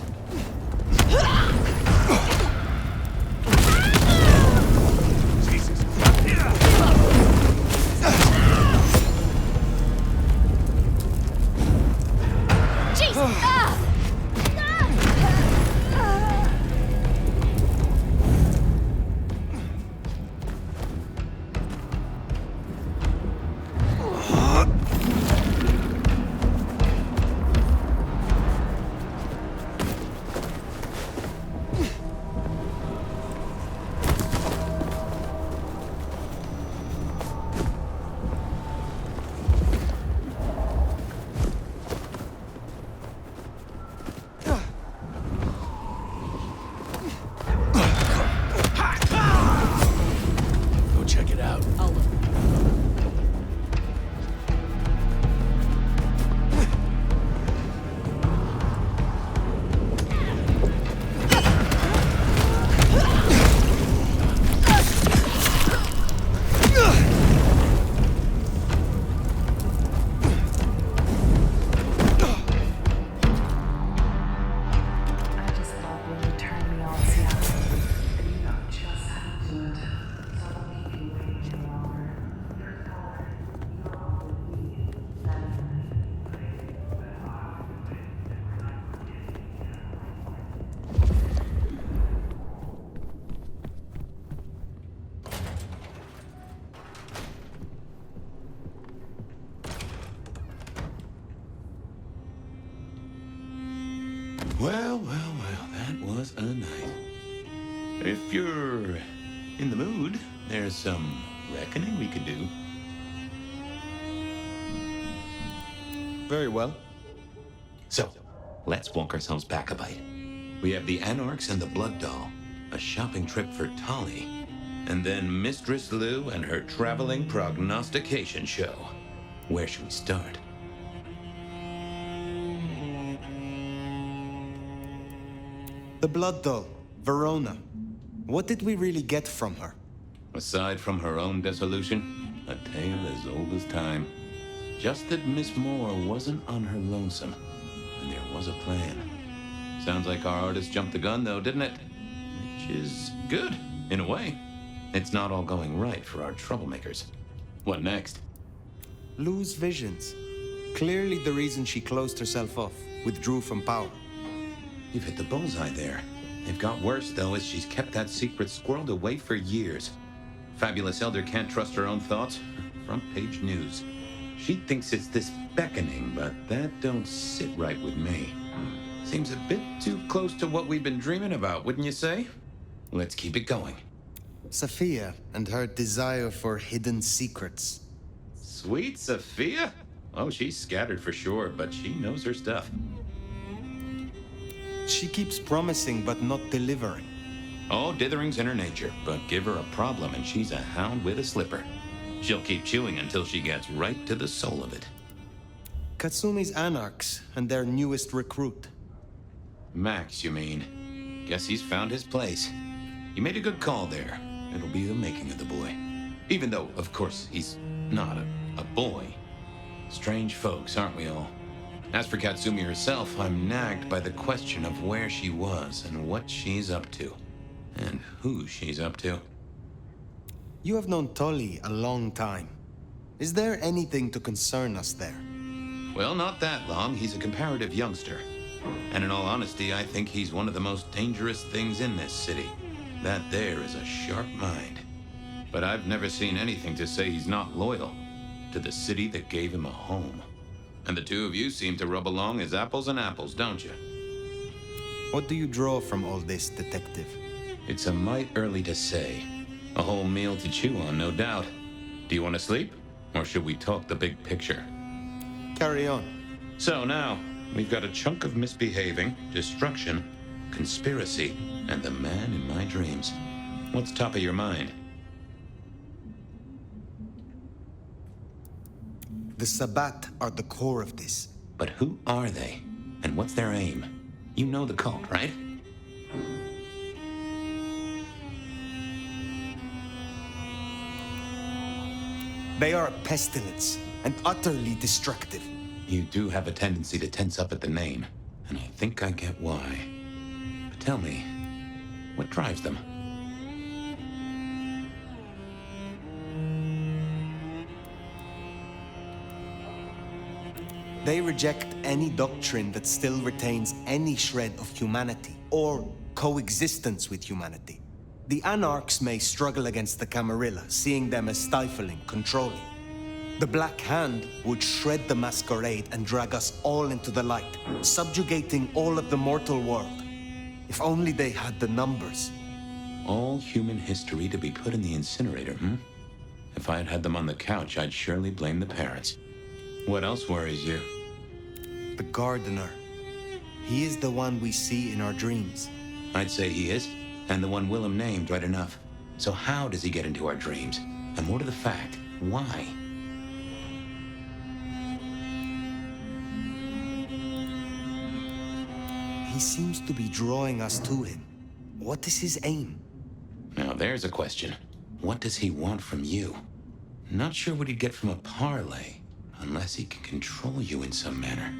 Well, that was a night. If you're in the mood, there's some reckoning we could do. Very well. So, let's walk ourselves back a bite. We have the Anarchs and the Blood Doll, a shopping trip for Tolly, and then Mistress Lou and her traveling prognostication show. Where should we start? The Blood Doll, Verona. What did we really get from her? Aside from her own dissolution, a tale as old as time. Just that Miss Moore wasn't on her lonesome, and there was a plan. Sounds like our artist jumped the gun, though, didn't it? Which is good, in a way. It's not all going right for our troublemakers. What next? Lou's visions. Clearly the reason she closed herself off, withdrew from power. You've hit the bullseye there. They've got worse, though, as she's kept that secret squirreled away for years. Fabulous Elder can't trust her own thoughts. Front page news. She thinks it's this beckoning, but that don't sit right with me. Seems a bit too close to what we've been dreaming about, wouldn't you say? Let's keep it going. Sophia and her desire for hidden secrets. Sweet Sophia? Oh, she's scattered for sure, but she knows her stuff. She keeps promising but not delivering. Oh, dithering's in her nature, but give her a problem and she's a hound with a slipper. She'll keep chewing until she gets right to the soul of it. Katsumi's Anarchs and their newest recruit. Max, you mean? Guess he's found his place. You made a good call there. It'll be the making of the boy. Even though, of course, he's not a boy. Strange folks, aren't we all? As for Katsumi herself, I'm nagged by the question of where she was and what she's up to. And who she's up to. You have known Tolly a long time. Is there anything to concern us there? Well, not that long. He's a comparative youngster. And in all honesty, I think he's one of the most dangerous things in this city. That there is a sharp mind. But I've never seen anything to say he's not loyal to the city that gave him a home. And the two of you seem to rub along as apples and apples, don't you? What do you draw from all this, detective? It's a mite early to say. A whole meal to chew on, no doubt. Do you want to sleep? Or should we talk the big picture? Carry on. So now, we've got a chunk of misbehaving, destruction, conspiracy, and the man in my dreams. What's top of your mind? The Sabbat are the core of this. But who are they? And what's their aim? You know the cult, right? They are a pestilence and utterly destructive. You do have a tendency to tense up at the name, and I think I get why. But tell me, what drives them? They reject any doctrine that still retains any shred of humanity or coexistence with humanity. The Anarchs may struggle against the Camarilla, seeing them as stifling, controlling. The Black Hand would shred the Masquerade and drag us all into the light, subjugating all of the mortal world. If only they had the numbers. All human history to be put in the incinerator, hmm? If I had had them on the couch, I'd surely blame the parents. What else worries you? The Gardener. He is the one we see in our dreams. I'd say he is, and the one Willem named right enough. So how does he get into our dreams? And more to the fact, why? He seems to be drawing us to him. What is his aim? Now there's a question. What does he want from you? Not sure what he'd get from a parlay, unless he can control you in some manner.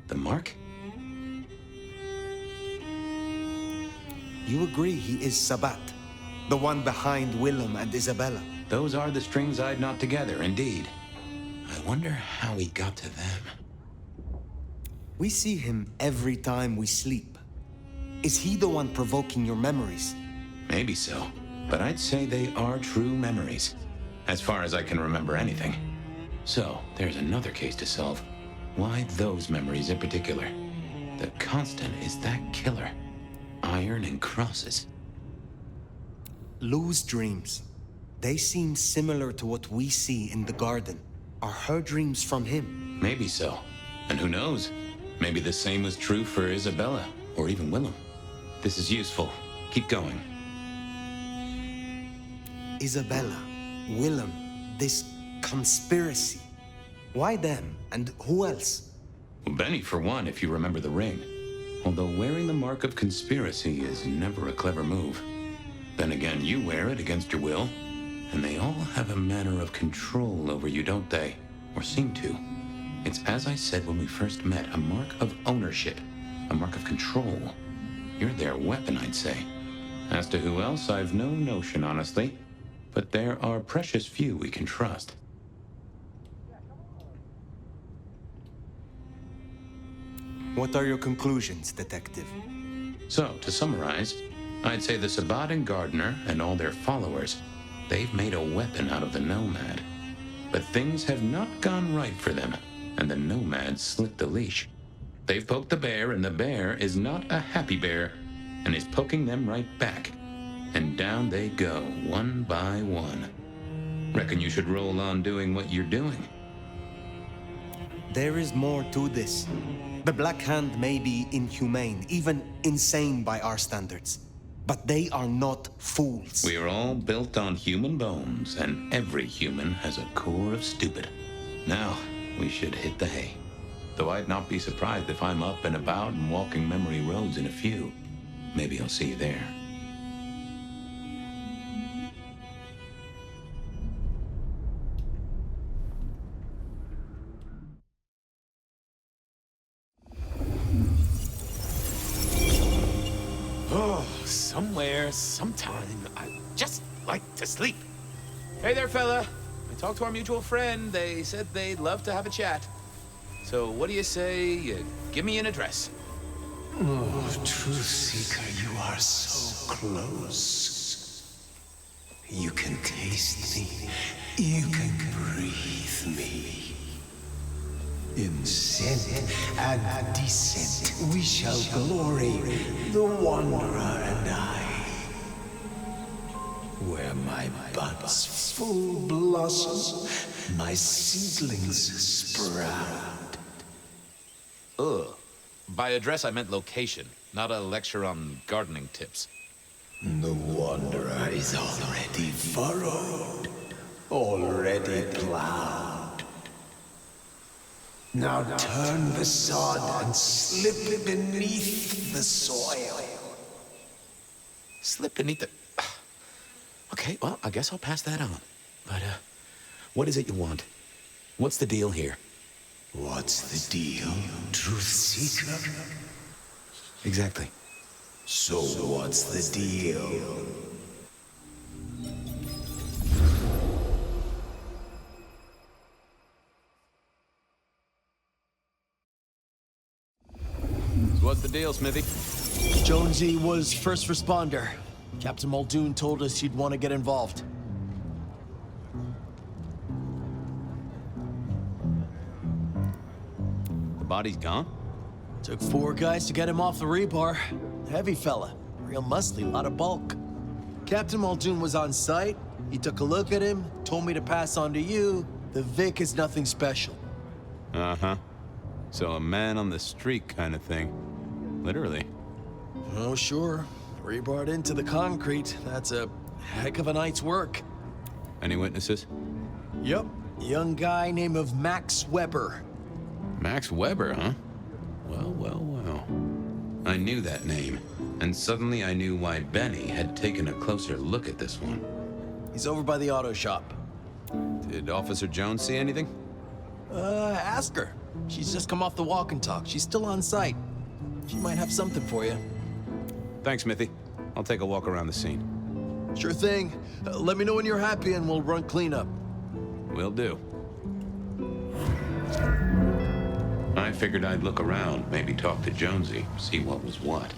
The mark? You agree he is Sabbat, the one behind Willem and Isabella. Those are the strings I'd knot together, indeed. I wonder how he got to them. We see him every time we sleep. Is he the one provoking your memories? Maybe so, but I'd say they are true memories, as far as I can remember anything. So, there's another case to solve. Why those memories in particular? The constant is that killer. Iron and crosses. Lou's dreams. They seem similar to what we see in the garden. Are her dreams from him? Maybe so. And who knows? Maybe the same was true for Isabella, or even Willem. This is useful. Keep going. Isabella, Willem, this conspiracy. Why them? And who else? Well, Benny, for one, if you remember the ring. Although wearing the mark of conspiracy is never a clever move. Then again, you wear it against your will. And they all have a manner of control over you, don't they? Or seem to. It's as I said when we first met, a mark of ownership. A mark of control. You're their weapon, I'd say. As to who else, I've no notion, honestly. But there are precious few we can trust. What are your conclusions, Detective? So, to summarize, I'd say the Sabbat and Gardner and all their followers, they've made a weapon out of the Nomad. But things have not gone right for them, and the Nomad slipped the leash. They've poked the bear, and the bear is not a happy bear, and is poking them right back. And down they go, one by one. Reckon you should roll on doing what you're doing. There is more to this. The Black Hand may be inhumane, even insane by our standards. But they are not fools. We are all built on human bones, and every human has a core of stupid. Now, we should hit the hay. Though I'd not be surprised if I'm up and about and walking memory roads in a few. Maybe I'll see you there. Oh, somewhere, sometime, I just like to sleep. Hey there, fella. I talked to our mutual friend. They said they'd love to have a chat. So what do you say you give me an address? Oh, Truth Seeker, you are so close. You can taste me. You can breathe me. In scent and descent we shall glory, the Wanderer and I. Where my buds full blossom, my seedlings sprout. Ugh. By address, I meant location, not a lecture on gardening tips. The Wanderer is already furrowed, already plowed. Now turn the sod and slip beneath the soil. Slip beneath the... Okay, well, I guess I'll pass that on. But, what is it you want? What's the deal here? What's the deal, Truth Seeker? Exactly. So what's the deal? So what's the deal, Smithy? Jonesy was first responder. Captain Muldoon told us he'd want to get involved. The body's gone? Took 4 guys to get him off the rebar. Heavy fella. Real muscly, lot of bulk. Captain Muldoon was on site. He took a look at him, told me to pass on to you. The Vic is nothing special. Uh-huh. So a man on the street kind of thing. Literally. Oh, sure. Rebarred into the concrete. That's a heck of a night's work. Any witnesses? Yep. Young guy named of Max Weber. Max Weber, huh? Well, well, well. I knew that name, and suddenly I knew why Benny had taken a closer look at this one. He's over by the auto shop. Did Officer Jones see anything? Ask her. She's just come off the walk and talk. She's still on site. She might have something for you. Thanks, Smithy. I'll take a walk around the scene. Sure thing. Let me know when you're happy and we'll run cleanup. Will do. I figured I'd look around, maybe talk to Jonesy, see what was what.